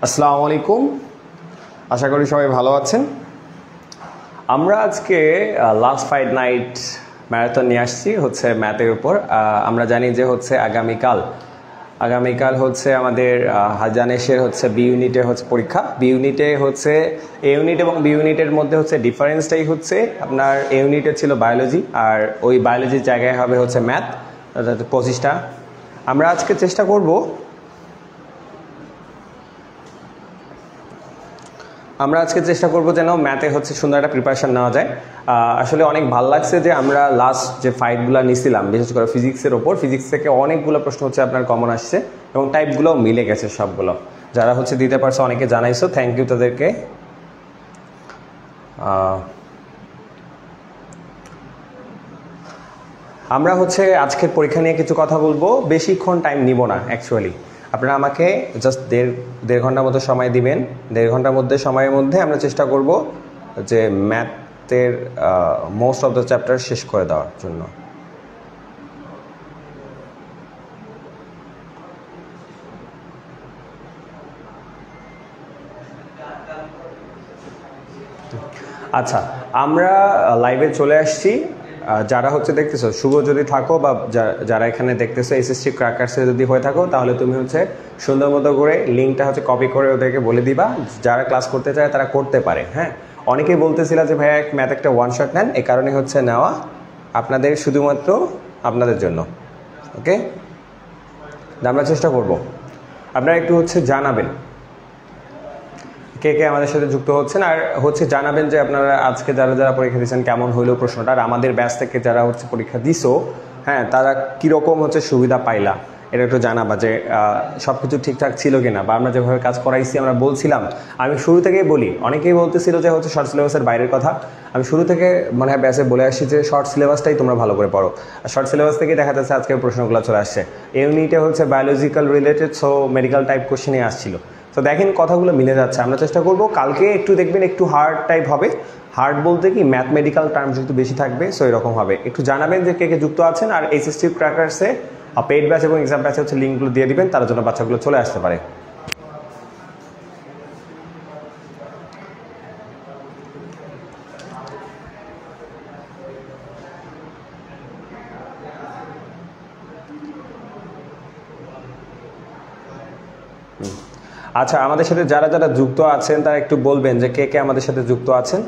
আসসালামু আলাইকুম, আশা করি সবাই ভালো আছেন। আমরা আজকে লাস্ট ফাইট নাইট ম্যারাথন নিয়ে আসছি হচ্ছে ম্যাথের উপর। আমরা জানি যে হচ্ছে আগামীকাল হচ্ছে আমাদের হাজানেশের হচ্ছে বি ইউনিটে হচ্ছে পরীক্ষা। বি ইউনিটে হচ্ছে এ ইউনিট এবং বি ইউনিটের মধ্যে হচ্ছে ডিফারেন্সটাই হচ্ছে আপনার এ ইউনিটে ছিল বায়োলজি, আর ওই বায়োলজির জায়গায় হবে হচ্ছে ম্যাথ, 25টা। আমরা আজকে চেষ্টা করব যেন ম্যাথে হচ্ছে সুন্দর একটা প্রিপারেশন নেওয়া যায়। আসলে অনেক ভালো লাগছে যে আমরা লাস্ট যে ফাইটগুলো নিছিলাম, বিশেষ করে ফিজিক্সের ওপর, ফিজিক্স থেকে অনেকগুলো প্রশ্ন হচ্ছে আপনার কমন আসছে এবং টাইপগুলো মিলে গেছে সবগুলো। যারা হচ্ছে দিতে পারছে অনেকে জানাইছো, থ্যাংক ইউ তাদেরকে। আমরা হচ্ছে আজকের পরীক্ষা নিয়ে কিছু কথা বলবো, বেশিক্ষণ টাইম নিব না অ্যাকচুয়ালি। আপনারা আমাকে জাস্ট দেড় ঘন্টার মতো সময় দিবেন। দেড় ঘন্টার সময়ের মধ্যে আমরা চেষ্টা করব যে ম্যাথের মোস্ট অফ দ্য চ্যাপ্টার শেষ করে দেওয়ার জন্য। আচ্ছা, আমরা লাইভে চলে আসছি। যারা হচ্ছে দেখতেছো, শুভ যদি থাকো বা যারা এখানে দেখতেছো এসএসসি ক্র্যাকার্সে যদি হয়ে থাকো, তাহলে তুমি হচ্ছে সুন্দর মতো করে লিঙ্কটা হচ্ছে কপি করে ওদেরকে বলে দিবা। যারা ক্লাস করতে চায় তারা করতে পারে। হ্যাঁ, অনেকেই বলতেছিল যে ভাইয়া ম্যাথ একটা ওয়ান শট নেন, এই কারণে হচ্ছে নেওয়া আপনাদের, শুধুমাত্র আপনাদের জন্য। ওকে, আমরা চেষ্টা করব। আপনারা একটু হচ্ছে জানাবেন কে কে আমাদের সাথে যুক্ত হচ্ছেন, আর হচ্ছে জানাবেন যে আপনারা আজকে যারা পরীক্ষা দিয়েছেন কেমন হইলো প্রশ্নটা, আর আমাদের ব্যাচ থেকে যারা হচ্ছে পরীক্ষা দিছো, হ্যাঁ, তারা কীরকম হচ্ছে সুবিধা পাইলা এটা একটু জানাবা, যে সব কিছু ঠিকঠাক ছিল কিনা, বা আমরা যেভাবে কাজ করাইছি আমরা বলছিলাম। আমি শুরু থেকেই বলি, অনেকেই বলতেছিল যে হচ্ছে শর্ট সিলেবাসের বাইরের কথা। আমি শুরু থেকে মনে হয় ব্যাচে বলে আসছি যে শর্ট সিলেবাসটাই তোমরা ভালো করে পড়ো। আর শর্ট সিলেবাস থেকেই দেখা যাচ্ছে আজকের প্রশ্নগুলো চলে আসছে। ইউনিটে হচ্ছে biological related, so medical type কোশ্চেনই আসছিল। তো দেখেন কথাগুলো মিলে যাচ্ছে। আমরা চেষ্টা করব কালকে একটু দেখবেন একটু হার্ড টাইপ হবে। হার্ড বলতে কি, ম্যাথমেটিক্যাল টার্মস যেহেতু বেশি থাকবে, সো এরকম হবে। একটু জানাবেন যে কে কে যুক্ত আছেন, আর এসএসসি ক্র্যাকার্সে পেইড ব্যাচ এবং এক্সাম ব্যাচে হচ্ছে লিঙ্কগুলো দিয়ে দিবেন, তার জন্য বাচ্চাগুলো চলে আসতে পারে। আচ্ছা, আমাদের সাথে যারা যুক্ত আছেন তারা একটু বলবেন যে কে কে আমাদের সাথে যুক্ত আছেন,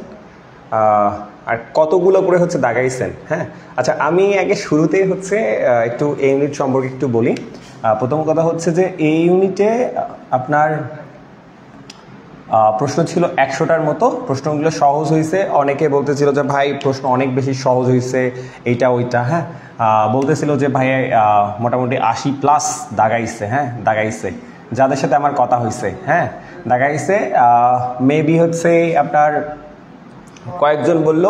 আর কতগুলো করে হচ্ছে দাগাইছেন। হ্যাঁ, আচ্ছা, আমি আগে শুরুতেই হচ্ছে একটু এই ইউনিট সম্পর্কে একটু বলি। প্রথম কথা হচ্ছে যে এই ইউনিটে আপনার প্রশ্ন ছিল 100টার মতো। প্রশ্নগুলো সহজ হয়েছে। অনেকে বলতেছিল যে ভাই প্রশ্ন অনেক বেশি সহজ হয়েছে, এইটা ওইটা। হ্যাঁ, বলতেছিল যে ভাই মোটামুটি 80+ দাগাইছে। হ্যাঁ, দাগাইছে যাদের সাথে আমার কথা হয়েছে। হ্যাঁ, দাগাইছে। মেবি হচ্ছে আপনার কয়েকজন বলল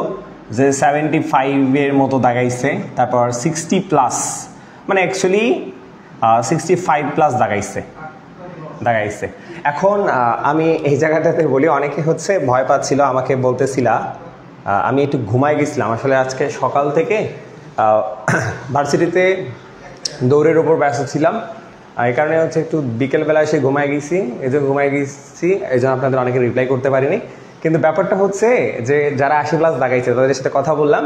যে 75-এর মতো দাগাইছে, তারপর 60+, মানে অ্যাকচুয়ালি 65+ দাগাইছে। এখন আমি এই জায়গাটাতে বলি, অনেকে হচ্ছে ভয় পাচ্ছিল, আমাকে বলতেছিল। আমি একটু ঘুমাই গেছিলাম আসলে আজকে সকাল থেকে। ভার্সিটিতে দৌড়ের ওপর ব্যস্ত ছিলাম, এই কারণে হচ্ছে একটু বিকেলবেলা এসে ঘুমাই গেছি। এই জন্য আপনাদের অনেকে রিপ্লাই করতে পারিনি। কিন্তু ব্যাপারটা হচ্ছে যে যারা 80+ দাগাইছে তাদের সাথে কথা বললাম,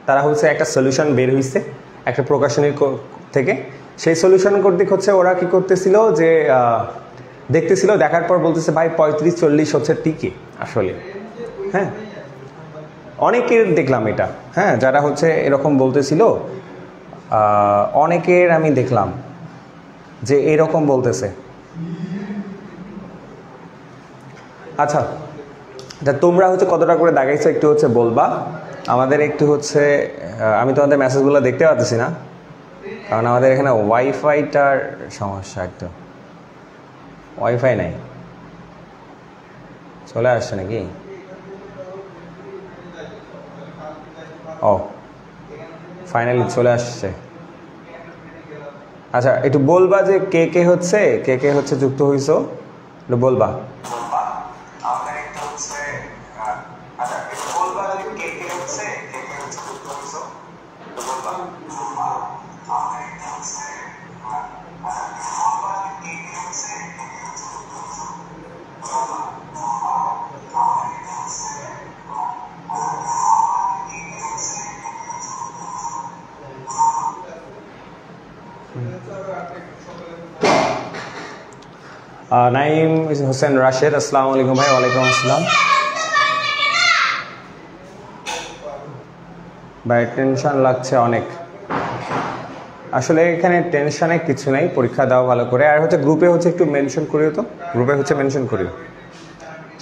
তারা হচ্ছে একটা সলিউশন বের হয়েছে একটা প্রকাশনীর থেকে। সেই সলিউশন কর্তৃক হচ্ছে ওরা কি করতেছিল যে দেখতেছিল, দেখার পর বলতেছে ভাই 35-40 হচ্ছে টিকে আসলে। হ্যাঁ, অনেকের দেখলাম এটা। হ্যাঁ, যারা হচ্ছে এরকম বলতেছিল, অনেকের আমি দেখলাম যে এরকম বলতেছে। আচ্ছা, তোমরা হচ্ছে কতটা করে দাগাইছো একটু হচ্ছে বলবা আমাদের। একটু হচ্ছে আমি তোমাদের মেসেজগুলো দেখতে পাচ্ছি না, কারণ আমাদের এখানে ওয়াইফাইটার সমস্যা। একটু ওয়াইফাই নাই, চলে আসছে নাকি? ও, ফাইনালি চলে আসছে। আচ্ছা, একটু বলবা যে কে কে হচ্ছে যুক্ত হইছো, একটু বলবা। নাইম হোসেন রাশেদ, আসসালামু আলাইকুম ভাই। ওয়ালাইকুম আসসালাম ভাই। টেনশন লাগছে অনেক। আসলে এখানে টেনশনে কিছু নাই, পরীক্ষা দাও ভালো করে। আর হচ্ছে গ্রুপে হচ্ছে একটু মেনশন করিও, তো গ্রুপে হচ্ছে মেনশন করিও,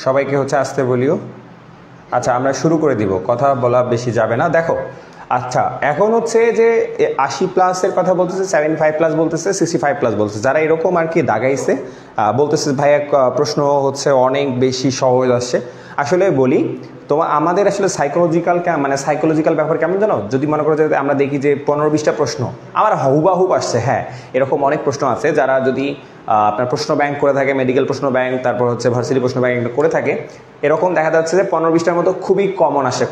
সবাইকে হচ্ছে আসতে বলিও। আচ্ছা আমরা শুরু করে দিব, কথা বলা বেশি যাবে না। দেখো আচ্ছা, এখন হচ্ছে যে 80+ কথা বলতেছে, 75+ বলতেছে, 65+ বলতেছে। যারা এরকম আর কি দাগাইছে বলতেছে ভাই এক প্রশ্ন হচ্ছে অনেক বেশি সহজ আসছে। আসলে বলি তোমার আমাদের আসলে সাইকোলজিক্যাল ব্যাপার কেমন জানো? যদি মনে করো যে আমরা দেখি যে 15-20টা প্রশ্ন আমার হুবাহুব আসছে, হ্যাঁ এরকম অনেক প্রশ্ন আছে। যারা যদি আপনার প্রশ্ন ব্যাংক করে থাকে, মেডিকেল প্রশ্ন ব্যাংক, তারপর হচ্ছে ভার্সিটি প্রশ্ন ব্যাংক করে থাকে, এরকম দেখা যাচ্ছে যে 15-20টার মতো খুবই কমন আসে।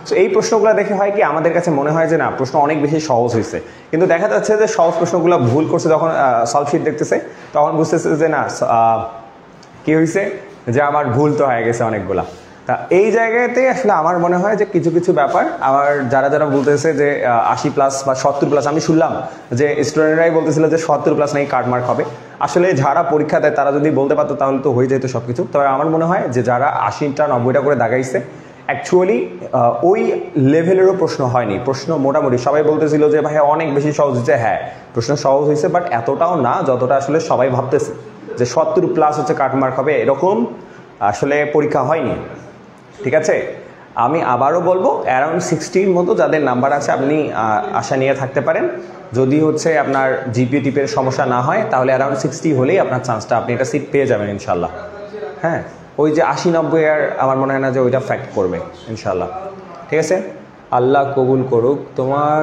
সো এই প্রশ্নগুলো দেখে হয় কি আমাদের কাছে মনে হয় যে না প্রশ্ন অনেক বেশি সহজ হয়েছে, কিন্তু দেখা যাচ্ছে যে সহজ প্রশ্নগুলো ভুল করছে। যখন সলভ শিট দেখতেছে তখন বুঝতেছে যে না কি হয়েছে, যে আমার ভুল তো হয়ে গেছে অনেকগুলা। তা এই জায়গাতে আসলে আমার মনে হয় যে কিছু কিছু ব্যাপার আবার যারা বলতেছে যে 80+ বা 70+, আমি শুনলাম যে স্টুডেন্টরাই বলতেছিল যে 70+ নাকি কাট মার্ক হবে। আসলে যারা পরীক্ষা দেয় তারা যদি বলতে পারতো তাহলে তো হয়ে যেত সব কিছু। তবে আমার মনে হয় যে যারা 80টা 90টা করে দাগাইছে অ্যাকচুয়ালি ওই লেভেলেরও প্রশ্ন হয়নি। প্রশ্ন মোটামুটি সবাই বলতেছিল যে ভাই অনেক বেশি সহজ হয়েছে, হ্যাঁ প্রশ্ন সহজ হয়েছে, বাট এতটাও না যতটা আসলে সবাই ভাবতেছে যে 70+ হচ্ছে কাট মার্ক হবে, এরকম আসলে পরীক্ষা হয়নি। ঠিক আছে, আমি আবারও বলবো অ্যারাউন্ড 60-র মতো যাদের নাম্বার আছে আপনি আশা নিয়ে থাকতে পারেন। যদি হচ্ছে আপনার জিপিএ টিপের সমস্যা না হয় তাহলে অ্যারাউন্ড 60 হলেই আপনার চান্সটা, আপনি এটা সিট পেয়ে যাবেন ইনশাল্লাহ। হ্যাঁ ওই যে 80-90 আর আমার মনে হয় না যে ওইটা ফ্যাক্ট করবে ইনশাল্লাহ। ঠিক আছে, আল্লাহ কবুল করুক তোমার।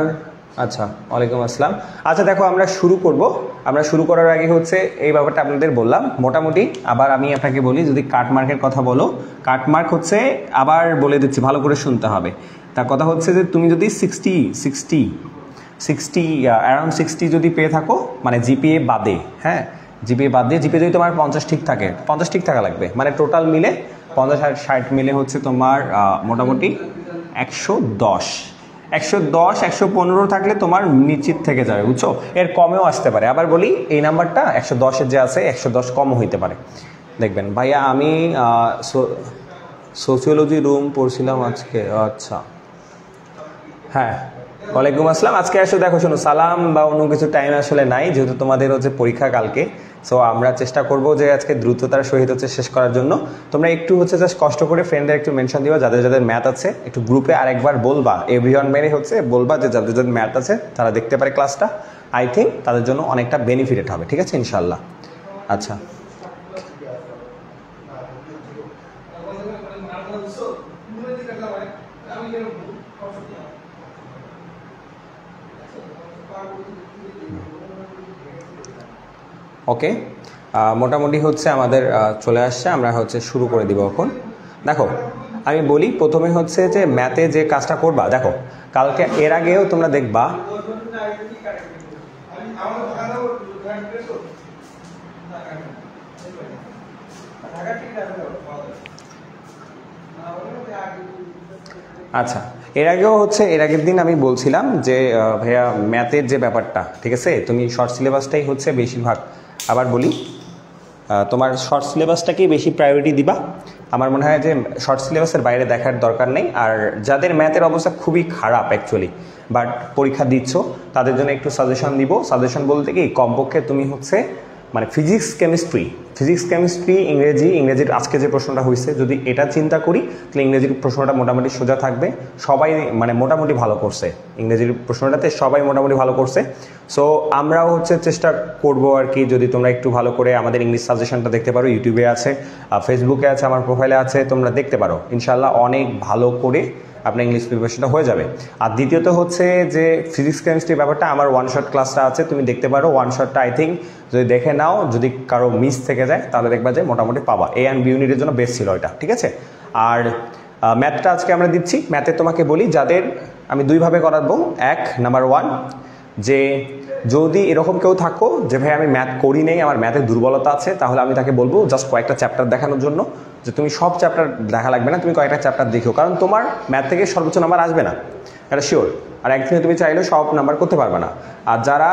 আচ্ছা ওয়ালাইকুম আসসালাম। আচ্ছা দেখো আমরা শুরু করব। আমরা শুরু করার আগে হচ্ছে এই ব্যাপারটা আপনাদের বললাম মোটামুটি। আবার আমি আপনাকে বলি, যদি কাটমার্কের কথা বলো, কাটমার্ক হচ্ছে আবার বলে দিচ্ছি ভালো করে শুনতে হবে। তার কথা হচ্ছে যে তুমি যদি 60 অ্যারাউন্ড 60 যদি পেয়ে থাকো, মানে জিপিএ বাদে, হ্যাঁ জিপিএ বাদ দিয়ে, জিপিএ যদি তোমার 50 ঠিক থাকে, 50 ঠিক থাকা লাগবে, মানে টোটাল মিলে 50-60 মিলে হচ্ছে তোমার মোটামুটি 110 115 থাকলে তোমার নিশ্চিত থেকে যাবে, বুঝছো? এর কমেও আসতে পারে। আবার বলি এই নাম্বারটা 110-এর যে আছে 110 কমও হইতে পারে। দেখবেন ভাইয়া আমি সোসিওলজি রুম পড়ছিলাম আজকে। আচ্ছা হ্যাঁ ওয়ালাইকুম আসসালাম। আজকে আসলে দেখো শোনো, সালাম বা অন্য কিছু টাইম আসলে নাই, যেহেতু তোমাদের হচ্ছে পরীক্ষা কালকে। সো আমরা চেষ্টা করব যে আজকে দ্রুততার সহিত হচ্ছে শেষ করার জন্য। তোমরা একটু হচ্ছে জাস্ট কষ্ট করে ফ্রেন্ডদের একটু মেনশন দিবা, যাদের যাদের ম্যাথ আছে একটু গ্রুপে আরেকবার বলবা, এভরিওয়ান মেরে হচ্ছে বলবা যে যাদের যাদের ম্যাথ আছে তারা দেখতে পারে ক্লাসটা। আই থিঙ্ক তাদের জন্য অনেকটা বেনিফিটেড হবে। ঠিক আছে ইনশাল্লাহ। আচ্ছা ওকে, মোটামুটি হচ্ছে আমাদের চলে আসছে, আমরা হচ্ছে শুরু করে দিব এখন। দেখো আমি বলি প্রথমে হচ্ছে যে ম্যাথে যে কাজটা করবা, দেখো কালকে এর আগেও তোমরা দেখবা আচ্ছা এর আগেও হচ্ছে এর আগের দিন আমি বলছিলাম যে ভাইয়া ম্যাথের যে ব্যাপারটা, ঠিক আছে তুমি শর্ট সিলেবাসটাই হচ্ছে বেশিরভাগ, আবার বলি তোমার শর্ট সিলেবাসটাকেই বেশি প্রায়োরিটি দিবা। আমার মনে হয় যে শর্ট সিলেবাসের বাইরে দেখার দরকার নেই। আর যাদের ম্যাথের অবস্থা খুবই খারাপ অ্যাকচুয়ালি, বাট পরীক্ষা দিচ্ছ, তাদের জন্য একটু সাজেশন দিব। সাজেশন বলতে কি, কমপক্ষে তুমি হচ্ছে মানে ফিজিক্স কেমিস্ট্রি ইংরেজির আজকে যে প্রশ্নটা হয়েছে, যদি এটা চিন্তা করি তাহলে ইংরেজির প্রশ্নটা মোটামুটি সোজা থাকবে। সবাই মানে মোটামুটি ভালো করছে ইংরেজির প্রশ্নটাতে, সবাই মোটামুটি ভালো করছে। সো আমরাও হচ্ছে চেষ্টা করব আর কি, যদি তোমরা একটু ভালো করে আমাদের ইংলিশ সাজেশনটা দেখতে পারো, ইউটিউবে আছে, ফেসবুকে আছে, আমার প্রোফাইলে আছে, তোমরা দেখতে পারো। ইনশাল্লাহ অনেক ভালো করে আপনার ইংলিশ প্রিপারেশনটা হয়ে যাবে। আর দ্বিতীয়ত হচ্ছে যে ফিজিক্স কেমিস্ট্রির ব্যাপারটা আমার ওয়ান শট ক্লাসটা আছে, তুমি দেখতে পারো। ওয়ান শটটা আই থিঙ্ক যদি দেখে নাও, যদি কারো মিস থেকে যায় তাহলে দেখবা যে মোটামুটি পাবা। এ অ্যান্ড বি ইউনিটের জন্য বেস্ট ছিল এটা, ঠিক আছে? আর ম্যাথটা আজকে আমরা দিচ্ছি। ম্যাথে তোমাকে বলি, যাদের আমি দুইভাবে করাবো। নাম্বার 1, যে যদি এরকম কেউ থাকো যে ভাই আমি ম্যাথ করি নেই, আমার ম্যাথের দুর্বলতা আছে, তাহলে আমি তাকে বলবো জাস্ট কয়েকটা চ্যাপ্টার দেখানোর জন্য, যে তুমি সব চ্যাপ্টার দেখা লাগবে না, তুমি কয়েকটা চ্যাপ্টার দেখো, কারণ তোমার ম্যাথ থেকে সর্বোচ্চ নাম্বার আসবে না। এটা শিওর। আর একদিনে তুমি চাইলে সব নাম্বার করতে পারবে না। আর যারা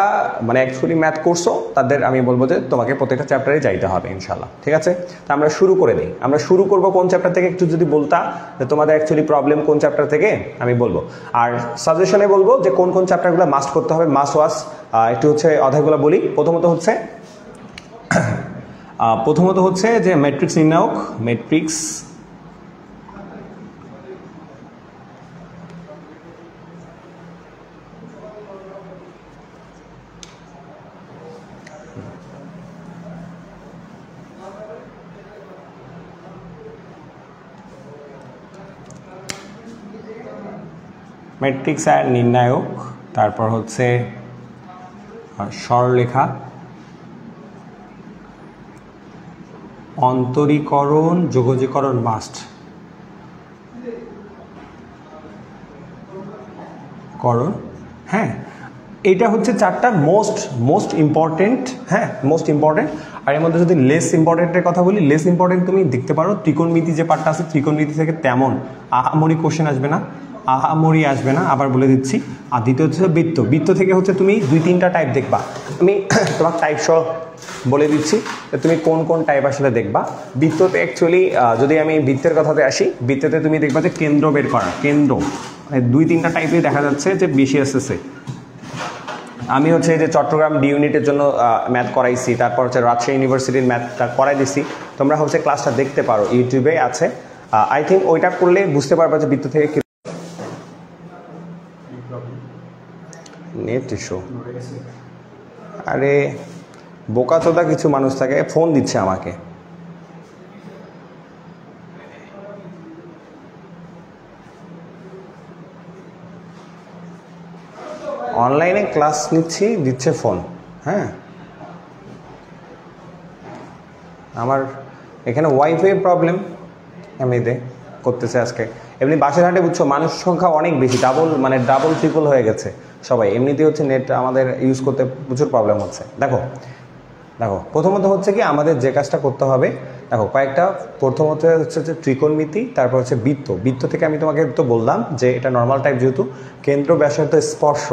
মানে অ্যাকচুয়ালি ম্যাথ করছো তাদের আমি বলবো যে তোমাকে প্রত্যেকটা চ্যাপ্টারে যাইতে হবে ইনশাল্লাহ, ঠিক আছে? তো আমরা শুরু করে দিই। আমরা শুরু করব কোন চ্যাপ্টার থেকে, একটু যদি বলতা যে তোমাদের অ্যাকচুয়ালি প্রবলেম কোন চ্যাপ্টার থেকে আমি বলবো। আর সাজেশনে বলবো যে কোন কোন চ্যাপ্টারগুলো মাস্ট করতে হবে, মাস্ট ওয়াচ। একটু হচ্ছে অধ্যায়গুলো বলি। প্রথমত হচ্ছে যে ম্যাট্রিক্স নির্ণায়ক, ম্যাট্রিক্স ম্যাট্রিক্স আর নির্ণায়ক, তারপর হচ্ছে সরলরেখা, অন্তরীকরণ, যোগজীকরণ মাস্ট করণ। হ্যাঁ, এইটা হচ্ছে চারটা মোস্ট ইম্পর্টেন্ট। হ্যাঁ, মোস্ট ইম্পর্টেন্ট। আর এর মধ্যে যদি লেস ইম্পর্টেন্টের কথা বলি, লেস ইম্পর্টেন্ট তুমি দেখতে পারো ত্রিকোণমিতি যে পার্টটা আছে, ত্রিকোণমিতি থেকে তেমন আহামরি কোশ্চেন আসবে না, আবার বলে দিচ্ছি। আর দ্বিতীয় হচ্ছে বৃত্ত থেকে হচ্ছে তুমি 2-3টা টাইপ দেখবা। আমি তোমার টাইপ সহ বলে দিচ্ছি তুমি কোন কোন টাইপ আসলে দেখবা। বৃত্ততে অ্যাকচুয়ালি যদি আমি বৃত্তের কথাতে আসি, বৃত্ততে তুমি দেখবা যে কেন্দ্র বের করা, কেন্দ্র 2-3টা টাইপই দেখা যাচ্ছে যে বেশি আসতেছে। আমি হচ্ছে যে চট্টগ্রাম ডি ইউনিটের জন্য ম্যাথ করাইছি, তারপর হচ্ছে রাজশাহী ইউনিভার্সিটির ম্যাথটা করাই দিছি। তোমরা হচ্ছে ক্লাসটা দেখতে পারো, ইউটিউবে আছে। আই থিঙ্ক ওইটা করলে বুঝতে পারবা যে বৃত্ত থেকে নেট ইস্যু। আরে বোকাচোদা কিছু মানুষ থাকে, ফোন দিচ্ছে আমাকে। অনলাইনে ক্লাস নিচ্ছি, দিচ্ছে ফোন। হ্যাঁ, আমার এখানে ওয়াইফাই প্রবলেম এমনিতে করতেছে আজকে। এমনি বাসের হাটে বুঝছো মানুষ সংখ্যা অনেক বেশি, ডাবল ট্রিপল হয়ে গেছে সবাই। এমনিতেই হচ্ছে নেট আমাদের ইউজ করতে প্রচুর প্রবলেম হচ্ছে। দেখো প্রথমত হচ্ছে কি আমাদের যে কাজটা করতে হবে, দেখো কয়েকটা। প্রথমত হচ্ছে যে ত্রিকোণমিতি, তারপর হচ্ছে বৃত্ত থেকে আমি তোমাকে তো বললাম যে এটা নর্মাল টাইপ, যেহেতু কেন্দ্র, ব্যাসার্ধ, স্পর্শ,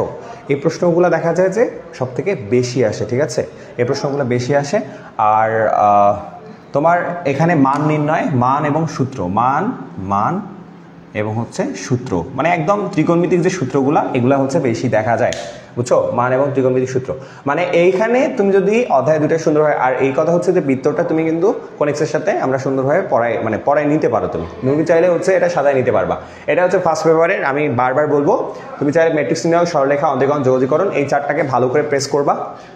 এই প্রশ্নগুলো দেখা যায় যে সব থেকে বেশি আসে, ঠিক আছে? এই প্রশ্নগুলো বেশি আসে। আর তোমার এখানে মান নির্ণয়, মান এবং সূত্র, মান এবং হচ্ছে সূত্র, মানে একদম ত্রিকোণমিতিক যে সূত্রগুলা, এগুলা হচ্ছে বেশি দেখা যায়, বুঝছো? মান এবং ত্রিকোণমিতিক সূত্র, মানে এইখানে তুমি যদি অধ্যায় দুটো সুন্দর হয়। আর এই কথা হচ্ছে যে বৃত্তটা তুমি কিন্তু কোনিক্সের সাথে আমরা সুন্দরভাবে পড়ায় নিতে পারো। তুমি চাইলে হচ্ছে এটা সাজায় নিতে পারবা। এটা হচ্ছে ফার্স্ট পেপারের। আমি বারবার বলবো, তুমি চাইলে ম্যাট্রিক্স নির্ণায়ক, সরলরেখা, অন্তরীকরণ, যোগজীকরণ, এই চারটাকে ভালো করে প্রেস করবা,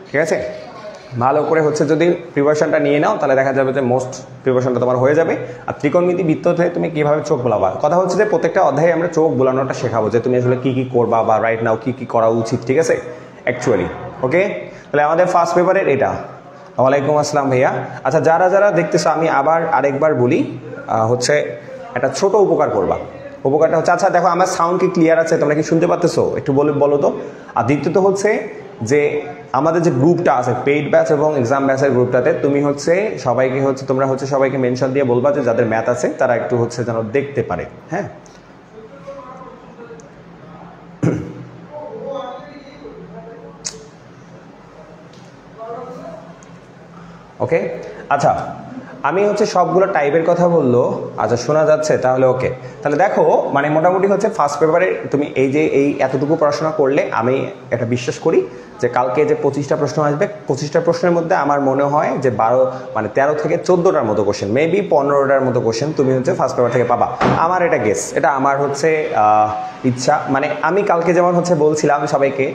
ঠিক আছে? ভালো করে হচ্ছে যদি প্রিপারেশনটা নিয়ে নাও, তাহলে দেখা যাবে যে মোস্ট প্রিপারেশনটা তোমার হয়ে যাবে। আর ত্রিকোণমিতি, বৃত্ততে তুমি কিভাবে চোখ বোলাবা, কথা হচ্ছে যে প্রত্যেকটা অধ্যায়ে আমরা চোখ বোলানোটা শেখাবো, যে তুমি আসলে কি করবা বা রাইট নাও কি করা উচিত, ঠিক আছে? অ্যাকচুয়ালি ওকে, তাহলে আমাদের ফার্স্ট পেপারের এটা। ওয়ালাইকুম আসসালাম ভাইয়া। আচ্ছা, যারা দেখতেছো, আমি আরেকবার বলি, হচ্ছে একটা ছোট উপকার করবা। উপকারটা হচ্ছে, আচ্ছা দেখো আমার সাউন্ড কি ক্লিয়ার আছে, তোমরা কি শুনতে পাচ্তেছো? একটু বলো তো। আর দ্বিতীয়ত হচ্ছে যে আমাদের যে গ্রুপটা আছে, পেইড ব্যাচ এবং এক্সাম ব্যাচের গ্রুপটাতে তুমি হচ্ছে তোমরা হচ্ছে সবাইকে মেনশন দিয়ে বলবা যে যাদের ম্যাথ আছে তারা একটু হচ্ছে যেন দেখতে পারে। হ্যাঁ, ওকে। আচ্ছা, আমি হচ্ছে সবগুলো টাইপের কথা বললো, আচ্ছা শোনা যাচ্ছে? তাহলে ওকে। তাহলে দেখো, মানে মোটামুটি হচ্ছে ফার্স্ট পেপারে তুমি এই এতটুকু পড়াশোনা করলে আমি এটা বিশ্বাস করি যে কালকে যে 25টা প্রশ্ন আসবে, 25টা প্রশ্নের মধ্যে আমার মনে হয় যে 13 থেকে 14টার মতো কোশ্চেন, মেবি 15টার মতো কোশ্চেন তুমি হচ্ছে ফার্স্ট পেপার থেকে পাবা। আমার এটা গেস, এটা আমার হচ্ছে ইচ্ছা। মানে আমি কালকে যেমন হচ্ছে বলছিলাম সবাইকে,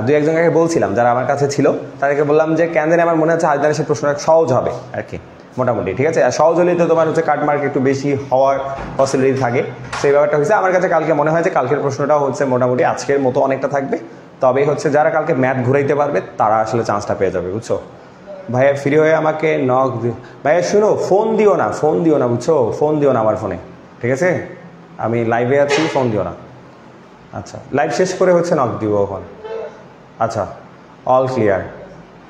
2-1জনকে বলছিলাম যারা আমার কাছে ছিল, তাদেরকে বললাম যে কেন জানি আমার মনে হচ্ছে আজ সে প্রশ্নটা সহজ হবে আর কি, মোটামুটি, ঠিক আছে? আর সহজ হলেই তো তোমার হচ্ছে কাটমার্ক একটু বেশি হওয়ার পসিবিলিটি থাকে, সেই ব্যাপারটা হচ্ছে। আমার কাছে কালকে মনে হয় যে কালকের প্রশ্নটাও হচ্ছে মোটামুটি আজকের মতো অনেকটা থাকবে। তবে হচ্ছে যারা কালকে ম্যাথ ঘুরাইতে পারবে তারা আসলে চান্সটা পেয়ে যাবে, বুঝছো? ভাইয়া ফ্রি হয়ে আমাকে নক ভাইয়া শুনো, ফোন দিও না, বুঝছো? ফোন দিও না আমার ফোনে, ঠিক আছে? আমি লাইভে আছি, ফোন দিও না। আচ্ছা, লাইভ শেষ করে হচ্ছে নক দিব এখন। আচ্ছা, অল ক্লিয়ার।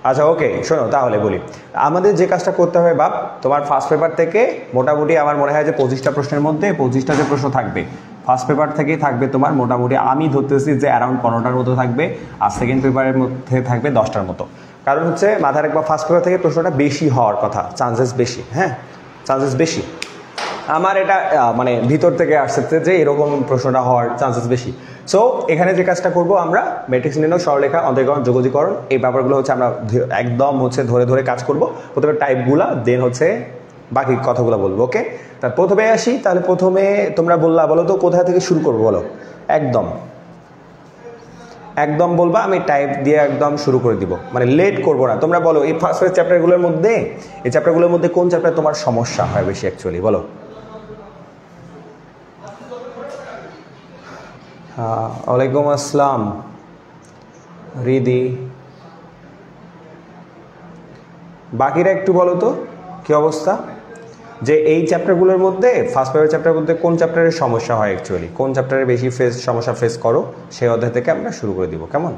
আচ্ছা ওকে, শোনো তাহলে বলি, আমাদের যে কাজটা করতে হবে বাপ, তোমার ফার্স্ট পেপার থেকে মোটামুটি আমার মনে হয় যে 25টা প্রশ্নের মধ্যে 25টা যে প্রশ্ন থাকবে, ফার্স্ট পেপার থেকেই থাকবে তোমার মোটামুটি আমি ধরতেছি যে অ্যারাউন্ড 15টার মতো থাকবে, আর সেকেন্ড পেপারের মধ্যে থাকবে 10টার মতো। কারণ হচ্ছে মাথায় রাখবা ফার্স্ট পেপার থেকে প্রশ্নটা বেশি হওয়ার কথা, চান্সেস বেশি, হ্যাঁ চান্সেস বেশি। আমার এটা মানে ভিতর থেকে আসছে যে এরকম প্রশ্নটা হওয়ার চান্সেস বেশি। সো এখানে যে কাজটা করব আমরা ম্যাট্রিক্স নির্ণয়, সরলরেখা, অন্তরীকরণ, যোগজীকরণ, এই ব্যাপারগুলো হচ্ছে আমরা একদম হচ্ছে ধরে ধরে কাজ করব। প্রথমে টাইপগুলা, দেন হচ্ছে বাকি কথাগুলো বলবো। ওকে, তার প্রথমে আসি। তাহলে প্রথমে তোমরা বলো তো কোথা থেকে শুরু করবো, বলো। একদম একদম বলবা, আমি টাইপ দিয়ে একদম শুরু করে দিব, মানে লেট করবো না। তোমরা বলো এই ফার্স্ট চ্যাপ্টারগুলোর মধ্যে, এই চ্যাপ্টারগুলোর মধ্যে কোন চ্যাপ্টার তোমার সমস্যা হয় বেশি অ্যাকচুয়ালি, বলো। ওয়ালাইকুম আসসালাম রিদি। বাকিরা একটু বলো তো কি অবস্থা, যে এই চ্যাপ্টারগুলোর মধ্যে ফার্স্ট পেপার চ্যাপ্টারের মধ্যে কোন চ্যাপ্টারের সমস্যা হয় অ্যাকচুয়ালি, কোন চ্যাপ্টারে বেশি সমস্যা ফেস করো, সেই অধ্যায় থেকে আমরা শুরু করে দিব, কেমন?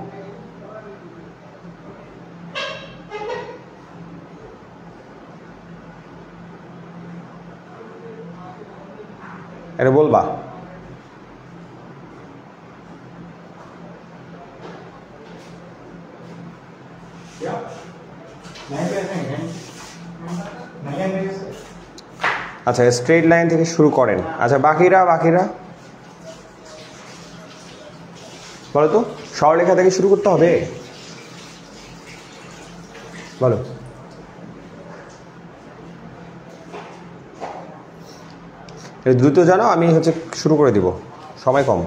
এটা বলবা। আচ্ছা, স্ট্রেট লাইন থেকে শুরু করেন। আচ্ছা, বাকিরা বলো তো, সরলরেখা থেকে শুরু করতে হবে, বলো। দ্রুত জানো, আমি হচ্ছে শুরু করে দিব, সময় কম।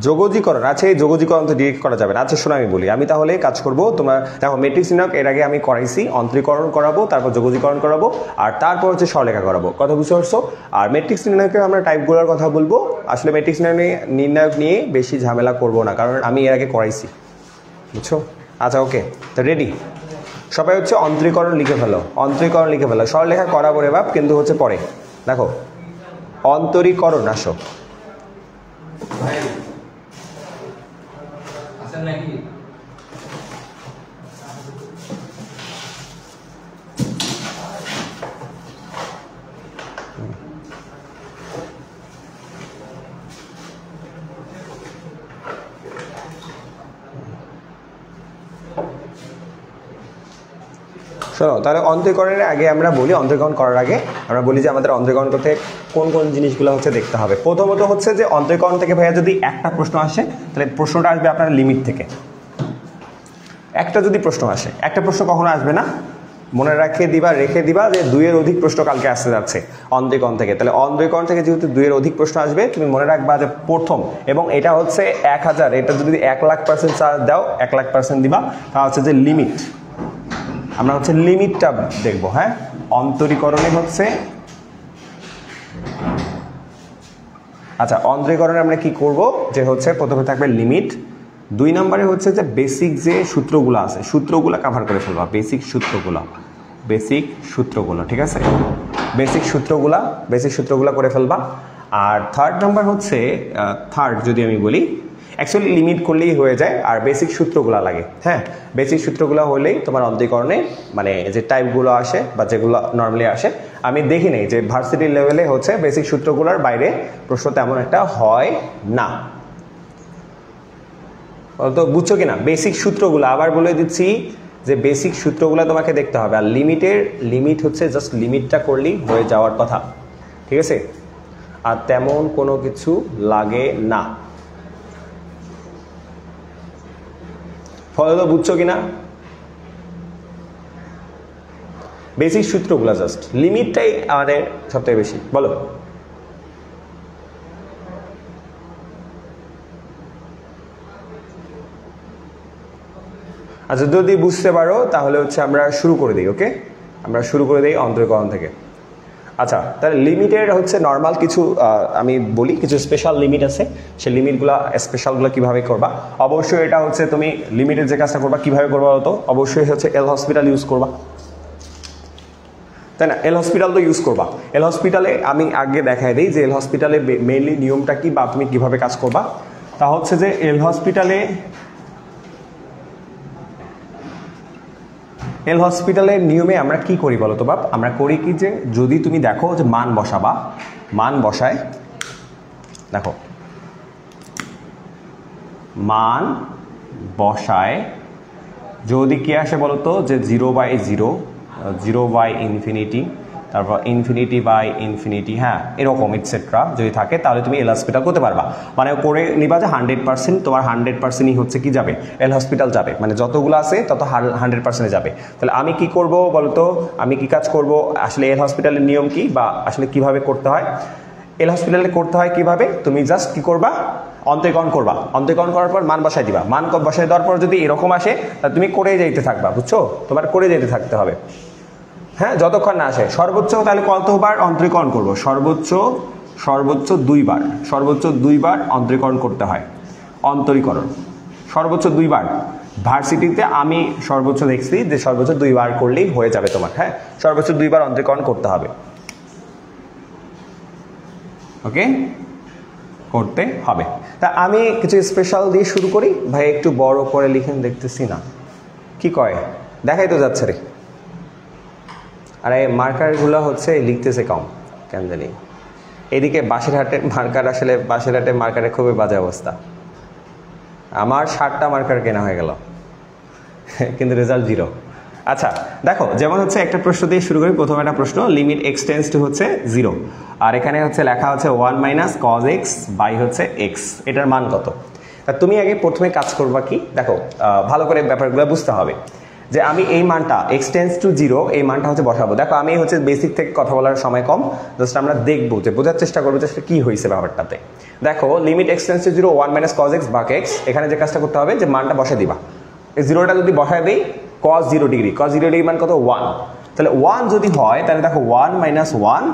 যোগজীকরণ, আচ্ছা এই যোগজীকরণ তো ডিরেক্ট করা যাবে না। আচ্ছা শোনো, আমি বলি, আমি তাহলে কাজ করবো। তোমরা দেখো ম্যাট্রিক্স নির্ণয় এর আগে আমি করাইছি, অন্তরীকরণ করাবো, তারপর যোগজীকরণ করাবো, আর তারপর হচ্ছে সরলরেখা করাবো। কথা বুঝতে পারছো? আর ম্যাট্রিক্স নির্ণয়কে আমরা টাইপগুলোর কথা বলবো। আসলে ম্যাট্রিক্স নির্ণায়ক নিয়ে বেশি ঝামেলা করবো না, কারণ আমি এর আগে করাইছি, বুঝছো? আচ্ছা ওকে, তো রেডি সবাই? হচ্ছে অন্তরীকরণ লিখে ফেলো, অন্তরীকরণ লিখে ফেলো। সরলরেখা করাবো রে বাপ, কিন্তু হচ্ছে পরে। দেখো অন্তরীকরণ, আসো নাকি শোনো, তাহলে অন্তরীকরণের আগে আমরা বলি, অন্তরীকরণ করার আগে আমরা বলি যে আমাদের অন্তরীকরণ করতে কোন কোন জিনিসগুলো হচ্ছে দেখতে হবে। প্রথমত হচ্ছে যে অন্তরীকরণ থেকে ভাইয়া যদি একটা প্রশ্ন আসে, তাহলে প্রশ্নটা আসবে আপনার লিমিট থেকে। একটা যদি প্রশ্ন আসে, একটা প্রশ্ন কখনো আসবে না, মনে রেখে দিবা যে 2-এর অধিক প্রশ্ন কালকে আসতে যাচ্ছে অন্তরীকরণ থেকে। তাহলে অন্তরীকরণ থেকে যেহেতু 2-এর অধিক প্রশ্ন আসবে, তুমি মনে রাখবা যে প্রথম, এবং এটা হচ্ছে 1000, এটা যদি 1,00,000% চার্জ দাও 1,00,000% দিবা, তা হচ্ছে যে লিমিট। আমরা হচ্ছে লিমিটটা দেখবো। হ্যাঁ, অন্তরীকরণে হচ্ছে, আচ্ছা অন্তরীকরণে আমরা কি করব, যে হচ্ছে প্রথমে থাকবে লিমিট, 2 নম্বরে হচ্ছে যে বেসিক যে সূত্রগুলো আছে, সূত্রগুলো কভার করে ফেলবা, বেসিক সূত্রগুলো, ঠিক আছে? বেসিক সূত্রগুলো করে ফেলবা। আর থার্ড নাম্বার হচ্ছে, থার্ড যদি আমি বলি, অ্যাকচুয়ালি লিমিট করলেই হয়ে যায়, আর বেসিক সূত্রগুলো লাগে। হ্যাঁ, বেসিক সূত্রগুলো হলেই তোমার অন্তরীকরণে মানে যে টাইপগুলো আসে বা যেগুলো নর্মালি আসে, আমি দেখি নেই যে ভার্সিটি লেভেলে হচ্ছে বেসিক সূত্রগুলোর বাইরে প্রশ্ন তেমন একটা হয় না। তো বুঝছো কিনা? বেসিক সূত্রগুলো আবার বলে দিচ্ছি যে বেসিক সূত্রগুলো তোমাকে দেখতে হবে। আর লিমিট হচ্ছে জাস্ট লিমিটটা করলেই হয়ে যাওয়ার কথা, ঠিক আছে? আর তেমন কোনো কিছু লাগে না। ফলে তো বুঝছো কিনা? বেসিক সূত্রগুলো, জাস্ট লিমিটটাই আমাদের সবথেকে বেশি। বলো আচ্ছা, যদি বুঝতে পারো তাহলে হচ্ছে আমরা শুরু করে দিই। ওকে, আমরা শুরু করে দিই অন্তরীকরণ থেকে। আচ্ছা, তাহলে লিমিটের হচ্ছে নর্মাল কিছু আমি বলি, কিছু স্পেশাল লিমিট আছে। সেই লিমিটগুলো স্পেশালগুলো কীভাবে করবা, অবশ্যই এটা হচ্ছে তুমি লিমিটের যে কাজটা করবা কীভাবে করবা হতো, অবশ্যই হচ্ছে এল হসপিটাল ইউজ করবা, তাই না? এল হসপিটাল তো ইউজ করবা। এল হসপিটালে আমি আগে দেখাই দিই যে এল হসপিটালে মেইনলি নিয়মটা কি বা তুমি কীভাবে কাজ করবা। তা হচ্ছে যে এল হসপিটালের নিয়মে আমরা কি করি বলো তো বাপ? আমরা করি কি, যে যদি তুমি দেখো যে মান বসায়, দেখো মান বসায় যদি কি আসে বলতো যে 0/0 0/ইনফিনিটি তারপর ইনফিনিটি হ্যাঁ এরকম এটসেট্রা যদি থাকে তাহলে তুমি এল হসপিটাল করতে পারবা মানে করে নিবা যে 100% তোমার 100%ই হচ্ছে কি যাবে এল হসপিটাল যাবে মানে যতগুলো আছে তত 100% যাবে। তাহলে আমি কি করব বলতো আমি কি কাজ করব আসলে এল হসপিটালের নিয়ম কি বা আসলে কিভাবে করতে হয় এল হসপিটালে করতে হয় কিভাবে তুমি জাস্ট কি করবা অন্তরীকরণ করবা অন্তরীকরণ করার পর মান বসাই দিবা মান বসাই দেওয়ার পর যদি এরকম আসে তাহলে তুমি করে যাইতে থাকবা বুঝছো তোমার করে যেতে থাকতে হবে হ্যাঁ যতক্ষণ না আসে সর্বোচ্চ তাহলে কতবার অন্তরীকরণ করব সর্বোচ্চ 2 বার অন্তরীকরণ করতে হয় অন্তরীকরণ সর্বোচ্চ 2 বার ভার্সিটিতে আমি সর্বোচ্চ দেখছি যে সর্বোচ্চ 2 বার করলেই হয়ে যাবে তোমার হ্যাঁ সর্বোচ্চ 2 বার অন্তরীকরণ করতে হবে ওকে করতে হবে তা আমি কিছু স্পেশাল দিয়ে শুরু করি ভাই একটু বড় করে লিখেন দেখতেছি না কি কয় দেখাই তো যাচ্ছে রে আর এই মার্কারগুলো হচ্ছে লিখতেছে কম কেন জানি এদিকে বাসেরহাটের মার্কার আসলে বাসেরহাটের মার্কারের খুবই বাজে অবস্থা আমার 7টা মার্কার কেনা হয়ে গেল কিন্তু রেজাল্ট 0 আচ্ছা দেখো যেমন হচ্ছে একটা প্রশ্ন দিয়ে শুরু করি প্রথম একটা প্রশ্ন লিমিট x টেন্ডস টু হচ্ছে 0 আর এখানে হচ্ছে লেখা হচ্ছে 1 - cos x বাই হচ্ছে x এটার মান কত তা তুমি আগে প্রথমে কাজ করবা কি দেখো ভালো করে ব্যাপারগুলো বুঝতে হবে যে আমি এই মানটা x টেন্ডস টু 0 এই মানটা হচ্ছে বসাবো দেখো আমি হচ্ছে বেসিক থেকে কথা বলার সময় কম জাস্ট আমরা দেখবো যে বোঝার চেষ্টা করবো যে কি হয়েছে ব্যাপারটাতে দেখো limit x tends to 0 1 - cos x বাক x এখানে যে কাজটা করতে হবে যে মানটা বসাই দিবা এই 0টা যদি বসায় দেই cos 0 ডিগ্রি মান কত 1 তাহলে 1 যদি হয় তাহলে দেখো 1 - 1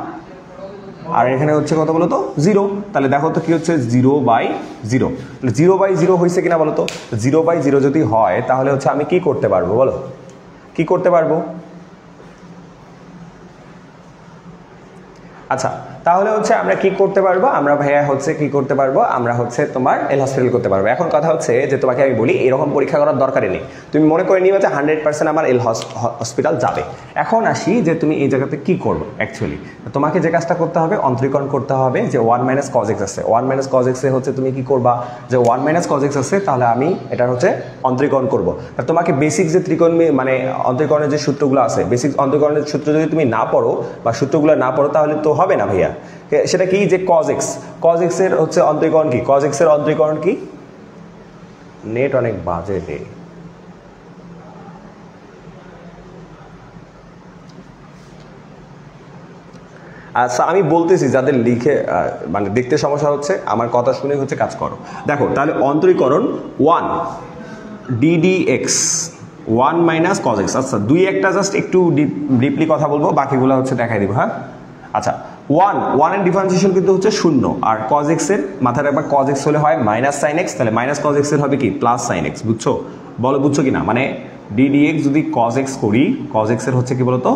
আর এখানে হচ্ছে কত বলো তো 0 তাহলে দেখো তো কি হচ্ছে 0/0 তাহলে 0/0 হয়েছে কিনা বলো তো 0/0 যদি হয় তাহলে হচ্ছে আমি কি করতে পারবো বলো কি করতে পারবো আচ্ছা তাহলে হচ্ছে আমরা কি করতে পারবো আমরা ভাইয়া হচ্ছে কি করতে পারবো আমরা হচ্ছে তোমার এল হসপিটাল করতে পারবো এখন কথা হচ্ছে যে তোমাকে আমি বলি এরকম পরীক্ষা করার দরকারই নেই তুমি মনে করে নিবে যে 100% আমার এল হসপিটাল যাবে এখন আসি যে তুমি এই জায়গাতে কি করবে অ্যাকচুয়ালি তোমাকে যে কাজটা করতে হবে অন্তরীকরণ করতে হবে যে 1 - cos x আছে 1 - cos x এ হচ্ছে তুমি কি করবা যে 1 - cos x আছে তাহলে আমি এটা হচ্ছে অন্তরীকরণ করবো তোমাকে বেসিক যে ত্রিকোণমিতি মানে অন্তরীকরণের যে সূত্রগুলো আছে বেসিক অন্তরীকরণের সূত্র যদি তুমি না পড়ো বা সূত্রগুলো না পড়ো তাহলে তো হবে না ভাইয়া সেটা কি যে cos x এর হচ্ছে অন্তরীকরণ কি cos x এর অন্তরীকরণ কি নেট অনেক বাজে রে আচ্ছা আমি বলতেছি যাদের লিখে মানে দেখতে সমস্যা হচ্ছে আমার কথা শুনে হচ্ছে কাজ করো দেখো তাহলে অন্তরীকরণ 1 ddx 1 - cos x আচ্ছা দুই একটা জাস্ট একটু ডিপলি কথা বলবো বাকিগুলো হচ্ছে দেখাই দিব হ্যাঁ আচ্ছা 1 এর ডিফারেন্সিয়েশন কিন্তু হচ্ছে 0 আর cos x এর মাথায় রাখবা cos x হলে হয় -sin x তাহলে -cos x এর হবে কি +sin x বুঝছো বলো বুঝছো কিনা মানে ddx যদি cos x করি cos x এর হচ্ছে কি বলতো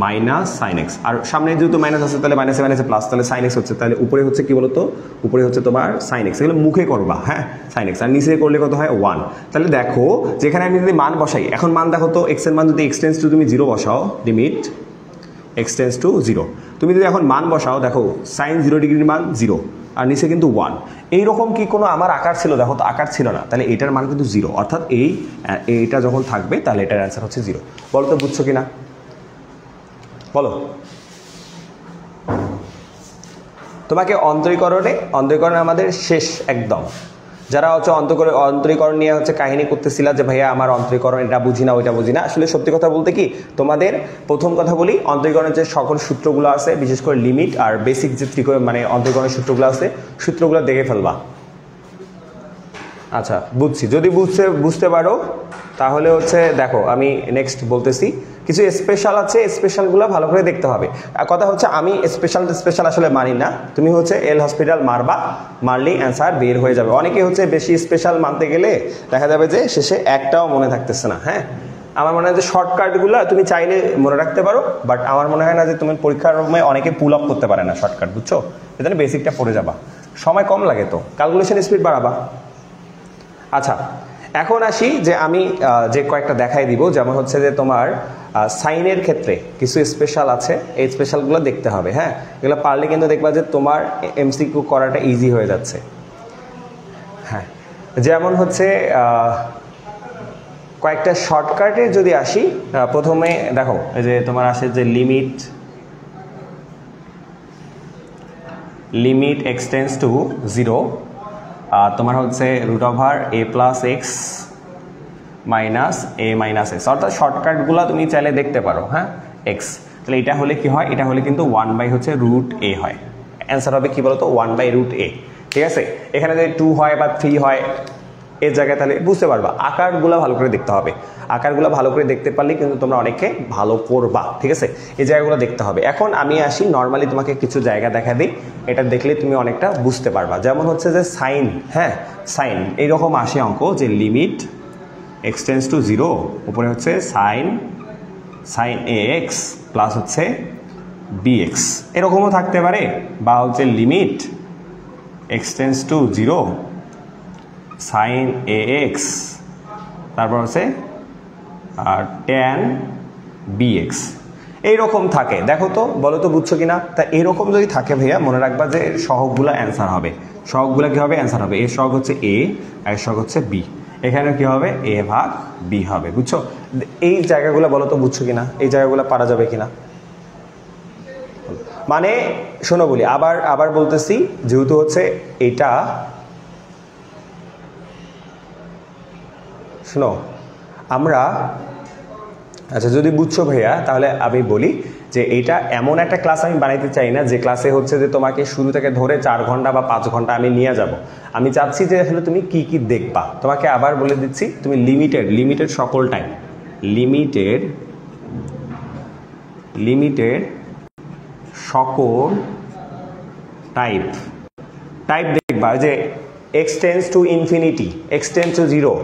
-sin x আর সামনে যেহেতু মাইনাস আছে তাহলে মাইনাসে মাইনাসে প্লাস তাহলে sin x হচ্ছে তাহলে উপরে হচ্ছে কি বলতো উপরে হচ্ছে তোমার sin x এগুলো মুখে করবা হ্যাঁ sin x আর নিচে করলে কত হয় 1 তাহলে দেখো যেখানে আমি যদি মান বসাই এখন মান দেখো তো x এর মান যদি x টেন্ডস টু তুমি 0 বসাও লিমিট x টেন্ডস টু 0 তুমি যদি এখন মান বসাও দেখো sin 0 ডিগ্রির মান 0 আর নিচে কিন্তু 1 এইরকম কি কোনো আমার আকার ছিল দেখো তো আকার ছিল না তাহলে এটার মান কিন্তু 0 অর্থাৎ এইটা যখন থাকবে তাহলে এটার অ্যান্সার হচ্ছে 0 বলো তো বুঝছো কিনা বলো তোমাকে অন্তরীকরণে আমাদের শেষ একদম যারা হচ্ছে অন্তরীকরণ নিয়ে হচ্ছে কাহিনী করতেছিল যে ভাইয়া আমার অন্তরীকরণ এটা বুঝি না ওইটা বুঝি না আসলে সত্যি কথা বলতে কি তোমাদের প্রথম কথা বলি অন্তরীকরণের যে সকল সূত্রগুলো আছে বিশেষ করে লিমিট আর বেসিক যে মানে অন্তরীকরণের সূত্রগুলো আছে সূত্রগুলো দেখে ফেলবা আচ্ছা বুঝছি যদি বুঝতে পারো তাহলে হচ্ছে দেখো আমি নেক্সট বলতেছি কিছু স্পেশাল আছে স্পেশালগুলো ভালো করে দেখতে হবে আর কথা হচ্ছে আমি স্পেশাল আসলে মানি না তুমি হচ্ছে এল হসপিটাল মারলেই অ্যান্সার বের হয়ে যাবে অনেকে হচ্ছে বেশি স্পেশাল মানতে গেলে দেখা যাবে যে শেষে একটাও মনে থাকতেছে না হ্যাঁ আমার মনে হয় যে শর্টকাটগুলো তুমি চাইলে মনে রাখতে পারো বাট আমার মনে হয় না যে তুমি পরীক্ষার রুমে অনেকে পুল আপ করতে পারে না শর্টকাট বুঝছো এখানে বেসিকটা পড়ে যাবা সময় কম লাগে তো ক্যালকুলেশন স্পিড বাড়াবা আচ্ছা এখন আসি যে আমি যে কয়েকটা দেখাই দিব যেমন হচ্ছে যে তোমার সাইনের ক্ষেত্রে কিছু স্পেশাল আছে এই স্পেশালগুলো দেখতে হবে হ্যাঁ এগুলো পারলে কিন্তু দেখবা যে তোমার এমসিকিউ করাটা ইজি হয়ে যাচ্ছে হ্যাঁ যেমন হচ্ছে কয়েকটা শর্টকাটে যদি আসি, প্রথমে দেখো এই যে তোমার আসে যে লিমিট এক্সটেন্স টু 0, তোমার হচ্ছে √a+x - a - x, অর্থাৎ শর্টকাটগুলো তুমি চাইলে দেখতে পারো। হ্যাঁ, এক্স, তাহলে এটা হলে কি হয়, এটা হলে কিন্তু 1/√a হয়। অ্যান্সার হবে কি বলতো, 1/√a। ঠিক আছে, এখানে যদি 2 হয় বা 3 হয় এর জায়গায়, তাহলে বুঝতে পারবা। আকারগুলো ভালো করে দেখতে হবে, আকারগুলো ভালো করে দেখতে পারলে কিন্তু তোমরা অনেকে ভালো করবা। ঠিক আছে, এই জায়গাগুলো দেখতে হবে। এখন আমি আসি নর্মালি তোমাকে কিছু জায়গা দেখা দিই, এটা দেখলে তুমি অনেকটা বুঝতে পারবা। যেমন হচ্ছে যে সাইন, হ্যাঁ সাইন এইরকম আসে অঙ্ক যে লিমিট এক্সটেন্স টু 0, উপরে হচ্ছে সাইন ax প্লাস হচ্ছে bx, এরকমও থাকতে পারে। বা হচ্ছে limit x tends to 0 sine ax তারপর হচ্ছে tan bx, এইরকম থাকে। দেখো তো, বলো তো বুঝছো কিনা। তা এরকম যদি থাকে ভাইয়া, মনে রাখবা যে সহগগুলো অ্যান্সার হবে। সহগগুলো কি হবে, অ্যান্সার হবে। এর সহগ হচ্ছে a আর এর সহগ হচ্ছে b, এখানে কি হবে a/b হবে। বুঝছো, এই জায়গাগুলো বলো তো বুঝছো কিনা, এই জায়গাগুলো পারা যাবে কিনা। মানে শোনো বলি, আবার বলতেছি, যেহেতু হচ্ছে এটা, শোনো আমরা, আচ্ছা যদি বুঝছো ভাইয়া, তাহলে আমি বলি যে এটা এমন একটা ক্লাস আমি বানাইতে চাই না যে ক্লাসে হচ্ছে যে তোমাকে শুরু থেকে ধরে 4 ঘন্টা বা 5 ঘন্টা আমি নিয়ে যাব। আমি চাচ্ছি যে আসলে তুমি কি কি দেখবা। তোমাকে আবার বলে দিচ্ছি, তুমি লিমিটেড সকল টাইম, লিমিটেড সকল টাইপ দেখবা, যে এক্সটেন্স টু ইনফিনিটি, এক্সটেন্স টু 0।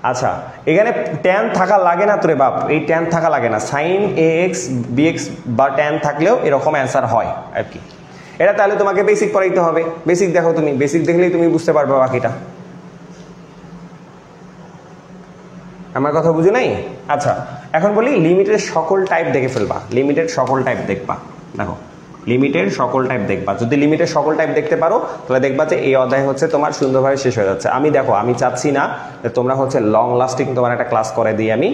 আচ্ছা, এখানে tan থাকা লাগে না তোরে বাপ, এই tan থাকা লাগে না। সাইন ax bx বা tan থাকলেও এরকম অ্যান্সার হয় আর কি। এটা তাহলে তোমাকে বেসিক পড়াইতে হবে। বেসিক দেখো, তুমি বেসিক দেখলেই তুমি বুঝতে পারবে বাকিটা। আমার কথা বুঝে নাই? আচ্ছা, এখন বলি লিমিটের সকল টাইপ দেখে ফেলবা, লিমিটের সকল টাইপ দেখবা। দেখো, লিমিটের সকল টাইপ দেখবা। যদি লিমিটের সকল টাইপ দেখতে পারো, তাহলে দেখবা যে এই অধ্যায় হচ্ছে তোমার সুন্দরভাবে শেষ হয়ে যাচ্ছে। আমি চাচ্ছি না যে তোমরা হচ্ছে লং লাস্টিং তোমার একটা ক্লাস করে দিই আমি।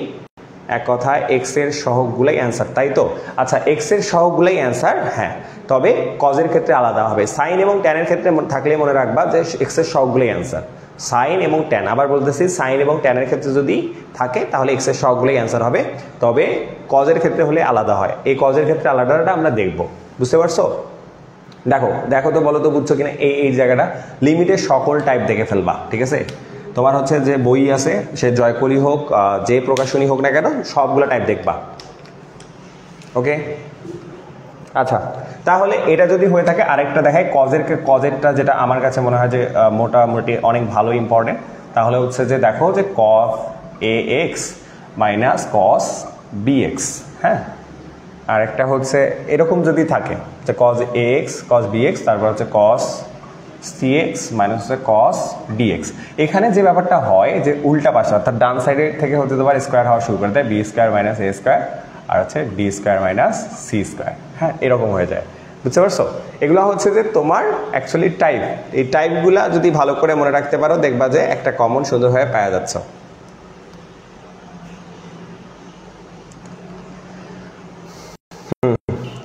এক কথায় এক্স এর সহগগুলাই অ্যান্সার, তাই তো? আচ্ছা, এক্স এর সহগগুলাই অ্যান্সার, হ্যাঁ, তবে কজের ক্ষেত্রে আলাদা হবে। সাইন এবং ট্যানের ক্ষেত্রে থাকলে মনে রাখবা যে এক্স এর সহগগুলাই অ্যান্সার। সাইন এবং ট্যান, আবার বলতেছি, সাইন এবং ট্যানের ক্ষেত্রে যদি থাকে তাহলে এক্স এর সহগগুলাই অ্যান্সার হবে। তবে কজের ক্ষেত্রে হলে আলাদা হয়। এই কজের ক্ষেত্রে আলাদাটা আমরা দেখবো। বুঝতে পারছো? দেখো তো, বলো তো বুঝছো কিনা। এই জায়গাটা লিমিটের সকল টাইপ দেখে ফেলবা। ঠিক আছে, তোমার হচ্ছে যে বই আছে, সে জয়কলি হোক, যে প্রকাশনী হোক না কেন, সবগুলো টাইপ দেখবা। ওকে, আচ্ছা, তাহলে এটা যদি হয়ে থাকে, আরেকটা দেখায় কজেরটা, যেটা আমার কাছে মনে হয় যে মোটামুটি অনেক ভালো ইম্পর্টেন্ট। তাহলে হচ্ছে যে দেখো যে cos ax - cos bx, হ্যাঁ, আর একটা হচ্ছে এরকম যদি থাকে যে cos ax cos bx, তারপর হচ্ছে cos cx - হচ্ছে cos dx। এখানে যে ব্যাপারটা হয় যে উল্টা পাশে, অর্থাৎ ডান সাইডের থেকে হতে তোমার স্কোয়ার হওয়া শুরু করে দেয়, b² - a² আর হচ্ছে d² - c², হ্যাঁ, এরকম হয়ে যায়। বুঝতে পারছো? এগুলো হচ্ছে যে তোমার অ্যাকচুয়ালি টাইপ। এই টাইপগুলা যদি ভালো করে মনে রাখতে পারো, দেখবা যে একটা কমন সুন্দরভাবে পাওয়া যাচ্ছে।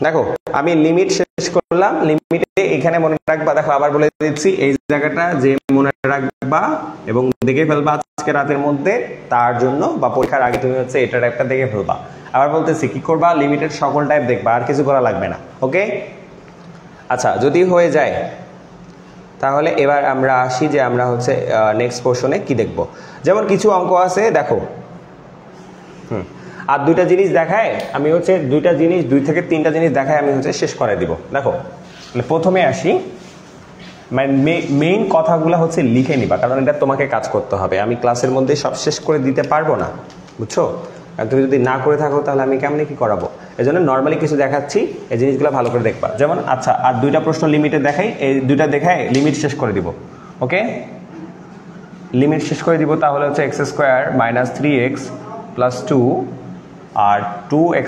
দেখো, আমি লিমিট শেষ করলাম। লিমিটে এখানে মনে রাখবা, দেখো আবার বলে দিচ্ছি, এই জায়গাটা যে মনে রাখবা এবং দেখে ফেলবা আজকে রাতের মধ্যে, তার জন্য বা পরীক্ষার আগে তুমি হচ্ছে এটা টাইপটা দেখে ফেলবা। আবার বলতেছি কি করবা, লিমিটের সকল টাইপ দেখবা, আর কিছু করা লাগবে না। ওকে, আচ্ছা, যদি হয়ে যায় তাহলে এবার আমরা আসি যে আমরা হচ্ছে নেক্সট পোর্শনে কি দেখব। যেমন কিছু অঙ্ক আছে, দেখো, আর দুইটা জিনিস দেখায়, আমি হচ্ছে দুই থেকে তিনটা জিনিস দেখায় আমি হচ্ছে শেষ করে দিব। দেখো, প্রথমে আসি, মেইন কথাগুলো হচ্ছে লিখে নিবা, কারণ এটা তোমাকে কাজ করতে হবে। আমি ক্লাসের মধ্যে সব শেষ করে দিতে পারবো না, বুঝছো? আর তুমি যদি না করে থাকো তাহলে আমি কেমনে কি করাবো? এই জন্য নর্মালি কিছু দেখাচ্ছি, এই জিনিসগুলো ভালো করে দেখবা। যেমন আচ্ছা, আর দুইটা প্রশ্ন লিমিটে দেখাই, এই দুইটা দেখায় লিমিট শেষ করে দিব। ওকে, লিমিট শেষ করে দিব। তাহলে হচ্ছে x² - 3x + 2 আর 2x² -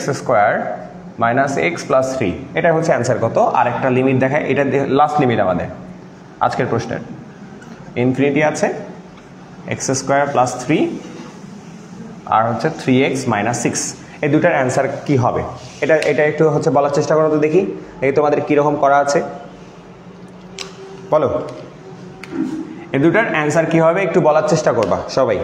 x + 3, এটা হচ্ছে অ্যান্সার কত। আর একটা লিমিট দেখায়, এটা লাস্ট লিমিট আমাদের আজকের প্রশ্নের। ইনফিনিটি আছে, এক্স স্কোয়ার প্লাস 3 আর হচ্ছে 3x মাইনাস 6। এই দুটার অ্যান্সার কি হবে এটা একটু হচ্ছে বলার চেষ্টা করো তো দেখি, এই তোমাদের কীরকম করা আছে বলো। এই দুটার অ্যান্সার কি হবে একটু বলার চেষ্টা করবা সবাই।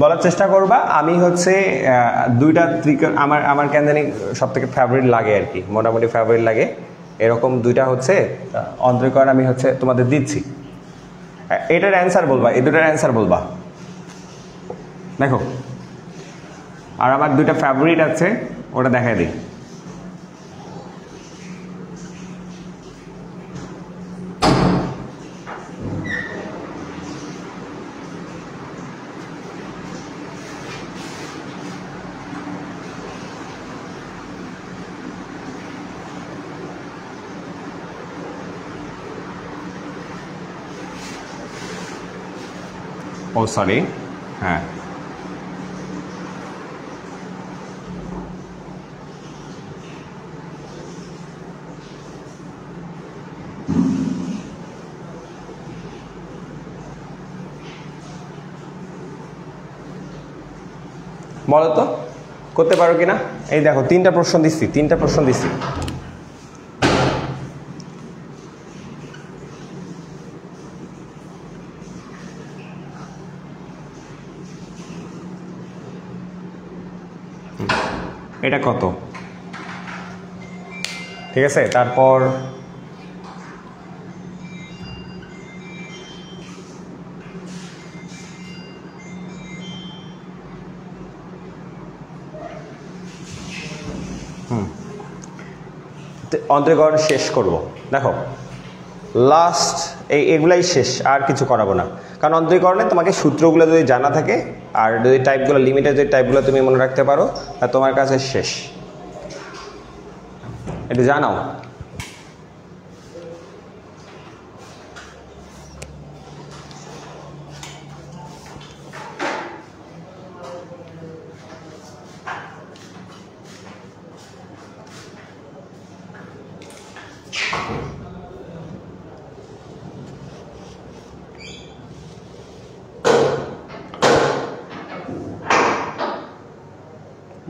বলার চেষ্টা করবা। আমি হচ্ছে দুইটা আমার কেন জানি সব থেকে ফেভারিট লাগে আর কি, মোটামুটি ফেভারিট লাগে, এরকম দুইটা হচ্ছে অন্তরীকরণ আমি হচ্ছে তোমাদের দিচ্ছি। এটার অ্যান্সার বলবা, এই দুটার অ্যান্সার বলবা দেখো। আর আমার দুইটা ফেভারিট আছে ওটা দেখাই দিই। ও সরি, হ্যাঁ বলো তো করতে পারো কিনা। এই দেখো 3টা প্রশ্ন দিচ্ছি, 3টা প্রশ্ন দিচ্ছি। এটা কত, ঠিক আছে। তারপর অন্তরীকরণ শেষ করব। দেখো লাস্ট এগুলাই শেষ, আর কিছু করাবো না, কারণ অন্তরীকরণে তোমাকে সূত্রগুলো যদি জানা থাকে আর যদি টাইপগুলো লিমিটেড যদি টাইপগুলো তুমি মনে রাখতে পারো তা তোমার কাছে শেষ। এটা জানাও।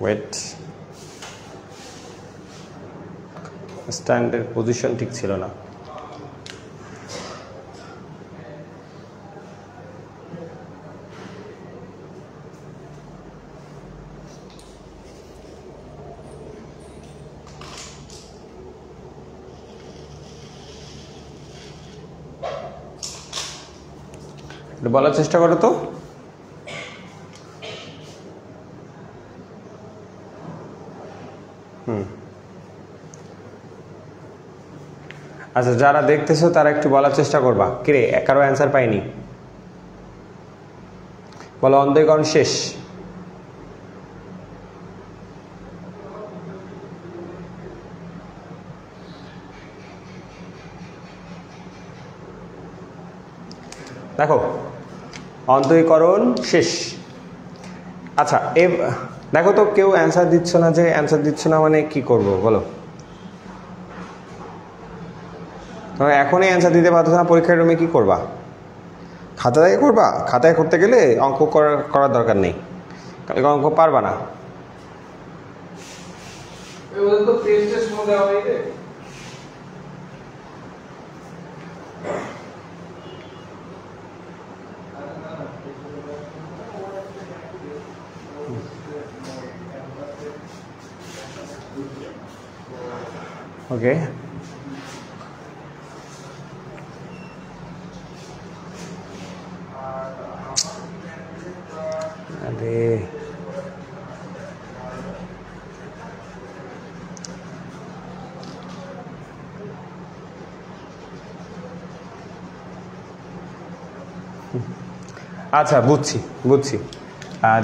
ওয়েট, স্ট্যান্ডের পজিশন ঠিক ছিল না। বলার চেষ্টা করো তো। আচ্ছা যারা দেখতেছো তারা একটু বলার চেষ্টা করবা। কিরে কারো অ্যান্সার পাইনি, বলো অন্তরীকরণ শেষ। দেখো অন্তরীকরণ শেষ। আচ্ছা দেখো তো কেউ অ্যান্সার দিচ্ছ না, যে অ্যান্সার দিচ্ছ না মানে কি করব বলো। এখনই অ্যান্সার দিতে পারছো না, পরীক্ষার রুমে কি করবা? খাতায় করবা? খাতায় করতে গেলে অঙ্ক করার দরকার নেই, কালকে অঙ্ক পারবা না। ওকে আরে আচ্ছা বুঝছি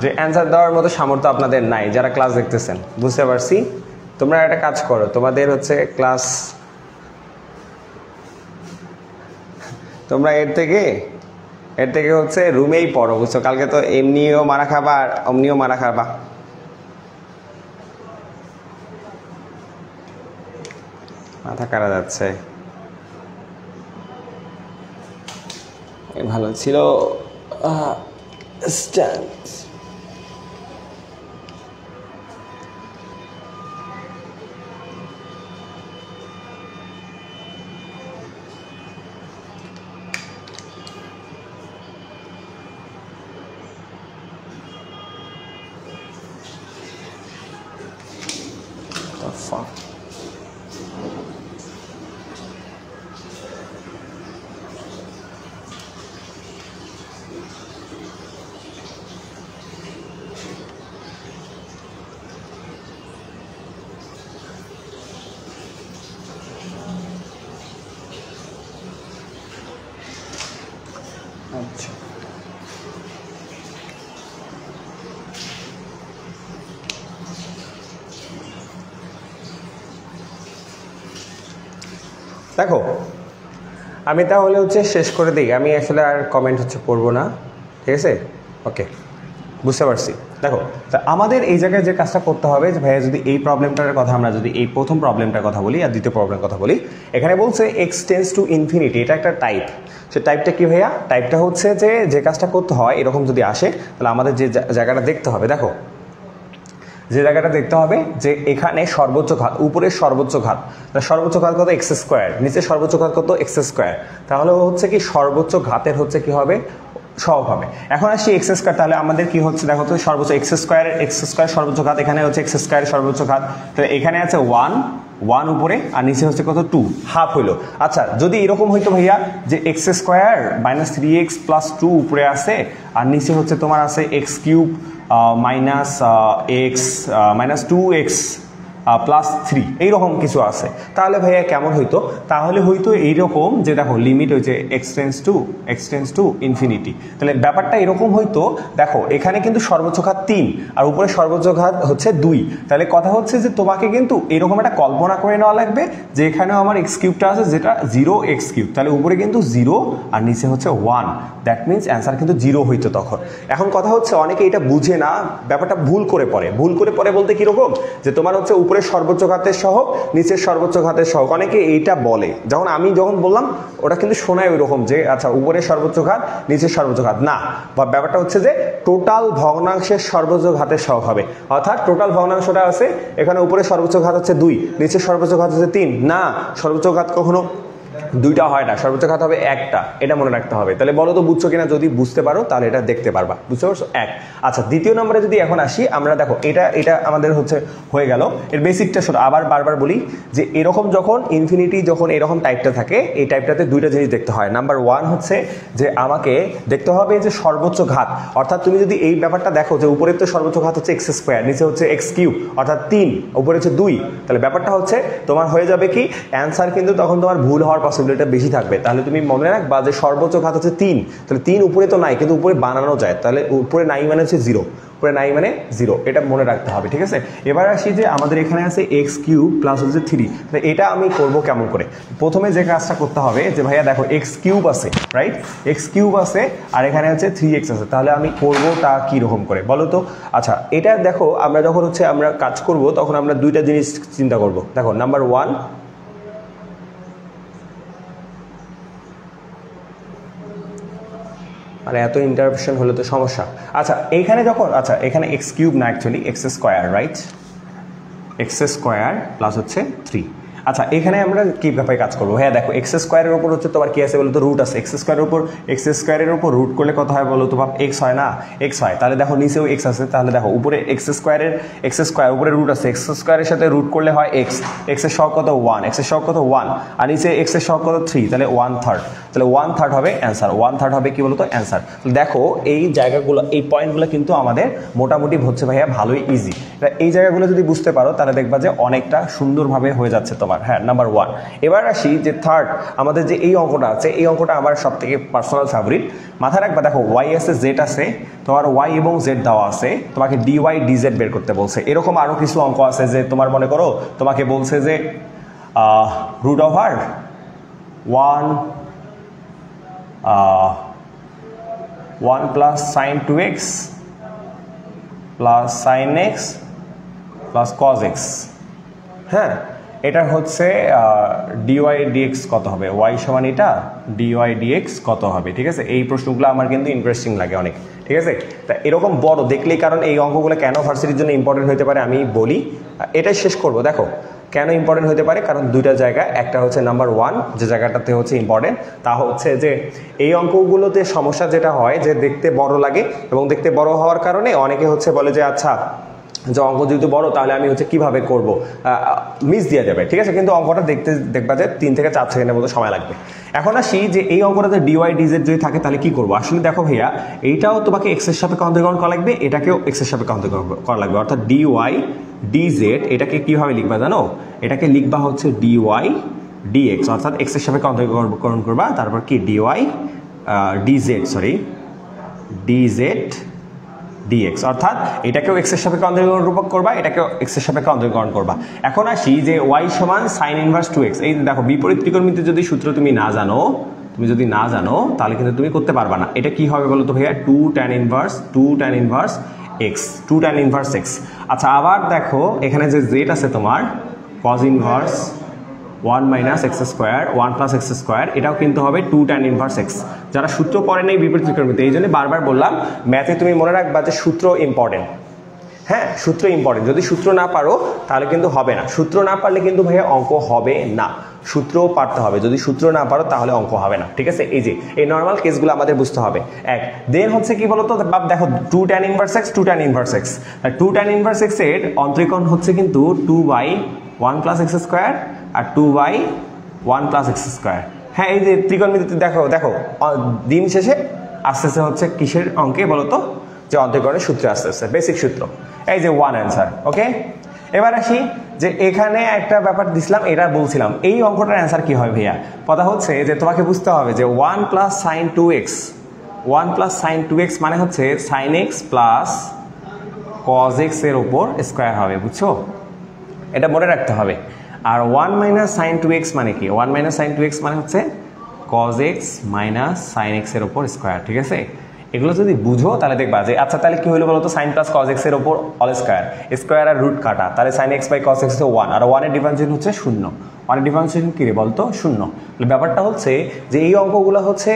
যে অ্যান্সার দেওয়ার মতো সামর্থ্য আপনাদের নাই যারা ক্লাস দেখতেছেন, বুঝতে পারছি। তোমরা একটা কাজ করো, তোমাদের হচ্ছে ক্লাস, তোমরা এর থেকে হচ্ছে রুমেই পড়ো, বুঝছো। কালকে তো এমনিও মারা খাবা আর অমনিও মারা খাবা, মাথা কারা যাচ্ছে, ভালো ছিল স্ট্যান্ড। Fuck. আচ্ছা দেখো, আমি তাহলে হচ্ছে শেষ করে দিই। আমি আসলে আর কমেন্ট হচ্ছে পড়বো না, ঠিক আছে? ওকে, বুঝতে পারছি। দেখো, তা আমাদের এই জায়গায় যে কাজটা করতে হবে যে ভাইয়া, যদি এই প্রবলেমটার কথা আমরা যদি এই প্রথম প্রবলেমটার কথা বলি আর দ্বিতীয় প্রবলেমের কথা বলি, এখানে বলছে x টেন্ডস টু ইনফিনিটি, এটা একটা টাইপ। সে টাইপটা কি ভাইয়া? টাইপটা হচ্ছে যে কাজটা করতে হয় এরকম যদি আসে, তাহলে আমাদের যে জায়গাটা দেখতে হবে, দেখো যে জায়গাটা দেখতে হবে যে এখানে সর্বোচ্চ ঘাত, উপরের সর্বোচ্চ ঘাত, সর্বোচ্চ ঘাত কত? X square. নিচে সর্বোচ্চ ঘাত কত? X square. তাহলে হচ্ছে কি সর্বোচ্চ ঘাতের হচ্ছে কি হবে? সহগ হবে। এখন আসি এক্স স্কোয়ার, তাহলে আমাদের কি হচ্ছে দেখো তো, সর্বোচ্চ এক্স স্কোয়ার সর্বোচ্চ ঘাত, এখানে হচ্ছে এক্স স্কোয়ার সর্বোচ্চ ঘাত, তো এখানে আছে 1 উপরে আর নিচে হচ্ছে কত? 2, হাফ হইলো। আচ্ছা, যদি এরকম হইতো ভাইয়া যে x square minus 3x plus 2 উপরে আছে আর নিচে হচ্ছে তোমার আছে x cube minus x minus 2x plus 3, এইরকম কিছু আছে, তাহলে ভাইয়া কেমন হইতো? তাহলে হইতো এইরকম যে দেখো লিমিট হয়েছে এক্স টেন্ডস টু ইনফিনিটি। তাহলে ব্যাপারটা এরকম হইতো, দেখো এখানে কিন্তু সর্বোচ্চ ঘাত 3 আর উপরে সর্বোচ্চ ঘাত হচ্ছে 2। তাহলে কথা হচ্ছে যে তোমাকে কিন্তু এরকম একটা কল্পনা করে নেওয়া লাগবে যে এখানেও আমার এক্স কিউবটা আছে যেটা 0x কিউব, তাহলে উপরে কিন্তু 0 আর নিচে হচ্ছে 1, দ্যাট মিনস অ্যান্সার কিন্তু 0 হইতো তখন। এখন কথা হচ্ছে অনেকে এটা বুঝে না, ব্যাপারটা ভুল করে পড়ে বলতে কিরকম যে তোমার হচ্ছে উপরে সর্বোচ্চ ঘাতের সহগ নিচের সর্বোচ্চ ঘাতের সহগ, অনেকে এইটা বলে। যখন বললাম ওটা কিন্তু শোনায় ওই রকম যে আচ্ছা উপরের সর্বোচ্চ ঘাত নিচের সর্বোচ্চ ঘাত না, ব্যাপারটা হচ্ছে যে টোটাল ভগ্নাংশের সর্বোচ্চ ঘাতের সহগ হবে। অর্থাৎ টোটাল ভগ্নাংশটা আছে এখানে, উপরে সর্বোচ্চ ঘাত হচ্ছে 2, নিচের সর্বোচ্চ ঘাত হচ্ছে 3, না সর্বোচ্চ ঘাত কখনো দুইটা হয় না, সর্বোচ্চ ঘাত হবে একটা, এটা মনে রাখতে হবে। তাহলে বলো তো বুঝছো কিনা? যদি বুঝতে পারো তাহলে এটা দেখতে পারবা, বুঝতে পারছো? আচ্ছা, দ্বিতীয় নম্বরে যদি এখন আসি আমরা, দেখো এটা আমাদের হচ্ছে হয়ে গেল। এর বেসিকটা শোনো, আবার বারবার বলি যে এরকম যখন ইনফিনিটি যখন এরকম টাইপটা থাকে, এই টাইপটাতে দুইটা জিনিস দেখতে হয়। নাম্বার 1 হচ্ছে যে আমাকে দেখতে হবে যে সর্বোচ্চ ঘাত, অর্থাৎ তুমি যদি এই ব্যাপারটা দেখো যে উপরের তো সর্বোচ্চ ঘাত হচ্ছে এক্স স্কোয়ার, নিচে হচ্ছে এক্স কিউব অর্থাৎ 3, উপরে হচ্ছে 2, তাহলে ব্যাপারটা হচ্ছে তোমার হয়ে যাবে কি অ্যান্সার কিন্তু তখন তোমার ভুল হওয়ার পসিবিলিটি বেশি থাকবে। তাহলে তুমি মনে রাখবা যে সর্বোচ্চ ঘাত হচ্ছে 3, তাহলে 3 উপরে তো নাই কিন্তু উপরে বানানো যায়, তাহলে উপরে নাই মানে হচ্ছে 0, উপরে নাই মানে 0, এটা মনে রাখতে হবে, ঠিক আছে? এবার আসি যে আমাদের এখানে আছে এক্স কিউব প্লাস হচ্ছে 3, তাহলে এটা আমি করব কেমন করে? প্রথমে যে কাজটা করতে হবে যে ভাইয়া দেখো এক্স কিউব আছে, রাইট? এক্স কিউব আছে আর এখানে হচ্ছে 3x আছে, তাহলে আমি করবোটা কীরকম করে বলো তো? আচ্ছা, এটা দেখো আমরা যখন হচ্ছে আমরা কাজ করব তখন আমরা দুইটা জিনিস চিন্তা করব। দেখো নাম্বার 1, মানে এত ইন্টারাপশন হলে তো সমস্যা। আচ্ছা এইখানে যখন, আচ্ছা এখানে এক্স কিউব না, actually x square, right? X square plus হচ্ছে 3। আচ্ছা এখানে আমরা কীভাবে কাজ করবো? হ্যাঁ দেখো এক্স স্কোয়ারের উপর হচ্ছে তোমার কি আছে বলো তো? রুট আছে। এক্স স্কোয়ারের উপর রুট করলে কত হয় বলো তো? এক্স হয় না? এক্স হয়। তাহলে দেখো নিচেও এক্স আছে, তাহলে দেখো উপরে এক্স স্কোয়ার উপরে রুট আছে, এক্স স্কোয়ারের সাথে রুট করলে হয় এক্স, এক্সের সহগ কত? 1, এক্সের সহগ কত? 1, আর নিচে এক্সের সহগ কত? 3, তাহলে 1/3, তাহলে 1/3 হবে অ্যান্সার। 1/3 হবে কি বলতো? অ্যান্সার। দেখো এই জায়গাগুলো, এই পয়েন্টগুলো কিন্তু আমাদের মোটামুটি হচ্ছে ভাইয়া ভালোই ইজি। এই জায়গাগুলো যদি বুঝতে পারো তাহলে দেখবা যে অনেকটা সুন্দরভাবে হয়ে যাচ্ছে তোমার। হ্যাঁ, নাম্বার 1। এবার আসি যে থার্ড, আমাদের যে এই অঙ্কটা আছে, এই অঙ্কটা আমার সব থেকে পার্সোনাল ফেভারিট। মাথায় রাখবা, দেখো ওয়াই আছে, জেড আছে, তোমার ওয়াই এবং জেড দেওয়া আছে, তোমাকে ডিওয়াই ডিজেড বের করতে বলছে। এরকম আরও কিছু অঙ্ক আছে যে তোমার মনে করো তোমাকে বলছে যে root over 1 plus sine 2x plus sine x plus cos x। হ্যাঁ, এটা হচ্ছে ডিওয়াই ডিএক্স কত হবে, ওয়াই সমান এটা ডিওয়াই ডিএক্স কত হবে, ঠিক আছে। এই প্রশ্নগুলো আমার কিন্তু ইন্টারেস্টিং লাগে অনেক, ঠিক আছে। তা এরকম বড় দেখলেই, কারণ এই অঙ্কগুলো কেন ভার্সিটির জন্য ইম্পর্টেন্ট হতে পারে আমি বলি, এটাই শেষ করব। দেখো কেন ইম্পর্টেন্ট হতে পারে, কারণ দুইটা জায়গা, একটা হচ্ছে নাম্বার 1 যে জায়গাটাতে হচ্ছে ইম্পর্টেন্ট, তা হচ্ছে যে এই অঙ্কগুলোতে সমস্যা যেটা হয় যে দেখতে বড় লাগে, এবং দেখতে বড় হওয়ার কারণে অনেকে হচ্ছে বলে যে আচ্ছা যে অঙ্ক যেহেতু বড় তাহলে আমি হচ্ছে কিভাবে করব, মিস দিয়ে যাবে, ঠিক আছে। কিন্তু অঙ্কটা দেখবা যে 3 থেকে 4 সেকেন্ডের মতো সময় লাগবে। এখন আসি যে এই অঙ্কটাতে ডিওয়াই ডিজেড যদি থাকে তাহলে কি করবো। আসলে দেখো ভাইয়া, এইটাও তোমাকে এক্স এর সাপেক্ষে অন্তর্গ্রহণ করা লাগবে, এটাকেও এক্স এর সাপেক্ষে অন্তর্গ্রহণ করা লাগবে, অর্থাৎ ডিওয়াই ডিজেড এটাকে কিভাবে লিখবা জানো, এটাকে লিখবা হচ্ছে ডিওয়াই ডিএক্স, অর্থাৎ এক্স এর সাপেক্ষে অন্তর্গ্রহণ করবা, তারপর কি ডিওয়াই ডিজেড ডিজেড ডিএক্স, অর্থাৎ এটাকেও এক্স এর সাপেক্ষে অন্তর্গ্রহণ করবা, এটাকেও এক্স এর সাপেক্ষে অন্তর্গ্রহণ করবা। এখন আসি যে ওয়াই সমান সাইন ইনভার্স 2x। এই দেখো বিপরীত ত্রিকোণমিতির যদি সূত্র তুমি যদি না জানো তাহলে কিন্তু তুমি করতে পারবা না। এটা কি হবে বলো তো ভাইয়া, 2 tan inverse x, 2 tan inverse x। আচ্ছা আবার দেখো এখানে যে z আছে তোমার cos inverse 1 minus x square 1 plus x square, এটাও কিন্তু হবে 2 tan ইনভার্স এক্স। যারা সূত্র পড়ে নেই বিপরীত ত্রিকোণমিতি, এই জন্য বারবার বললাম ম্যাথে তুমি মনে রাখবা যে সূত্র ইম্পর্টেন্ট। হ্যাঁ, সূত্র ইম্পর্টেন্ট, যদি সূত্র না পারো তাহলে কিন্তু হবে না, সূত্র না পারলে কিন্তু ভাইয়া অঙ্ক হবে না, সূত্রও পারতে হবে, যদি সূত্র না পারো তাহলে অঙ্ক হবে না, ঠিক আছে। এই যে এই নর্মাল কেসগুলো আমাদের বুঝতে হবে। এক দেন হচ্ছে কি বলতো, দেখো 2 tan inverse x 2 tan inverse x, 2 tan inverse x এর অন্তরীকরণ হচ্ছে কিন্তু 2/1 প্লাস এক্স স্কোয়ার আর 2/1 প্লাস এক্স স্কোয়ার। হ্যাঁ, এই যে ত্রিকোণমিতিতে দেখো দিন শেষে আস্তে আস্তে হচ্ছে কিসের অঙ্কে বলতো, যে অন্তরীকরণের সূত্রে আস্তে আস্তে বেসিক সূত্র, এই যে 1 অ্যান্সার। ওকে, এবার আসি যে এখানে একটা ব্যাপার দিছিলাম, এটা বলছিলাম এই অঙ্কটার অ্যান্সার কি হয় ভাইয়া। কথা হচ্ছে যে তোমাকে বুঝতে হবে যে 1 প্লাস সাইন 2x মানে হচ্ছে sine x plus cos x এর উপর স্কোয়ার হবে, বুঝছো, এটা মনে রাখতে হবে। আর 1 মাইনাস সাইন 2x মানে কি, 1 মাইনাস সাইন 2x মানে হচ্ছে cos x minus sine x এর উপর স্কোয়ার, ঠিক আছে। এগুলো যদি বুঝো তাহলে দেখবা যে আচ্ছা তাহলে কি হলো বলতো, সাইন প্লাস কজ এক্স এর উপর অল স্কোয়ার আর রুট কাটা, তাহলে sine x by cos x 1, আর 1 এর ডিফারেন্সিয়েশন হচ্ছে 0, 1 এর ডিফারেন্সিয়েশন কি রে বলতো 0। ব্যাপারটা হচ্ছে যে এই অঙ্কগুলো হচ্ছে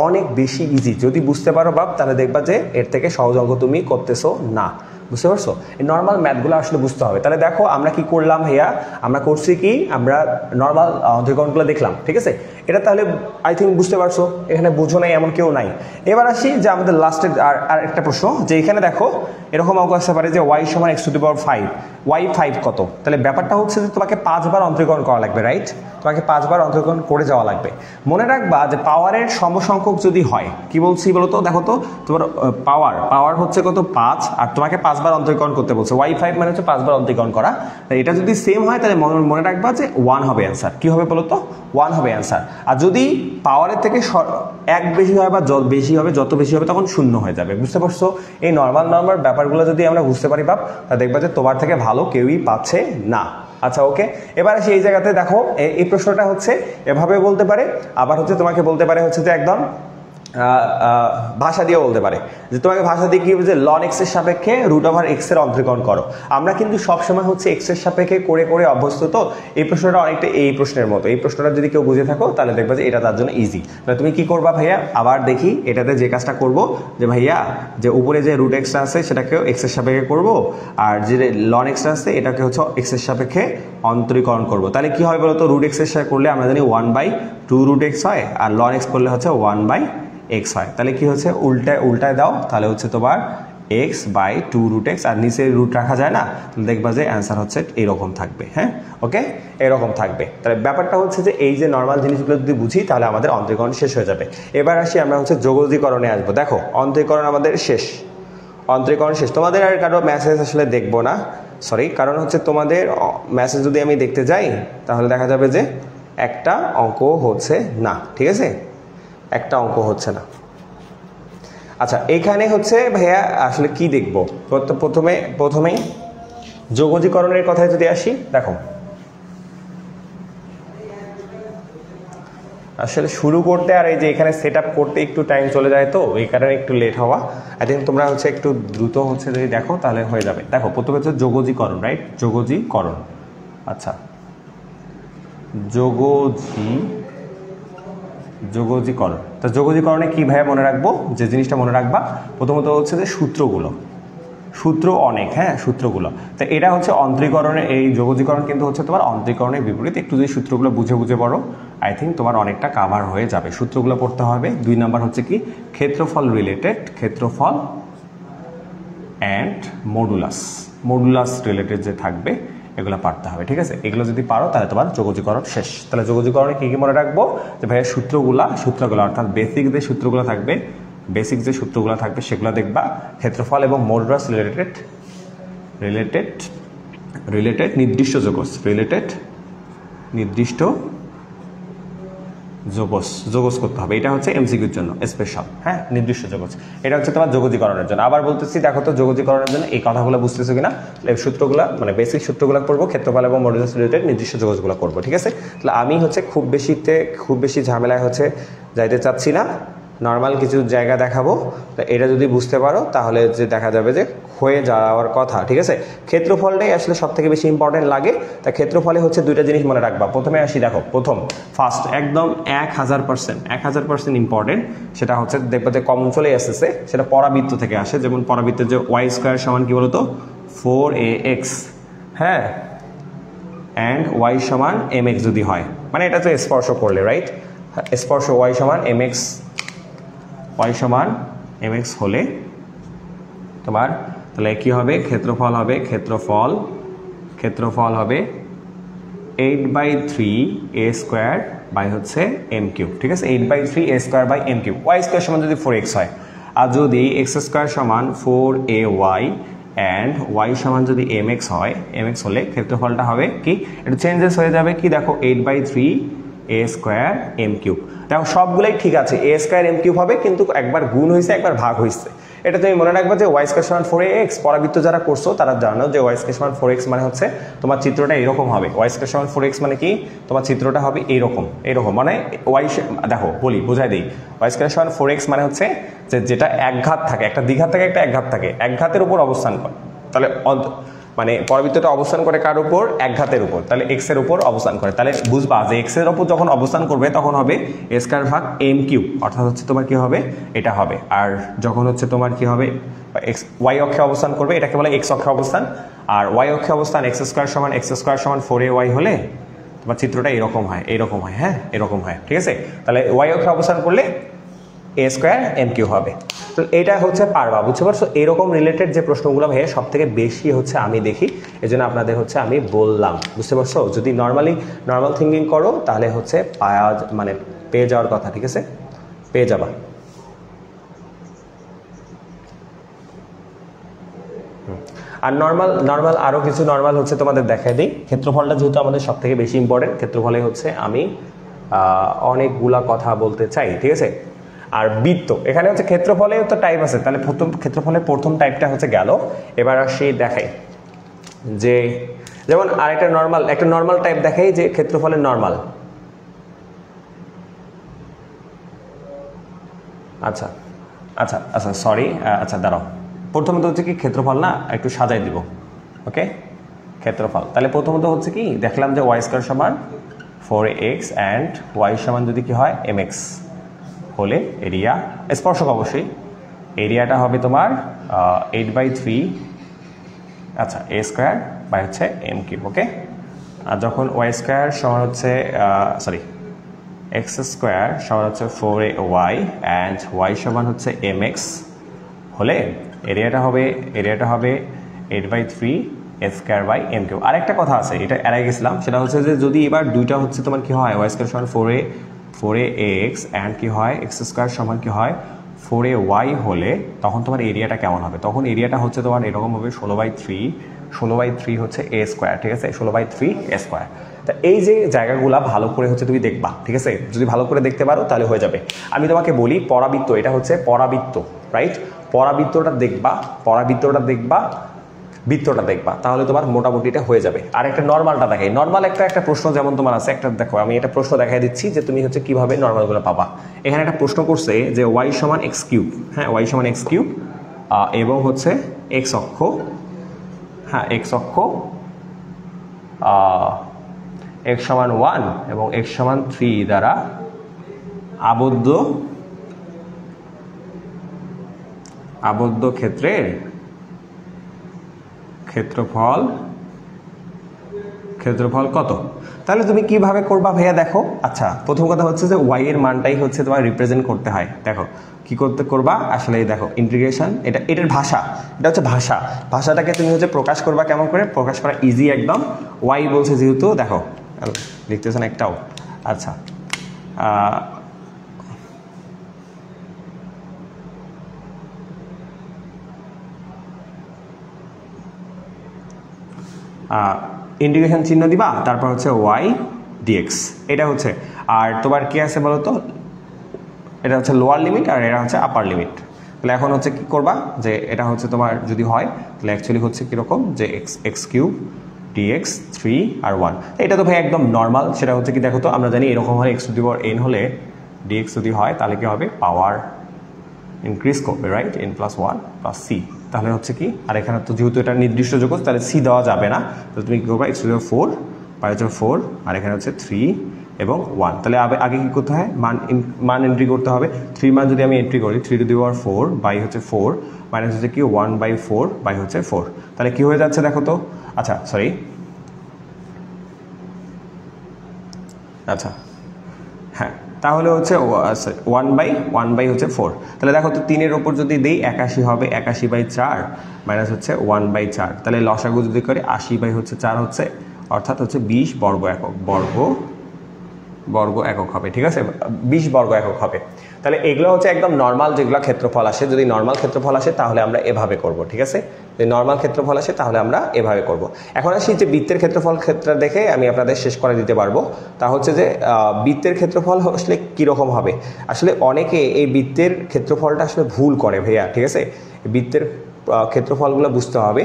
অনেক বেশি ইজি, যদি বুঝতে পারো বাপ তাহলে দেখবা যে এর থেকে সহজ অঙ্ক তুমি করতেছো না, বুঝতে পারছো। এই নর্মাল ম্যাথগুলো আসলে বুঝতে হবে। তাহলে দেখো আমরা কি করলাম ভাইয়া, আমরা করছি কি, আমরা নর্মাল অন্তরীকরণগুলো দেখলাম, ঠিক আছে। এটা তাহলে আই থিঙ্ক বুঝতে পারছো, এখানে বুঝো নাই এমন কেউ নাই। এবার আসি যে আমাদের লাস্টের আর একটা প্রশ্ন, যে এখানে দেখো এরকম অঙ্ক আসতে পারে যে ওয়াই সমান x to the power 5, y 5 কত। তাহলে ব্যাপারটা হচ্ছে যে তোমাকে 5 বার অন্তরীকরণ করা লাগবে, রাইট, তোমাকে 5 বার অন্তরীকরণ করে যাওয়া লাগবে। মনে রাখবা যে পাওয়ারের সমসংখ্যক যদি হয়, কি বলছি বলতো, দেখো তো তোমার পাওয়ার হচ্ছে কত 5, আর তোমাকে 5 বার অন্তরীকরণ করতে বলছে, ওয়াই 5 মানে হচ্ছে 5 বার অন্তরীকরণ করা। এটা যদি সেম হয় তাহলে মনে রাখবা যে 1 হবে অ্যান্সার। কি হবে বলতো, 1 হবে অ্যান্সার। আর যদি পাওয়ারের থেকে 1 বেশি হয় বা যত বেশি হবে তখন 0 হয়ে যাবে, বুঝতে পারছো। এই নর্মাল ব্যাপারগুলো যদি আমরা বুঝতে পারি বাপ, তা দেখবা যে তোমার থেকে ভালো কেউই পাচ্ছে না। আচ্ছা ওকে, এবার আসি এই জায়গাতে দেখো এই প্রশ্নটা হচ্ছে এভাবে বলতে পারে, আবার হচ্ছে তোমাকে বলতে পারে হচ্ছে যে একদম ভাষা দিয়ে বলতে পারে, যে তোমাকে ভাষা দিয়ে কি যে লন এক্স এর সাপেক্ষে রুট ওভার এক্স এর অন্তরীকরণ করো। আমরা কিন্তু সবসময় হচ্ছে এক্স এর সাপেক্ষে করে করে অভ্যস্ত, তো এই প্রশ্নটা অনেকটা এই প্রশ্নের মতো। এই প্রশ্নটা যদি কেউ বুঝে থাকো তাহলে দেখবা যে এটা তার জন্য ইজি। তাহলে তুমি কি করবা ভাইয়া, আবার দেখি এটাতে যে কাজটা করব, যে ভাইয়া যে উপরে যে রুট এক্সটা আছে সেটাকেও এক্স এর সাপেক্ষে করব, আর যে লন এক্সটা আছে এটাকে হচ্ছে এক্স এর সাপেক্ষে অন্তরীকরণ করব। তাহলে কি হয় বলতো, রুট এক্স এর সাথে করলে আমরা জানি 1/2 রুট এক্স হয়, আর লন এক্স করলে হচ্ছে 1/x হয়। তাহলে কি হচ্ছে, উল্টায় দাও, তাহলে হচ্ছে তোমার x/2 রুট এক্স, আর নিচে রুট রাখা যায় না, তাহলে দেখবা যে অ্যান্সার হচ্ছে এরকম থাকবে। হ্যাঁ ওকে, এরকম থাকবে। তাহলে ব্যাপারটা হচ্ছে যে এই যে নর্মাল জিনিসগুলো যদি বুঝি তাহলে আমাদের অন্তরীকরণ শেষ হয়ে যাবে। এবার আসি আমরা হচ্ছে যোগজীকরণে আসবো। দেখো অন্তরীকরণ আমাদের শেষ, অন্তরীকরণ শেষ। তোমাদের আর কারো মেসেজ আসলে দেখবো না, সরি, কারণ হচ্ছে তোমাদের মেসেজ যদি আমি দেখতে যাই তাহলে দেখা যাবে যে একটা অঙ্ক হচ্ছে না, ঠিক আছে, একটা অঙ্ক হচ্ছে না। আচ্ছা এখানে হচ্ছে ভাইয়া আসলে কি দেখবো, প্রথমেই যোগজীকরণের কথায় যদি আসি, দেখো আসলে শুরু করতে আর এই যে এখানে সেট আপ করতে একটু টাইম চলে যায়, তো এই কারণে একটু লেট হওয়া। আই থিঙ্ক তোমরা হচ্ছে একটু দ্রুত হচ্ছে যদি দেখো তাহলে হয়ে যাবে। দেখো প্রথমে হচ্ছে যোগজীকরণ, রাইট, যোগজীকরণ। আচ্ছা যোগজীকরণ। তো যোগজীকরণে কি ভাইয়া মনে রাখবো, যে জিনিসটা মনে রাখবা প্রথমত হচ্ছে যে সূত্র অনেক, হ্যাঁ সূত্রগুলো। তো এটা হচ্ছে অন্তরীকরণের, এই যোগজীকরণ কিন্তু হচ্ছে তোমার অন্তরীকরণের বিপরীত। একটু যদি সূত্রগুলো বুঝে পড়ো আই থিঙ্ক তোমার অনেকটা কাভার হয়ে যাবে। সূত্রগুলো পড়তে হবে। 2 নাম্বার হচ্ছে কি ক্ষেত্রফল রিলেটেড, ক্ষেত্রফল অ্যান্ড মডুলাস রিলেটেড যে থাকবে এগুলো পারতে হবে, ঠিক আছে। এগুলো যদি পারো তাহলে তোমার যোগজীকরণ শেষ। তাহলে যোগজীকরণে কি কি মনে রাখবো, যে ভাইয়া সূত্রগুলো অর্থাৎ বেসিক যে সূত্রগুলো থাকবে সেগুলো দেখবা। ক্ষেত্রফল এবং মডুলাস রিলেটেড নির্দিষ্ট যোগজ করতে হবে। এটা হচ্ছে এমসিকিউর জন্য স্পেশাল, হ্যাঁ নির্দিষ্ট যোগজ। এটা হচ্ছে তোমার যোগজীকরণের জন্য। আবার বলতেছি, দেখো তো যোগজীকরণের জন্য এই কথাগুলো বুঝতেছো কিনা। এই সূত্রগুলো মানে বেসিক সূত্রগুলো করবো, ক্ষেত্রফল এবং মডুলাস রিলেটেড নির্দিষ্ট যোগজগুলো করবো, ঠিক আছে। তাহলে আমি হচ্ছে খুব বেশি ঝামেলায় হচ্ছে যাইতে চাচ্ছি না, নর্মাল কিছু জায়গা দেখাবো। তো এটা যদি বুঝতে পারো তাহলে যে দেখা যাবে যে হয়ে যাওয়ার কথা, ঠিক আছে। ক্ষেত্রফলটাই আসলে সব থেকে বেশি ইম্পর্টেন্ট লাগে। তা ক্ষেত্রফলে হচ্ছে 2টা জিনিস মনে রাখবা। প্রথমে আসি, দেখো ফার্স্ট একদম 1000% ইম্পর্টেন্ট। সেটা হচ্ছে দেখবো যে কমন চলে আসতেছে, সেটা পরাবৃত্ত থেকে আসে। যেমন পরাবৃত্তের যে y² সমান কি বলতো 4ax, হ্যাঁ, অ্যান্ড y সমান mx যদি হয়, মানে এটা তো স্পর্শ করলে, রাইট, স্পর্শ y সমান mx হলে তোমার তাহলে কি হবে, ক্ষেত্রফল হবে 8/3a² বাই হচ্ছে m3, ঠিক আছে। 8/3a² বাই m3, y² সমান যদি 4x হয়, আর যদি x² সমান 4ay অ্যান্ড y সমান যদি mx হয়, mx হলে ক্ষেত্রফলটা হবে কি, একটু চেঞ্জেস হয়ে যাবে কি, দেখো 8/3a² m3। দেখো সবগুলোই ঠিক আছে, a² m3 হবে, কিন্তু একবার গুণ হয়েছে একবার ভাগ হয়েছে। এটা তুমি মনে রাখবে যে y² সমান 4ax। পরাবৃত্ত যারা করছো তারা জানো যে y² সমান 4x মানে হচ্ছে তোমার চিত্রটা এরকম হবে। y² সমান 4x মানে কি, তোমার চিত্রটা হবে এইরকম মানে দেখো বোঝাই দিই, y² সমান 4x মানে হচ্ছে যে যেটা এক ঘাত থাকে, একটা দ্বিঘাত থাকে, একটা এক ঘাত থাকে, এক ঘাতের উপর অবস্থান করে। তাহলে মানে পরাবৃত্তটা অবস্থান করে কার উপর, এক ঘাতের উপর, তাহলে x এর উপর অবস্থান করে। তাহলে বুঝবা যে x এর উপর যখন অবস্থান করবে তখন হবে a² ভাগ m3, অর্থাৎ হচ্ছে তোমার কি হবে, এটা হবে। আর যখন হচ্ছে তোমার কি হবে, y অক্ষে অবস্থান করবে, এটাকে বলে x অক্ষে অবস্থান। আর y অক্ষে অবস্থান x² সমান 4ay হলে তোমার চিত্রটা এরকম হয়, হ্যাঁ এরকম হয়, ঠিক আছে। তাহলে y অক্ষে অবস্থান করলে a² m3 হবে। তো এটা হচ্ছে পারবা, বুঝতে পারছো। এরকম রিলেটেড যে প্রশ্নগুলো ভাইয়া সব থেকে বেশি হচ্ছে আমি দেখি, এই জন্য আপনাদের হচ্ছে আমি বললাম, বুঝতে পারছো। যদি নর্মাল থিঙ্কিং করো তাহলে হচ্ছে পেয়ে যাওয়ার কথা, ঠিক আছে, পেয়ে যাবা। আর নর্মাল আরও কিছু নর্মাল হচ্ছে তোমাদের দেখাই দিই। ক্ষেত্রফলটা যেহেতু আমাদের সব থেকে বেশি ইম্পর্টেন্ট, ক্ষেত্রফলে হচ্ছে আমি অনেকগুলা কথা বলতে চাই, ঠিক আছে। আর বৃত্ত, এখানে হচ্ছে ক্ষেত্রফলে তো টাইপ আছে, তাহলে ক্ষেত্রফলের প্রথম টাইপটা হচ্ছে গেল। এবার আসি দেখাই যে, যেমন আরেকটা নর্মাল টাইপ দেখাই, যে ক্ষেত্রফলের নর্মাল। আচ্ছা সরি, আচ্ছা দাঁড়াও, প্রথমত হচ্ছে কি ক্ষেত্রফল না একটু সাজাই দিব, ওকে। ক্ষেত্রফল তাহলে প্রথমত হচ্ছে কি দেখলাম যে y² সমান 4ax অ্যান্ড y সমান যদি কি হয় mx হলে এরিয়া, স্পর্শক অবশ্যই, এরিয়াটা হবে তোমার 8/3 আচ্ছা a² বাই হচ্ছে m3, ওকে। আর যখন y² সমান হচ্ছে x² সমান হচ্ছে 4ay অ্যান্ড y সমান হচ্ছে mx হলে এরিয়াটা হবে 8/3a² বাই m3। আরেকটা কথা আছে, এটা এড়াই গেছিলাম, সেটা হচ্ছে যে যদি এবার দুইটা হচ্ছে তোমার কি হয়, y² সমান 4ax অ্যান্ড কি হয় x² সমান কি হয় 4ay হলে তখন তোমার এরিয়াটা কেমন হবে, তখন এরিয়াটা হচ্ছে তোমার এরকম হবে 16/3 হচ্ছে a², ঠিক আছে, 16/3a²। তা এই যে জায়গাগুলা ভালো করে হচ্ছে তুমি দেখবা, ঠিক আছে, যদি ভালো করে দেখতে পারো তাহলে হয়ে যাবে। আমি তোমাকে বলি পরাবৃত্ত, এটা হচ্ছে পরাবৃত্ত, রাইট। পরাবৃত্তটা দেখবা, বৃত্তটা দেখবা, তাহলে তোমার মোটামুটি এটা হয়ে যাবে। আর একটা নর্মালটা দেখাই, নর্মাল একটা প্রশ্ন যেমন তোমার আছে একটা, দেখো আমি এটা প্রশ্ন দেখাই দিচ্ছি যে তুমি হচ্ছে কিভাবে নর্মালগুলো পাবা। এখানে একটা প্রশ্ন করছে যে y সমান x3, হ্যাঁ y সমান x3 এবং হচ্ছে x অক্ষ, হ্যাঁ x অক্ষ x সমান 1 এবং x সমান 3 দ্বারা আবদ্ধ ক্ষেত্রের ক্ষেত্রফল কত? তাহলে তুমি কিভাবে করবা ভাইয়া দেখো। আচ্ছা, প্রথম কথা হচ্ছে যে y এর মানটাই হচ্ছে তোমার রিপ্রেজেন্ট করতে হয়। দেখো কি করবা আসলে, দেখো ইন্টিগ্রেশন, এটার ভাষা, এটা হচ্ছে ভাষাটাকে তুমি হচ্ছে প্রকাশ করবা কেমন করে? প্রকাশ করা ইজি একদম। y বলছে যেহেতু, দেখো লিখতেছ না একটাও। আচ্ছা, ইন্টিগ্রেশন চিহ্ন দিবা, তারপর হচ্ছে y dx, এটা হচ্ছে। আর তোমার কি আছে বলো তো, এটা হচ্ছে লোয়ার লিমিট আর এটা হচ্ছে আপার লিমিট। তাহলে এখন হচ্ছে কি করবা, যে এটা হচ্ছে তোমার যদি হয় তাহলে অ্যাকচুয়ালি হচ্ছে কীরকম, যে x কিউব dx 3 আর 1, এটা তো ভাই একদম নর্মাল। সেটা হচ্ছে কি দেখো তো, আমরা জানি এরকম হলে x⁴n হলে dx যদি হয় তাহলে কি হবে, পাওয়ার ইনক্রিজ করবে, রাইট, n + 1 + c। তাহলে হচ্ছে কি, আর এখানে তো যেহেতু এটা নির্দিষ্ট যোগ, তাহলে c দেওয়া যাবে না। তো তুমি কি করবা, x⁴, y⁴, আর এখানে হচ্ছে 3 এবং 1। তাহলে আগে কি করতে হয়, মান এন্ট্রি করতে হবে। 3 মান যদি আমি এন্ট্রি করি, 3⁴ বাই হচ্ছে 4 মাইনাস হচ্ছে কি 1/4 বাই হচ্ছে 4, তাহলে কি হয়ে যাচ্ছে দেখো তো। আচ্ছা সরি, আচ্ছা হ্যাঁ, তাহলে হচ্ছে 1/1 হচ্ছে 4। তাহলে দেখো তো 3-এর ওপর যদি দিই 81 হবে, 81/4 মাইনাস হচ্ছে 1/4। তাহলে লসাগু যদি করে 80/4 হচ্ছে, অর্থাৎ হচ্ছে 20 বর্গ একক হবে, ঠিক আছে, 20 বর্গ একক হবে। তাহলে এগুলো হচ্ছে একদম নর্মাল যেগুলো ক্ষেত্রফল আসে। যদি নর্মাল ক্ষেত্রফল আসে তাহলে আমরা এভাবে করব, ঠিক আছে। যদি নর্মাল ক্ষেত্রফল আসে তাহলে আমরা এভাবে করব। এখন আসি যে বৃত্তের ক্ষেত্রফল ক্ষেত্র দেখে আমি আপনাদের শেষ করে দিতে পারবো। তা হচ্ছে যে বৃত্তের ক্ষেত্রফল আসলে কীরকম হবে। আসলে অনেকে এই বৃত্তের ক্ষেত্রফলটা আসলে ভুল করে ভাইয়া, ঠিক আছে। বৃত্তের ক্ষেত্রফলগুলো বুঝতে হবে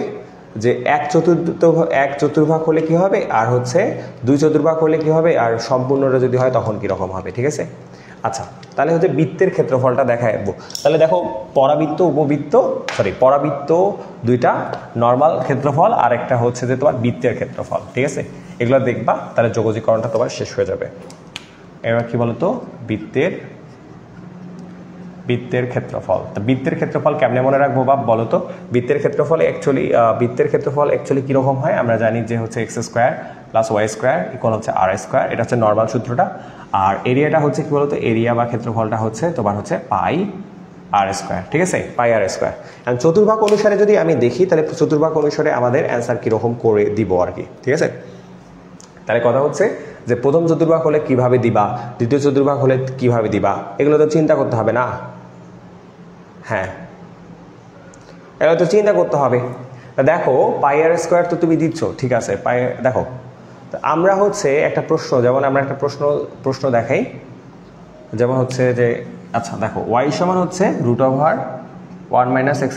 যে 1/4 হলে কি হবে, আর হচ্ছে 2/4 হলে কি হবে, আর সম্পূর্ণটা যদি হয় তখন কীরকম হবে, ঠিক আছে। আচ্ছা, তাহলে হচ্ছে বৃত্তের ক্ষেত্রফলটা দেখাবো। তাহলে দেখো পরাবৃত্ত দুইটা নর্মাল ক্ষেত্রফল, আর একটা হচ্ছে যে তোমার বৃত্তের ক্ষেত্রফল, ঠিক আছে। এগুলো দেখবা, তাহলে যোগজীকরণটা তোমার শেষ হয়ে যাবে। এবার কি বলতো, বৃত্তের ক্ষেত্রফল। তো বৃত্তের ক্ষেত্রফল কেমনে মনে রাখবো বাপ বলো তো। বৃত্তের ক্ষেত্রফল অ্যাকচুয়ালি কীরকম হয়, আমরা জানি যে হচ্ছে x² + y² = হচ্ছে r²। এটা হচ্ছে নর্মাল সূত্রটা। আর এরিয়াটা হচ্ছে কি বলতো, এরিয়া বা ক্ষেত্রফলটা হচ্ছে তোমার হচ্ছে πr², ঠিক আছে, πr²। চতুর্ভাগ অনুসারে যদি আমি দেখি, তাহলে চতুর্ভাগ অনুসারে আমাদের অ্যান্সার কীরকম করে দিব আর কি, ঠিক আছে। তাহলে কথা হচ্ছে যে প্রথম চতুর্ভাগ হলে কিভাবে দিবা, দ্বিতীয় চতুর্ভাগ হলে কিভাবে দিবা, এগুলো তো চিন্তা করতে হবে না। হ্যাঁ, এগুলো তো চিন্তা করতে হবে। দেখো πr² তো তুমি দিচ্ছ, ঠিক আছে। দেখো আমরা হচ্ছে একটা প্রশ্ন, যেমন আমরা একটা প্রশ্ন দেখাই, যেমন হচ্ছে যে, আচ্ছা দেখো y সমান হচ্ছে √1 - x²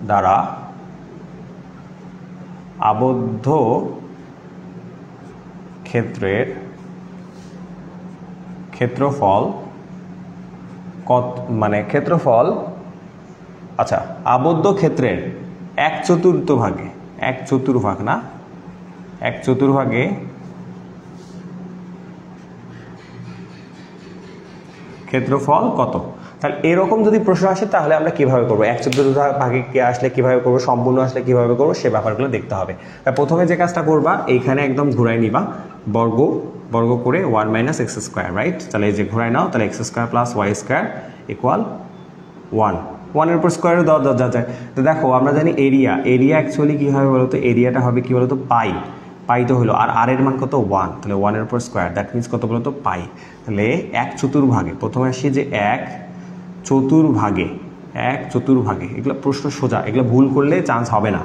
দ্বারা আবদ্ধ ক্ষেত্রের ক্ষেত্রফল ক্ষেত্রফল, আচ্ছা আবদ্ধ ক্ষেত্রের 1/4 ক্ষেত্রফল কত। তাহলে এরকম যদি প্রশ্ন আসে তাহলে আমরা কিভাবে করবো, 1/4 কে আসলে কিভাবে করবো, সম্পূর্ণ আসলে কিভাবে করবো, সে ব্যাপারগুলো দেখতে হবে। তা প্রথমে যে কাজটা করবা, এইখানে একদম ঘুরাই নিবা, বর্গ করে 1 - x², রাইট। তাহলে এই যে ঘুরাই নাও, তাহলে x² + y² = 1 এর উপর স্কোয়ারে দেওয়া যায়। তো দেখো আমরা জানি এরিয়া অ্যাকচুয়ালি কী হবে বলতো, এরিয়াটা হবে কি বলতো, পাই তো হলো, আর এর মান কত 1, তাহলে 1 এর উপর স্কোয়ার, দ্যাট মিনস কত বলতো, পাই। তাহলে 1/4, প্রথমে আসি যে 1/4, এগুলো প্রশ্ন সোজা, এগুলো ভুল করলে চান্স হবে না।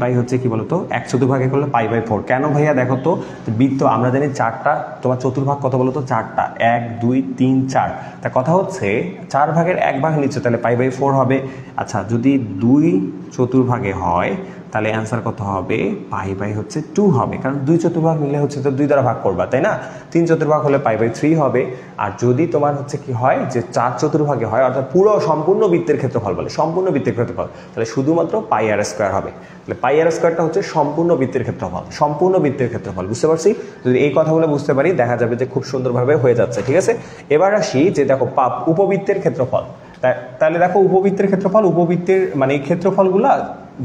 পাই হচ্ছে কি বলতো, 1/4 করলে π/4। কেন ভাইয়া দেখো তো, বৃত্ত আমরা জানি 4টা, তোমার চতুর্ভাগ কত বলতো, 4টা, 1 2 3 4। তা কথা হচ্ছে 4/1 নিচ্ছে, তাহলে π/4 হবে। আচ্ছা যদি 2/4 হয় তাহলে অ্যান্সার কত হবে পাই বাই হচ্ছে 2 হবে, কারণ 2 চতুর্ভাগ মিলে হচ্ছে তো 2 দ্বারা ভাগ করবা, তাই না? 3 চতুর্ভাগ হলে পাই বাই 3 হবে। আর যদি তোমার হচ্ছে কি হয় যে 4 চতুর্ভাগে হয়, অর্থাৎ পুরো সম্পূর্ণ বৃত্তের ক্ষেত্রফল বলে, সম্পূর্ণ বৃত্তের ক্ষেত্রফল, তাহলে শুধুমাত্র পাই আর স্কোয়ার হবে। তাহলে পাই আর স্কোয়ারটা হচ্ছে সম্পূর্ণ বৃত্তের ক্ষেত্রফল, সম্পূর্ণ বৃত্তের ক্ষেত্রফল। বুঝতে পারছি? যদি এই কথাগুলো বুঝতে পারি দেখা যাবে যে খুব সুন্দরভাবে হয়ে যাচ্ছে। ঠিক আছে, এবার আসি যে দেখো উপবৃত্তের ক্ষেত্রফল। তাহলে দেখো উপবৃত্তের ক্ষেত্রফল, উপবৃত্তের মানে এই ক্ষেত্রফলগুলা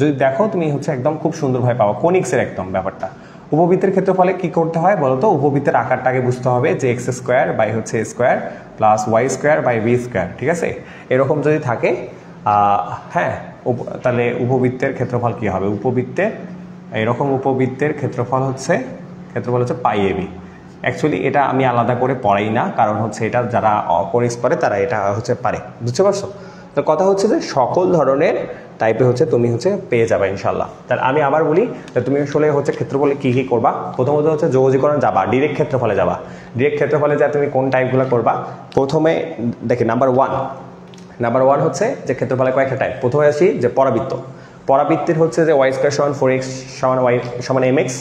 যদি দেখো তুমি হচ্ছে একদম খুব সুন্দরভাবে পাবো, কোনিক্সের একদম ব্যাপারটা। উপবৃত্তের ক্ষেত্রফলে কি করতে হয় বলতো? উপবৃত্তের আকারটাকে বুঝতে হবে যে এক্স স্কোয়ার বাই হচ্ছে A square plus Y square by B square. ঠিক আছে, এরকম যদি থাকে হ্যাঁ, তাহলে উপবৃত্তের ক্ষেত্রফল কি হবে? উপবৃত্তের এরকম উপবৃত্তের ক্ষেত্রফল হচ্ছে পাই এ বি। অ্যাকচুয়ালি এটা আমি আলাদা করে পড়াই না, কারণ হচ্ছে এটা যারা কোনিক্স পড়ে তারা এটা হচ্ছে পারে। বুঝতে পারছো? তো কথা হচ্ছে যে সকল ধরনের টাইপে হচ্ছে তুমি হচ্ছে পেয়ে যাবে ইনশাল্লাহ। তাহলে আমি আবার বলি, তুমি আসলে হচ্ছে ক্ষেত্রফলে কী কী করবা। প্রথমত হচ্ছে যোগজীকরণ যাবা, ডিরেক্ট ক্ষেত্রফলে যাবা। ডিরেক্ট ক্ষেত্রফলে যা তুমি কোন টাইপগুলো করবা, প্রথমে দেখি নাম্বার ওয়ান হচ্ছে যে ক্ষেত্রফলে কয়েকটা টাইপ। প্রথমে আসি যে পরাবৃত্তের হচ্ছে যে ওয়াই স্কোয়ার সমান 4x সমান ওয়াই সমান এম এক্স।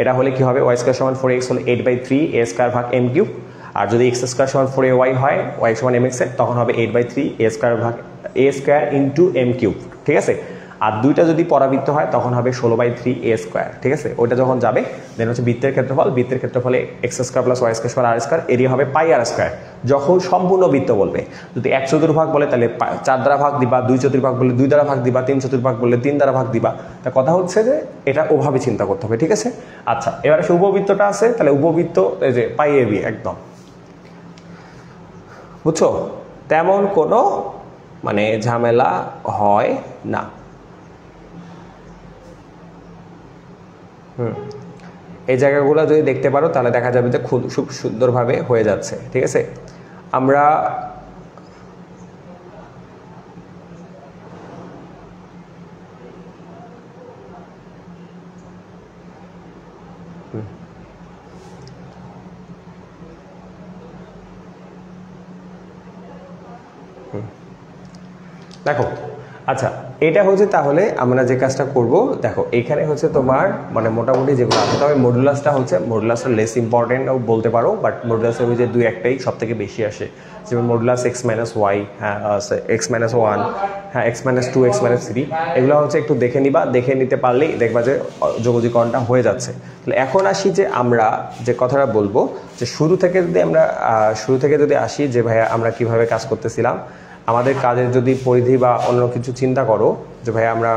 এটা হলে কি হবে? ওয়াই স্কোয়ার সমান 4x হলে 8/3 এ স্কোয়ার ভাগ এম কিউব। আর যদি এক্স স্কোয়ার সমান 4ay হয়, ওয়াই সমান এম এক্স, তখন হবে 8/3 এ স্কোয়ার ভাগ এ স্কোয়ার ইন্টু এম কিউব। ঠিক আছে, আর দুইটা যদি পরাবৃত্ত হয় তখন হবে 16/3 এ স্কোয়ার। ঠিক আছে, ওইটা যখন যাবে দেন হচ্ছে বৃত্তের ক্ষেত্রফলে X square plus Y square সমান আর স্কোয়ার, এরিয়া হবে পাই আর স্কোয়ার। যখন সম্পূর্ণ বৃত্ত বলবে, যদি 1 চতুর্ভাগ বলে তাহলে 4 দ্বারা ভাগ দিবা, 2 চতুর্ভাগ বলে 2 দ্বারা ভাগ দিবা, 3 চতুর্ভাগ বললে 3 দ্বারা ভাগ দিবা। তা কথা হচ্ছে যে এটা ওভাবে চিন্তা করতে হবে। ঠিক আছে, আচ্ছা এবারে সে উপবৃত্তটা আছে, তাহলে উপবৃত্ত এই যে পাই এ বি একদম, বুঝছো? তেমন কোনো মানে ঝামেলা হয় না। এই জায়গাগুলো যদি দেখতে পারো তাহলে দেখা যাবে যে খুব সুন্দরভাবে হয়ে যাচ্ছে। ঠিক আছে, আমরা দেখো, আচ্ছা এটা হচ্ছে তাহলে আমরা যে কাজটা করব, দেখো এখানে হচ্ছে তোমার মানে মোটামুটি যেগুলো আছে, তবে মডুলাসটা লেস ইম্পর্টেন্ট বলতে পারো, বাট মডুলাসের ওই যে 2-1টাই সব থেকে বেশি আসে, যেমন মডুলাস x মাইনাস ওয়াই, হ্যাঁ x মাইনাস 1, হ্যাঁ x মাইনাস 2, x মাইনাস 3, এগুলো হচ্ছে একটু দেখে নিবা। দেখে নিতে পারলেই দেখবা যে যোগজীকরণটা হয়ে যাচ্ছে। তাহলে এখন আসি যে আমরা যে কথাটা বলবো যে শুরু থেকে যদি আসি যে ভাইয়া আমরা কিভাবে কাজ করতেছিলাম, আমাদের কাজের যদি পরিধি বা অন্য কিছু চিন্তা করো যে ভাই আমরা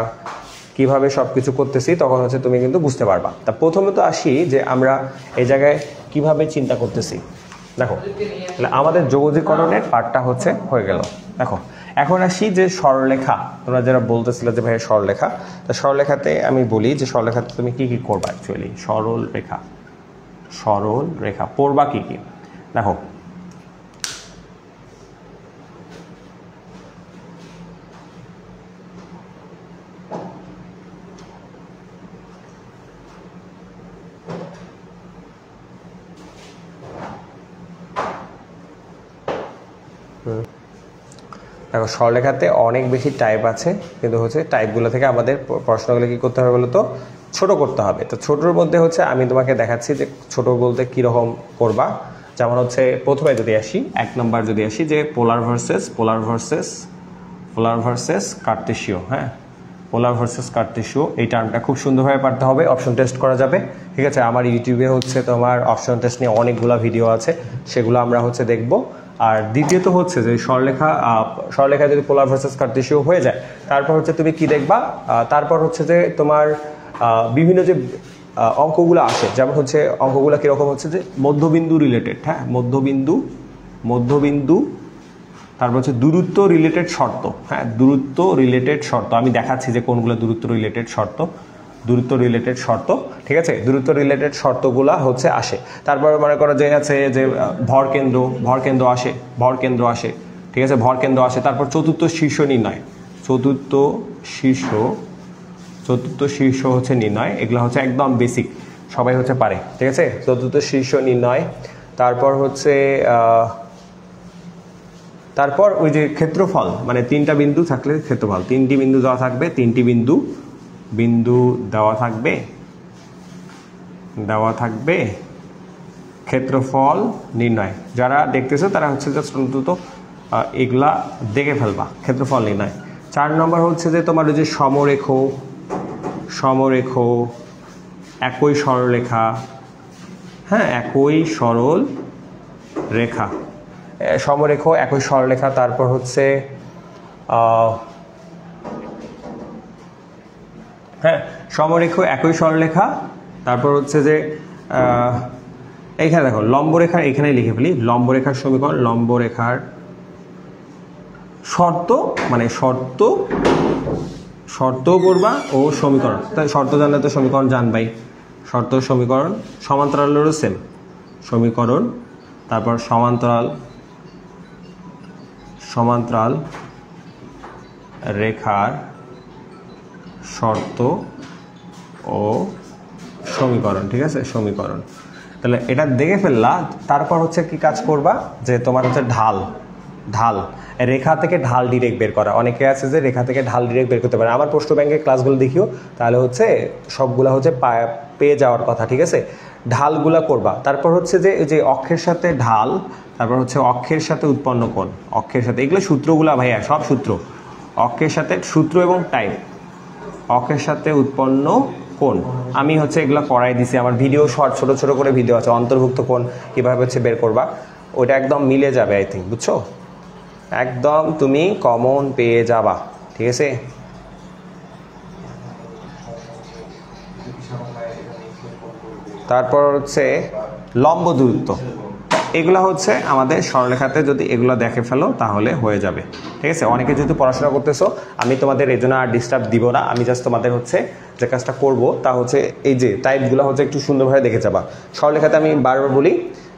কিভাবে সব কিছু করতেছি, তখন হচ্ছে তুমি কিন্তু বুঝতে পারবা। তা প্রথমে তো আসি যে আমরা এই জায়গায় কিভাবে চিন্তা করতেছি। দেখো, তাহলে আমাদের যোগজীকরণের পার্টটা হচ্ছে হয়ে গেল। দেখো এখন আসি যে সরলরেখা, তোমরা যারা বলতেছিলে যে ভাই সরলরেখা, তা সরলরেখাতে আমি বলি যে সরলরেখাতে তুমি কি কি করবা। অ্যাকচুয়ালি সরল রেখা পড়বা কি কি। দেখো সরলরেখাতে অনেক বেশি টাইপ আছে, কিন্তু হচ্ছে টাইপগুলো থেকে আমাদের প্রশ্নগুলো কি করতে হবে বলো তো, ছোট করতে হবে। তো ছোটোর মধ্যে হচ্ছে আমি তোমাকে দেখাচ্ছি যে ছোট বলতে কীরকম করবা। যেমন হচ্ছে প্রথমে যদি আসি 1 নম্বর যদি আসি যে পোলার ভার্সেস কার্টেসীয়। হ্যাঁ, পোলার ভার্সেস কার্টেসীয় এই টার্মটা খুব সুন্দরভাবে পারতে হবে, অপশন টেস্ট করা যাবে। ঠিক আছে, আমার ইউটিউবে হচ্ছে তোমার অপশন টেস্ট নিয়ে অনেকগুলো ভিডিও আছে, সেগুলো আমরা হচ্ছে দেখব। আর দ্বিতীয়ত হচ্ছে যে সরলরেখা যদি পোলার ভার্সেস কার্টেসীয় হয়ে যায়, তারপর হচ্ছে তুমি কি দেখবা, তারপর হচ্ছে যে তোমার বিভিন্ন যে অঙ্কগুলো আসে, যেমন হচ্ছে অঙ্কগুলো কীরকম হচ্ছে যে মধ্যবিন্দু রিলেটেড। হ্যাঁ, মধ্যবিন্দু, তারপর হচ্ছে দূরত্ব রিলেটেড শর্ত। হ্যাঁ, দূরত্ব রিলেটেড শর্ত আমি দেখাচ্ছি যে কোনগুলো দূরত্ব রিলেটেড শর্ত। ঠিক আছে, দূরত্ব রিলেটেড শর্তগুলা হচ্ছে আসে। তারপর মনে করো যে আছে যে ভরকেন্দ্র আসে। ঠিক আছে, ভরকেন্দ্র আসে। তারপর চতুর্থ শীর্ষ নির্ণয়, চতুর্থ শীর্ষ হচ্ছে নির্ণয়। এগুলো হচ্ছে একদম বেসিক, সবাই হচ্ছে পারে। ঠিক আছে, চতুর্থ শীর্ষ নির্ণয়। তারপর হচ্ছে ওই যে ক্ষেত্রফল, মানে 3টা বিন্দু থাকলে ক্ষেত্রফল, 3টি বিন্দু দেওয়া থাকবে, 3টি বিন্দু বিন্দু দেওয়া থাকবে ক্ষেত্রফল নির্ণয়। যারা দেখতেছো তারা হচ্ছে জাস্ট অন্তত এগুলা দেখে ফেলবা, ক্ষেত্রফল নির্ণয়। 4 নম্বর হচ্ছে যে তোমার যে সমরেখ একই সরলরেখা, হ্যাঁ একই সরল রেখা, সমরেখ একই সরলরেখা। তারপর হচ্ছে হ্যাঁ সমরেখ একই সরলরেখা। তারপর হচ্ছে যে এইখানে দেখো লম্বরেখার, এখানে লিখে ফেলি লম্বরেখার সমীকরণ, লম্বরেখার শর্ত, মানে শর্ত করবা ও সমীকরণ। তাই শর্ত জানলে তো সমীকরণ জানবাই, শর্ত সমীকরণ। সমান্তরালেরও সেম সমীকরণ। তারপর সমান্তরাল রেখার শর্ত ও সমীকরণ, ঠিক আছে, সমীকরণ। তাহলে এটা দেখে ফেললা। তারপর হচ্ছে কি কাজ করবা, যে তোমার হচ্ছে ঢাল রেখা থেকে ঢাল ডিরেক্ট বের করা। অনেকে আছে যে রেখা থেকে ঢাল ডিরেক্ট বের করতে পারে। আমার প্রশ্ন ব্যাংকের ক্লাসগুলো দেখিও, তাহলে হচ্ছে সবগুলা হচ্ছে পেয়ে যাওয়ার কথা, ঠিক আছে। ঢালগুলা করবা। তারপর হচ্ছে যে অক্ষের সাথে ঢাল, তারপর হচ্ছে অক্ষের সাথে উৎপন্ন কোণ, অক্ষের সাথে, এগুলো সূত্রগুলা ভাইয়া সব সূত্র, অক্ষের সাথে সূত্র এবং টাইপ, অক্ষের সাথে উৎপন্ন কোণ আমি হচ্ছে এগুলো করাই দিছি। আমার ভিডিও শর্ট ছোট করে ভিডিও আছে, অন্তর্ভুক্ত কোণ কীভাবে হচ্ছে বের করবা, ওটা একদম মিলে যাবে আই থিঙ্ক, বুঝছো, একদম তুমি কমন পেয়ে যাবা, ঠিক আছে। তারপর হচ্ছে লম্ব দূরত্ব, এগুলো হচ্ছে আমাদের সরলরেখাতে যদি এগুলো দেখে ফেলো তাহলে হয়ে যাবে, ঠিক আছে। অনেকে যেহেতু পড়াশোনা করতেছো, আমি তোমাদের এই জন্য আর ডিস্টার্ব দিব না। আমি জাস্ট তোমাদের হচ্ছে যে কাজটা করব তা হচ্ছে এই যে টাইপগুলো হচ্ছে একটু সুন্দরভাবে দেখে যাবা। সরলরেখাতে আমি বারবার বলি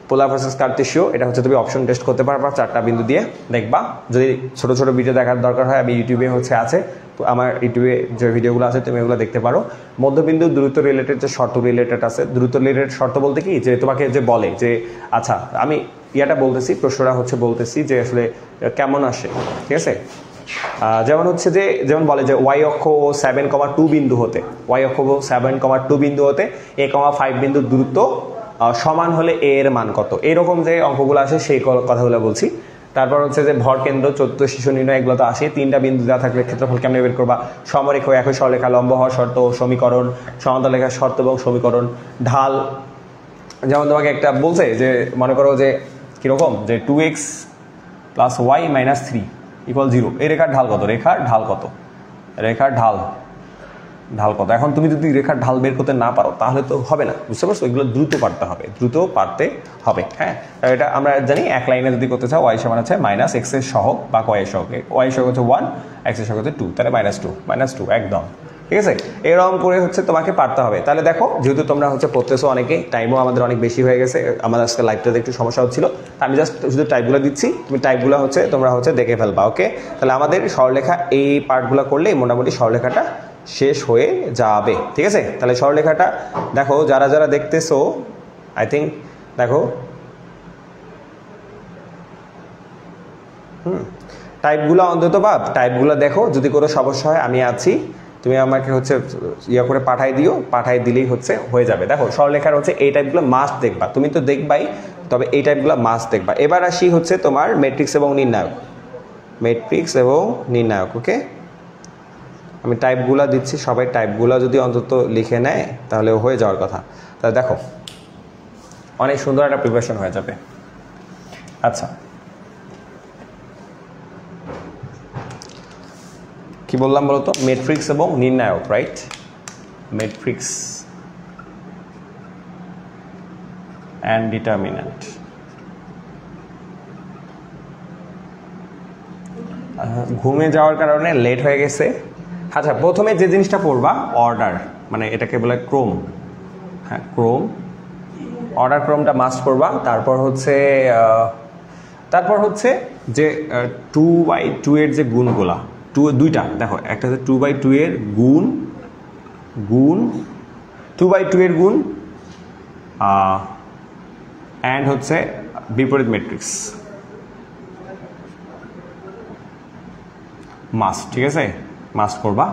পোলার ভার্সেস কার্তেশীয়, এটা হচ্ছে তুমি অপশন টেস্ট করতে পারবা 4টা বিন্দু দিয়ে দেখবা। যদি ছোট ভিডিও দেখার দরকার হয়, আমি ইউটিউবে হচ্ছে আছে, আমার ইউটিউবে যে ভিডিওগুলো আছে তুমি এগুলো দেখতে পারো। মধ্যবিন্দু দ্রুত রিলেটেড যে শর্ত রিলেটেড আছে, দ্রুত রিলেটেড শর্ত বলতে কি, যে তোমাকে যে বলে যে আচ্ছা আমি ইয়াটা বলতেছি, প্রশ্নটা হচ্ছে বলতেছি যে আসলে কেমন আসে, ঠিক আছে। যেমন হচ্ছে যে যেমন বলে যে ওয়াই অক্ষ ও 7,2 বিন্দু হতে, ওয়াই অক্ষ ও 7,2 বিন্দু হতে a,5 বিন্দুর দূরত্ব সমান হলে এ এর মান কত, এরকম যে অঙ্কগুলো আসে সেই কথাগুলো বলছি। তারপর হচ্ছে যে ভর কেন্দ্র, 14 শিশু নির্ণয়, এগুলো তো আসে। 3টা বিন্দু দেওয়া থাকলে ক্ষেত্রফল কেমনে বের করবা, সমরেখ একই সরলরেখা, লম্ব হওয়ার শর্ত ও সমীকরণ, সমান্তরাল রেখার শর্ত এবং সমীকরণ, ঢাল। যেমন তোমাকে একটা বলছে যে মনে করো যে কিরকম, যে 2x + y - 3 = 0, এই রেখার ঢাল কত, রেখার ঢাল কত এখন তুমি যদি রেখার ঢাল বের করতে না পারো তাহলে তো হবে না, বুঝতে পারছো। এগুলো দ্রুত পারতে হবে, হ্যাঁ। এটা আমরা জানি এক লাইনে যদি করতে চাও y সমান আছে -x এর সহগ বা y এর সহগ, y এর সহগ হচ্ছে 1, x এর সহগ হচ্ছে 2, তাহলে -2 একদম, ঠিক আছে। এরকম করে হচ্ছে তোমাকে পারতে হবে। তাহলে দেখো যেহেতু তোমরা হচ্ছে পড়তেছো অনেকে, টাইমও আমাদের অনেক বেশি হয়ে গেছে, আমাদের আজকে লাইভটাতে একটু সমস্যা হচ্ছিল, আমি জাস্ট শুধু টাইপগুলো দিচ্ছি, তুমি টাইপগুলো হচ্ছে তোমরা হচ্ছে দেখে ফেলবা, ওকে। তাহলে আমাদের সরলরেখা এই পার্টগুলো করলেই মোটামুটি সরলরেখাটা শেষ হয়ে যাবে, ঠিক আছে। তাহলে সরলরেখাটা দেখো, যারা দেখতেছো আই থিঙ্ক দেখো টাইপগুলো অন্তত বা টাইপগুলো দেখো, যদি কোনো সমস্যা হয় আমি আছি, তুমি আমাকে হচ্ছে ইয়া করে পাঠাই দিলেই হচ্ছে হয়ে যাবে। দেখো সরলরেখার হচ্ছে এই টাইপগুলো মাস্ট দেখবা, তুমি তো দেখবাই, তবে এই টাইপগুলো মাস্ট দেখবা। এবার আসি হচ্ছে তোমার ম্যাট্রিক্স এবং নির্ণায়ক, ওকে। আমি টাইপগুলো দিচ্ছি, সবাই টাইপগুলো যদি অন্তত লিখে নেয় তাহলে হয়ে যাওয়ার কথা। তাহলে দেখো অনেক সুন্দর একটা প্রিপারেশন হয়ে যাবে। আচ্ছা, কি বললাম বলতো, ম্যাট্রিক্স এবং নির্ণায়ক, রাইট। Matrix and determinant. ঘুমে যাওয়ার কারণে লেট হয়ে গেছে। আচ্ছা, প্রথমে যে জিনিসটা পড়বা অর্ডার, মানে এটাকে বলে ক্রম, হ্যাঁ ক্রম, অর্ডার ক্রমটা মাস্ট পড়বা। তারপর হচ্ছে যে 2/2 এর যে গুণগুলা, দুইটা দেখো, একটা হচ্ছে 2/2 এর গুণ 2/2 এর গুণ অ্যান্ড হচ্ছে বিপরীত ম্যাট্রিক্স মাস্ট, ঠিক আছে, মাস্ট করবা।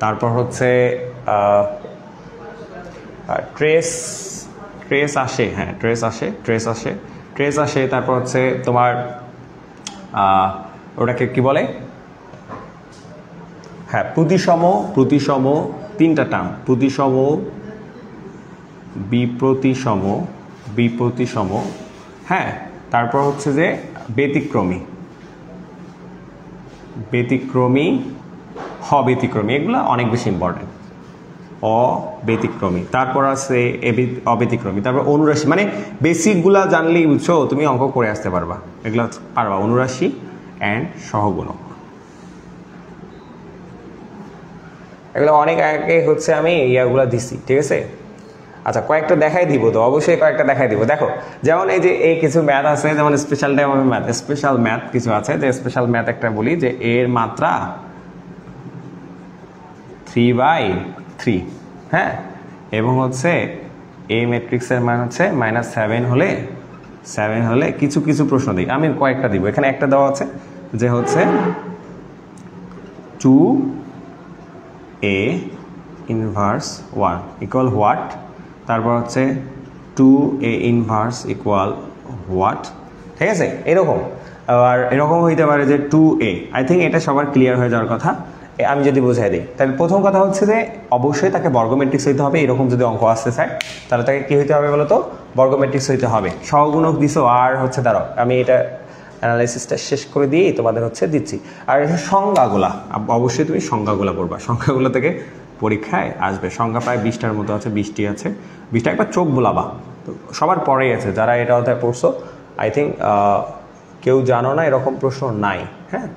তারপর হচ্ছে ট্রেস ট্রেস আসে, হ্যাঁ ট্রেস আসে, ট্রেস আসে। তারপর হচ্ছে তোমার ওটাকে কি বলে, হ্যাঁ প্রতিসম, তিনটা টার্ম, প্রতিসম, বিপ্রতিসম, হ্যাঁ। তারপর হচ্ছে যে ব্যতিক্রমী, ব্যতিক্রমী, এগুলো অনেক বেশি ইম্পর্টেন্ট। অব্যতিক্রমী, তারপর আছে অব্যতিক্রমী, তারপর অনুরাশি। মানে বেসিকগুলা জানলেই বুঝছো তুমি অঙ্ক করে আসতে পারবা, এগুলো পারবা। অনুরাশি অ্যান্ড সহগুণক, এগুলো অনেক আগে হচ্ছে আমি ইয়াগুলো দিছি, ঠিক আছে। আচ্ছা কয়েকটা দেখাই দিব তো, অবশ্যই কয়েকটা দেখাই দিব। দেখো যেমন এই যে এই কিছু ম্যাথ আছে, যেমন special type of math, special math কিছু আছে, যে স্পেশাল ম্যাথ একটা বলি যে এর মাত্রা 3/3, হ্যাঁ। এবং হচ্ছে এই ম্যাট্রিক্সের মান হচ্ছে -7 হলে কিছু কিছু প্রশ্ন দিই, আমি কয়েকটা দিব। এখানে একটা দেওয়া আছে যে হচ্ছে 2a ইনভার্স 1 ইকুয়াল হোয়াট, তারপর হচ্ছে 2a ইনভার্স ইকুয়াল হোয়াট, ঠিক আছে। এরকম আবার এরকম হইতে পারে যে 2a, আই থিঙ্ক এটা সবার ক্লিয়ার হয়ে যাওয়ার কথা। আমি যদি বুঝাই দিই, তাহলে প্রথম কথা হচ্ছে যে অবশ্যই তাকে বর্গ ম্যাট্রিক্স হইতে হবে। এরকম যদি অঙ্ক আসতে চায় তাহলে তাকে কি হইতে হবে বলতো, বর্গ ম্যাট্রিক্স হইতে হবে। সহগুণক দিছো, আর হচ্ছে দাঁড়াও আমি এটা অ্যানালাইসিসটা শেষ করে দিয়েই তোমাদের হচ্ছে দিচ্ছি। আর সংজ্ঞাগুলা অবশ্যই তুমি সংজ্ঞাগুলা পড়বা, সংজ্ঞাগুলো থেকে পরীক্ষায় আসবে। সংজ্ঞা প্রায় 20টার মতো আছে, 20টি আছে, 20টা একবার চোখ বোলাবা। তো সবার পরেই আছে, যারা এটা ওটাই পড়ছো আই থিঙ্ক কেউ জানো না এরকম প্রশ্ন নাই, হ্যাঁ।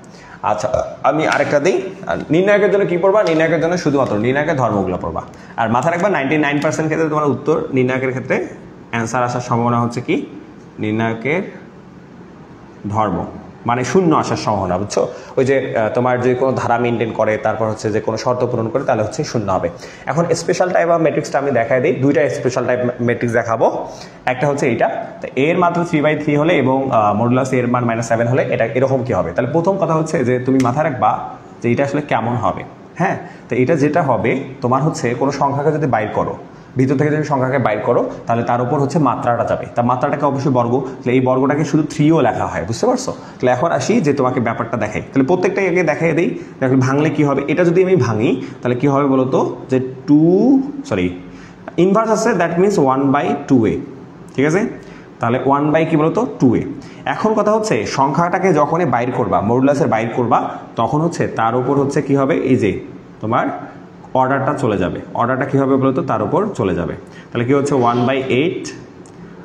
আচ্ছা আমি আরেকটা দিই। নির্ণায়কের জন্য কি পড়বা, নির্ণায়কের জন্য শুধুমাত্র নির্ণায়কের ধর্মগুলো পড়বা। আর মাথায় রাখবা 99% ক্ষেত্রে তোমার উত্তর নির্ণায়কের ক্ষেত্রে অ্যান্সার আসার সম্ভাবনা হচ্ছে কি, নির্ণায়কের ধর্ম মানে শূন্য আসার সম্ভাবনা, বুঝছো। ওই যে তোমার যদি কোনো ধারা মেনটেন করে, তারপর হচ্ছে যে কোনো শর্ত পূরণ করে, তাহলে হচ্ছে শূন্য হবে। এখন স্পেশাল টাইপ অফ ম্যাট্রিক্সটা আমি দেখাই দিই, দুইটা স্পেশাল টাইপ ম্যাট্রিক্স দেখাবো। একটা হচ্ছে এইটা, তো এর মাত্র 3/3 হলে এবং মডুলাস এর মান -7 হলে এটা এরকম কি হবে। তাহলে প্রথম কথা হচ্ছে যে তুমি মাথায় রাখবা যে এটা আসলে কেমন হবে, হ্যাঁ। তো এটা যেটা হবে তোমার হচ্ছে কোনো সংখ্যাকে যদি বাইর করো, ভিতর থেকে যদি সংখ্যাকে বাইর করো, তাহলে তার উপর হচ্ছে মাত্রাটা যাবে। তার মাত্রাটাকে অবশ্যই বর্গ, তাহলে এই বর্গটাকে শুধু 3ও লেখা হয়, বুঝতে পারছো। তাহলে এখন আসি যে তোমাকে ব্যাপারটা দেখাই, তাহলে প্রত্যেকটাই আগে দেখাই দিই। দেখো ভাঙলে কি হবে, এটা যদি আমি ভাঙি তাহলে কি হবে বলতো, যে ইনভার্স আছে, দ্যাট মিনস 1/2a, ঠিক আছে। তাহলে 1 কি বলতো 2a। এখন কথা হচ্ছে সংখ্যাটাকে যখনই বাইর করবা, মডুলাসের বাইর করবা, তখন হচ্ছে তার উপর হচ্ছে কি হবে, এই যে তোমার অর্ডারটা চলে যাবে। অর্ডারটা কী হবে বলতো, তার উপর চলে যাবে। তাহলে কি হচ্ছে 1/8,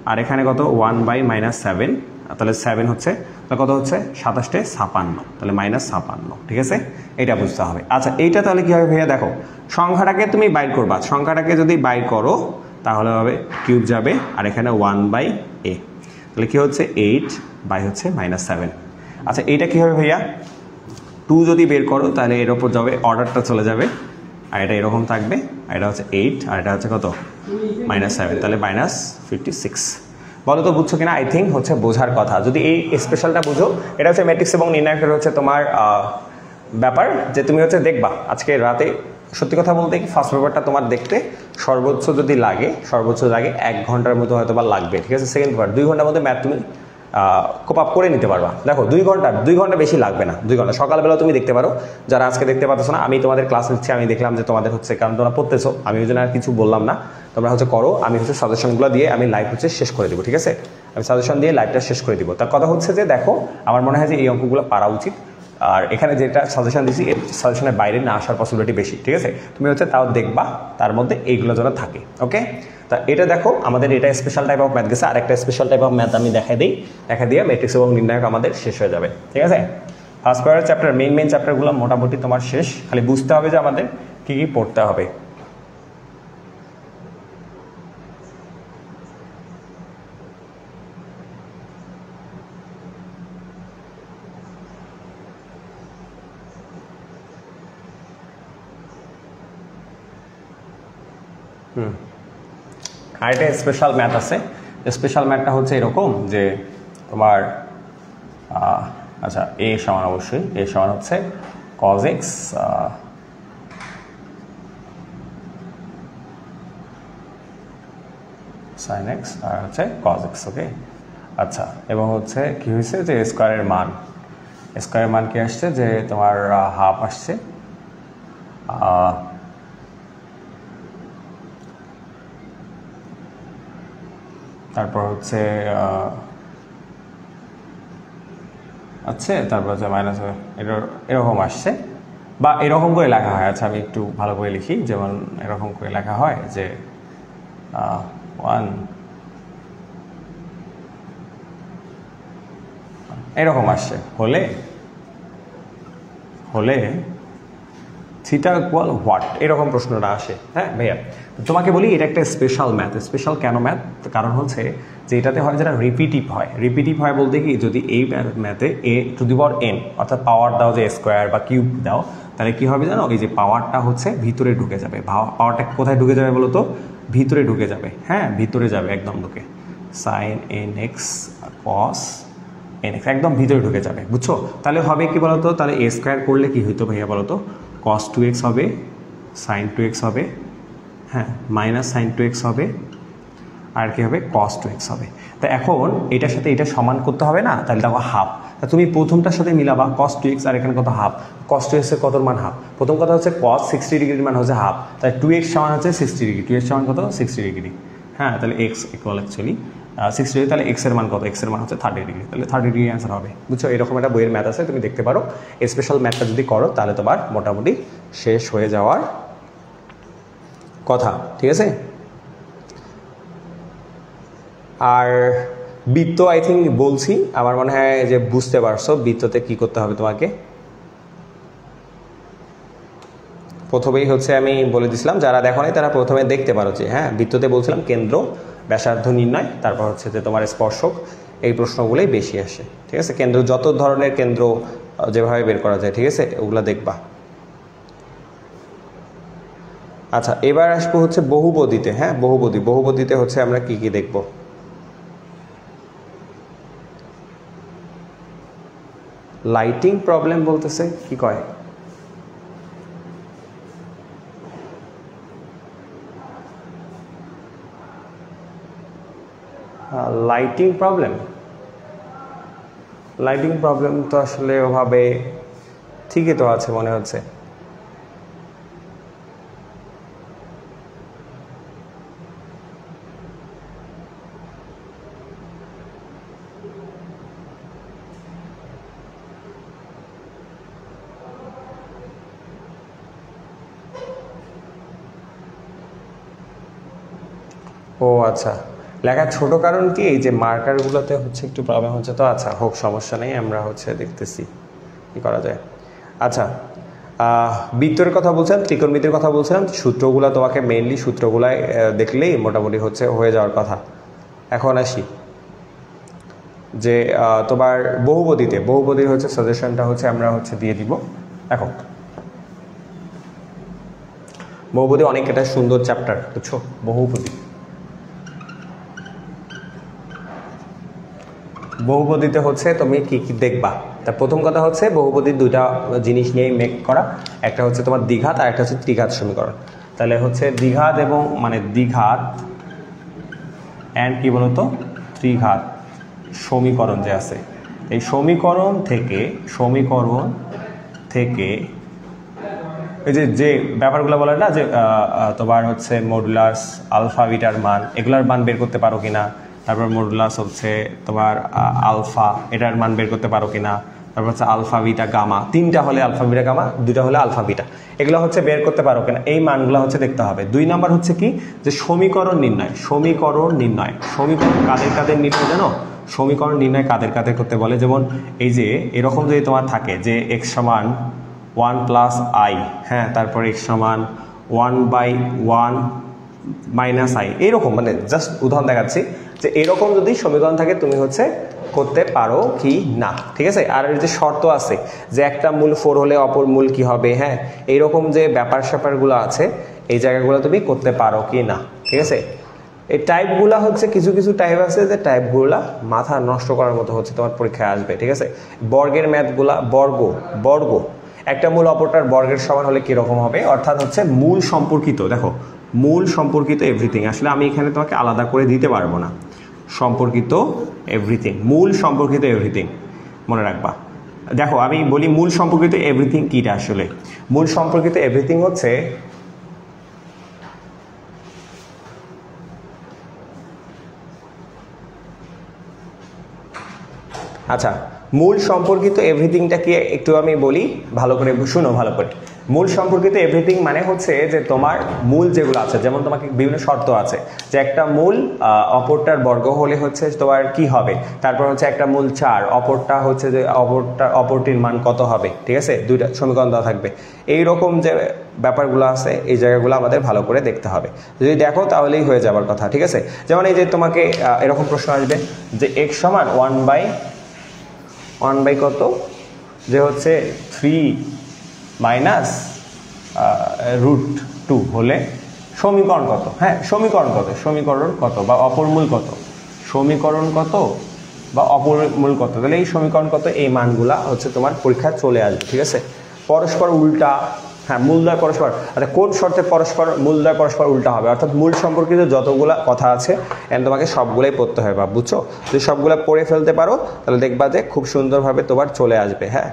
আর এখানে কত 1/-7, তাহলে 7 হচ্ছে, তাহলে কত হচ্ছে 27-56, তাহলে -56, ঠিক আছে। এটা বুঝতে হবে। আচ্ছা এইটা তাহলে কী হবে ভাইয়া, দেখো সংখ্যাটাকে তুমি বাইর করবা, সংখ্যাটাকে যদি বাইর করো তাহলে হবে কিউব যাবে, আর এখানে 1/a, তাহলে কি হচ্ছে 8/-7। আচ্ছা এইটা কী হবে ভাইয়া, 2 যদি বের করো তাহলে এর ওপর যাবে, অর্ডারটা চলে যাবে, আর এটা এরকম থাকবে, আর এটা হচ্ছে 8, আর এটা হচ্ছে কত -7, তাহলে -56। বলো তো বুঝছো কিনা, আই থিঙ্ক হচ্ছে বোঝার কথা। যদি এই স্পেশালটা বুঝো, এটা হচ্ছে ম্যাট্রিক্স এবং নির্ণায়কের হচ্ছে তোমার ব্যাপার, যে তুমি হচ্ছে দেখবা আজকে রাতে। সত্যি কথা বলতে কি, ফার্স্ট পেপারটা তোমার দেখতে সর্বোচ্চ লাগে 1 ঘন্টার মতো হয়তো বা লাগবে, ঠিক আছে। সেকেন্ড পেপার 2 ঘন্টার মধ্যে ম্যাথ তুমি কোপ আপ করে নিতে পারবা। দেখো 2 ঘন্টা বেশি লাগবে না, 2 ঘন্টা। সকালবেলাও তুমি দেখতে পারো, যারা আজকে দেখতে পাচ্ছ না, আমি তোমাদের ক্লাস নিচ্ছি, আমি দেখলাম যে তোমাদের হচ্ছে, কারণ তোমরা পড়তেছো, আমি ওই জন্য আর কিছু বললাম না, তোমরা হচ্ছে করো। আমি হচ্ছে সাজেশনগুলো দিয়ে আমি লাইভ হচ্ছে শেষ করে দিব, ঠিক আছে। আমি সাজেশন দিয়ে লাইভটা শেষ করে দিব। তার কথা হচ্ছে যে দেখো আমার মনে হয় যে এই অঙ্কগুলো পারা উচিত। আর এখানে যেটা সাজেশন দিচ্ছি, এই সাজেশনের বাইরে না আসার পসিবিলিটি বেশি, ঠিক আছে। তুমি হচ্ছে তাও দেখবা, তার মধ্যে এইগুলো যেন থাকে, ওকে। তা এটা দেখো আমাদের এটা স্পেশাল টাইপ অফ ম্যাথ গেছে। আর একটা স্পেশাল টাইপ অফ ম্যাথ আমি দেখা দিয়ে ম্যাট্রিক্স এবং নির্ণায়ক আমাদের শেষ হয়ে যাবে, ঠিক আছে। ফার্স্ট পেপারের চ্যাপ্টার মেইন চ্যাপ্টারগুলো মোটামুটি তোমার শেষ, খালি বুঝতে হবে যে আমাদের কী কী পড়তে হবে। আর একটা স্পেশাল ম্যাথ আছে। স্পেশাল ম্যাথটা হচ্ছে এরকম যে তোমার আচ্ছা এ সমান, অবশ্যই এ সমান হচ্ছে cos x সাইন এক্স আর হচ্ছে কজ এক্স। ওকে, আচ্ছা, এবং হচ্ছে কি হয়েছে যে স্কোয়ারের মান কি আসছে যে তোমার হাফ আসছে। তারপর হচ্ছে তারপর হচ্ছে মাইনাস এরকম আসছে, বা এরকম করে লেখা হয়। আচ্ছা, আমি একটু ভালো করে লিখি, যেমন এরকম করে লেখা হয় যে 1 এরকম আসছে, হলে থিটা ইকুয়াল হোয়াট, এরকম প্রশ্নটা আসে। হ্যাঁ ভাইয়া, তোমাকে বলি এটা একটা স্পেশাল ম্যাথ। স্পেশাল কেন ম্যাথ? কারণ হচ্ছে যে এটাতে হয় যেটা রিপিটিভ হয় বলতে কি, যদি এই ম্যাথে a two the power n অর্থাৎ পাওয়ার দাও যে স্কোয়ার বা কিউব দাও, তাহলে কি হবে জানো, এই যে পাওয়ারটা হচ্ছে ভিতরে ঢুকে যাবে। পাওয়ারটা কোথায় ঢুকে যাবে বলো তো? ভিতরে ঢুকে যাবে। হ্যাঁ, ভিতরে যাবে একদম ঢুকে, সাইন nx কস nx একদম ভিতরে ঢুকে যাবে, বুঝছো? তাহলে হবে কি বলতো, তাহলে a স্কোয়ার করলে কি হইতো ভাইয়া বলো তো? cos 2x হবে, sin 2x হবে, হ্যাঁ, মাইনাস সাইন 2x হবে, আর কি হবে? cos 2x হবে। তা এখন এটার সাথে এটা সমান করতে হবে না? তাহলে দেখো হাফ, তা তুমি প্রথমটার সাথে মিলাবা cos 2x, আর এখানে কত? হাফ। cos 2x এর কত মান? হাফ। প্রথম কথা হচ্ছে cos 60 ডিগ্রির মান হচ্ছে হাফ, তাই 2x সমান হচ্ছে 60 ডিগ্রি। 2x সমান কত? 60 ডিগ্রি। হ্যাঁ, তাহলে x ইকুয়াল অ্যাকচুয়ালি 60 ডিগ্রি। তাহলে x এর মান কত? x এর মান হচ্ছে 30 ডিগ্রি। তাহলে 30 ডিগ্রি অ্যান্সার হবে, বুঝছো? এরকম একটা বইয়ের ম্যাথ আছে, তুমি দেখতে পারো। স্পেশাল ম্যাথটা যদি করো তাহলে তোমার মোটামুটি শেষ হয়ে যাওয়ার কথা, ঠিক আছে? আর বৃত্ত আই থিঙ্ক বলছি, আমার মনে হয় যে বুঝতে পারছো বৃত্ততে কি করতে হবে তোমাকে। প্রথমেই হচ্ছে আমি বলে দিছিলাম, যারা দেখো নাই তারা প্রথমে দেখতে পারো যে হ্যাঁ, বৃত্ততে বলছিলাম কেন্দ্র, ব্যাসার্ধ নির্ণয়, তারপর হচ্ছে যে তোমার স্পর্শক, এই প্রশ্নগুলোই বেশি আসে, ঠিক আছে? কেন্দ্র, যত ধরনের কেন্দ্র যেভাবে বের করা যায়, ঠিক আছে, ওগুলো দেখবা। আচ্ছা, এবার আসবো হচ্ছে বহুপদীতে। হ্যাঁ, বহুপদীতে হচ্ছে আমরা কি কি দেখব? লাইটিং প্রবলেম বলতেছে, কি কয়? লাইটিং প্রবলেম তো আসলে ওভাবে ঠিকই তো আছে মনে হচ্ছে। ও আচ্ছা, লেখা ছোট কারণ কি, এই যে মার্কারগুলোতে হচ্ছে একটু প্রবলেম হচ্ছে। তো আচ্ছা, হোক, সমস্যা নেই, আমরা হচ্ছে দেখতেছি কি করা যায়। আচ্ছা, বৃত্তের কথা বলছিলাম, ত্রিকোণমিতির কথা বলছিলাম, সূত্রগুলো তোমাকে মেইনলি সূত্রগুলাই দেখলেই মোটামুটি হচ্ছে হয়ে যাওয়ার কথা। এখন আসি যে তোমার বহুপদীর হচ্ছে সাজেশনটা হচ্ছে আমরা হচ্ছে দিয়ে দিব। দেখো, বহুপদী অনেক একটা সুন্দর চ্যাপ্টার, বুঝছো? বহুপদীতে হচ্ছে তুমি কি কি দেখবা? তার প্রথম কথা হচ্ছে বহুপদীর দুইটা জিনিস নিয়ে মেক করা, একটা হচ্ছে তোমার দ্বিঘাত আর একটা হচ্ছে ত্রিঘাত সমীকরণ। তাহলে হচ্ছে দ্বিঘাত এবং দ্বিঘাত অ্যান্ড কি বলতো ত্রিঘাত সমীকরণ যে আছে, এই সমীকরণ থেকে এই যে ব্যাপারগুলো বলে না যে তোমার হচ্ছে মডুলাস আলফা বিটার মান, এগুলার মান বের করতে পারো কিনা, তারপর মডুলাস হচ্ছে তোমার আলফা, এটার মান বের করতে পারো কিনা, তারপর হচ্ছে আলফা বিটা গামা, তিনটা হলে আলফা বিটা গামা, দুইটা হলে আলফা বিটা, এগুলো হচ্ছে বের করতে পারো কিনা, এই মানগুলো হচ্ছে দেখতে হবে। 2 নাম্বার হচ্ছে কি, যে সমীকরণ নির্ণয় কাদের নির্ণয় জানো? সমীকরণ নির্ণয় কাদের করতে বলে? যেমন এই যে এরকম যদি তোমার থাকে যে x সমান 1 প্লাস আই, হ্যাঁ, তারপর x সমান 1/1 মাইনাস আই, এইরকম জাস্ট উদাহরণ দেখাচ্ছি যে এরকম যদি সমীকরণ থাকে তুমি হচ্ছে করতে পারো কি না, ঠিক আছে? আর এই যে শর্ত আছে যে একটা মূল 4 হলে অপর মূল কি হবে, হ্যাঁ, এইরকম যে ব্যাপারগুলো আছে, এই জায়গাগুলো তুমি করতে পারো কি না, ঠিক আছে? এই টাইপগুলা হচ্ছে কিছু টাইপ আছে যে টাইপগুলা মাথা নষ্ট করার মতো হচ্ছে তোমার পরীক্ষায় আসবে, ঠিক আছে? বর্গের ম্যাথগুলা, বর্গ একটা মূল অপরটার বর্গের সমান হলে কিরকম হবে, অর্থাৎ হচ্ছে মূল সম্পর্কিত। দেখো মূল সম্পর্কিত এভরিথিং, আসলে আমি এখানে তোমাকে আলাদা করে দিতে পারবো না। সম্পর্কিত এভরিথিং, মূল সম্পর্কিত এভরিথিং মনে রাখবা। দেখো আমি বলি মূল সম্পর্কিত এভরিথিং কিটা। আসলে মূল সম্পর্কিত এভরিথিং হচ্ছে আচ্ছা, মূল সম্পর্কিত এভরিথিংটা কি একটু আমি বলি, ভালো করে শুনো ভালো করে। মূল সম্পর্কিত এভরিথিং মানে হচ্ছে যে তোমার মূল যেগুলো আছে, যেমন তোমাকে বিভিন্ন শর্ত আছে যে একটা মূল অপরটার বর্গ হলে হচ্ছে তোমার কি হবে, তারপর হচ্ছে একটা মূল 4, অপরটা হচ্ছে যে অপরটির মান কত হবে, ঠিক আছে, দুইটা সমীকরণ দেওয়া থাকবে। এইরকম যে ব্যাপারগুলো আছে এই জায়গাগুলো আমাদের ভালো করে দেখতে হবে। যদি দেখো তাহলেই হয়ে যাবার কথা, ঠিক আছে। যেমন এই যে তোমাকে এরকম প্রশ্ন আসবে যে x সমান 1 বাই কত, যে হচ্ছে 3 মাইনাস √2 হলে সমীকরণ কত। হ্যাঁ, সমীকরণ কত বা অপর মূল কত, সমীকরণ কত বা অপর মূল কত, তাহলে এই সমীকরণ কত, এই মানগুলা হচ্ছে তোমার পরীক্ষায় চলে আসবে, ঠিক আছে। পরস্পর উল্টা, হ্যাঁ মূলদ্বয় পরস্পর, আচ্ছা কোন শর্তে পরস্পর মূলদ্বয় পরস্পর উল্টা হবে, অর্থাৎ মূল সম্পর্কিত যতগুলা কথা আছে তোমাকে সবগুলাই পড়তে হয় বা বুঝছো। যদি সবগুলা পড়ে ফেলতে পারো তাহলে দেখবা যে খুব সুন্দরভাবে তোমার চলে আসবে। হ্যাঁ,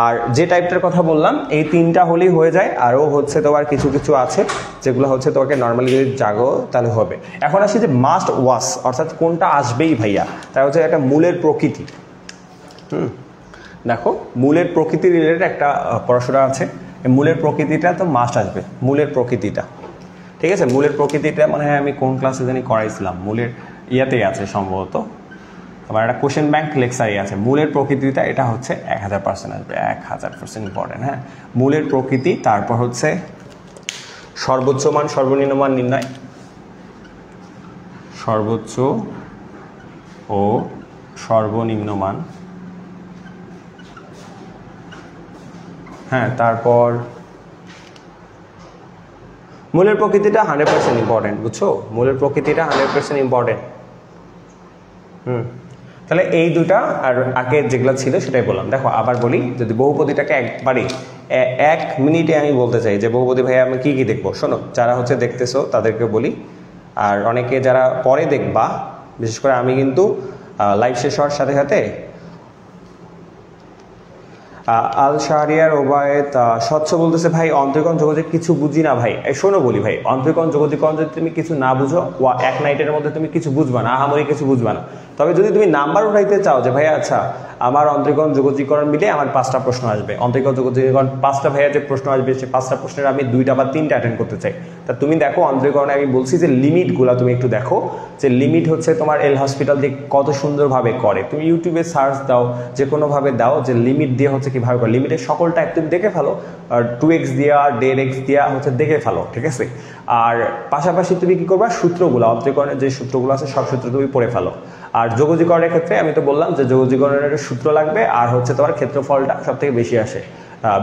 আর যে টাইপটার কথা বললাম এই 3টা হলেই হয়ে যায়, আরও হচ্ছে তোমার কিছু কিছু আছে যেগুলো হচ্ছে তোমাকে নর্মালি যদি জাগো তাহলে হবে। এখন আসি যে মাস্ট ওয়াস, অর্থাৎ কোনটা আসবেই ভাইয়া, তাই হচ্ছে একটা মূলের প্রকৃতি। দেখো মূলের প্রকৃতি রিলেটেড একটা পড়াশোনা আছে, মূলের প্রকৃতিটা তো মাস্ট আসবে, মূলের প্রকৃতিটা, ঠিক আছে। মূলের প্রকৃতিটা মানে আমি কোন ক্লাসে জানি করাইছিলাম, মূলের ইয়াতেই আছে সম্ভবত, আমার একটা কোশ্চেন ব্যাংক লেকচারই আছে। মূলের প্রকৃতিটা এটা হচ্ছে 1000% আসবে, 1000% ইম্পর্টেন্ট। হ্যাঁ, মূলের প্রকৃতি, তারপর হচ্ছে সর্বোচ্চ মান সর্বনিম্ন মান নির্ণয়, সর্বোচ্চ ও সর্বনিম্ন মান। হ্যাঁ, তারপর মূলের প্রকৃতিটা 100% ইম্পর্টেন্ট, বুঝছো, মূলের প্রকৃতিটা 100% ইম্পর্টেন্ট। তাহলে এই দুটা, আর আগে যেগুলো ছিল সেটাই বললাম। দেখো আবার বলি, যদি বহুপদীটাকে একবারই 1 মিনিটে আমি বলতে চাই যে বহুপদী ভাইয়া আমি কি কি দেখবো, শোনো, যারা হচ্ছে দেখতেছো তাদেরকে বলি, আর অনেকে যারা পরে দেখবা, বিশেষ করে আমি কিন্তু লাইভ শেষ হওয়ার সাথে সাথে আল শাহরিয়ার ওবায়েদ স্বচ্ছ বলতেছে ভাই অন্তরীকরণ যোগাযোগ কিছু বুঝি না ভাই। শোনো বলি ভাই, অন্তরীকরণ যোগাযোগকরণ যদি তুমি কিছু না বুঝো, এক নাইটের মধ্যে তুমি কিছু বুঝবা না, আহামরি কিছু বুঝবা না। তবে যদি তুমি নাম্বার উঠাইতে চাও যে ভাই আচ্ছা আমার অন্তরীকরণ যোগাযোগকরণ মিলে আমার 5টা প্রশ্ন আসবে, অন্তরীকরণ যোগাযোগকরণ 5টা ভাইয়া যে প্রশ্ন আসবে সে 5টা প্রশ্নের আমি 2টা বা 3টা অ্যাটেন্ড করতে চাই, তা তুমি দেখো অন্তরীকরণে আমি বলছি যে লিমিটগুলো তুমি একটু দেখো, যে লিমিট হচ্ছে তোমার এল হসপিটাল দিয়ে কত সুন্দরভাবে করে, তুমি ইউটিউবে সার্চ দাও, যে কোনোভাবে দাও যে লিমিট দিয়ে হচ্ছে কীভাবে করে, লিমিটের সকলটা তুমি দেখে ফেলো, 2x দিয়া 1.5x দিয়া হচ্ছে দেখে ফেলো, ঠিক আছে। আর পাশাপাশি তুমি কি করবা, সূত্রগুলো অন্তরীকরণের যে সূত্রগুলো আছে সব সূত্র তুমি পড়ে ফেলো। আর যোগজীকরণের ক্ষেত্রে আমি তো বললাম যে যোগজীকরণের সূত্র লাগবে, আর হচ্ছে তোমার ক্ষেত্রফলটা সব থেকে বেশি আসে,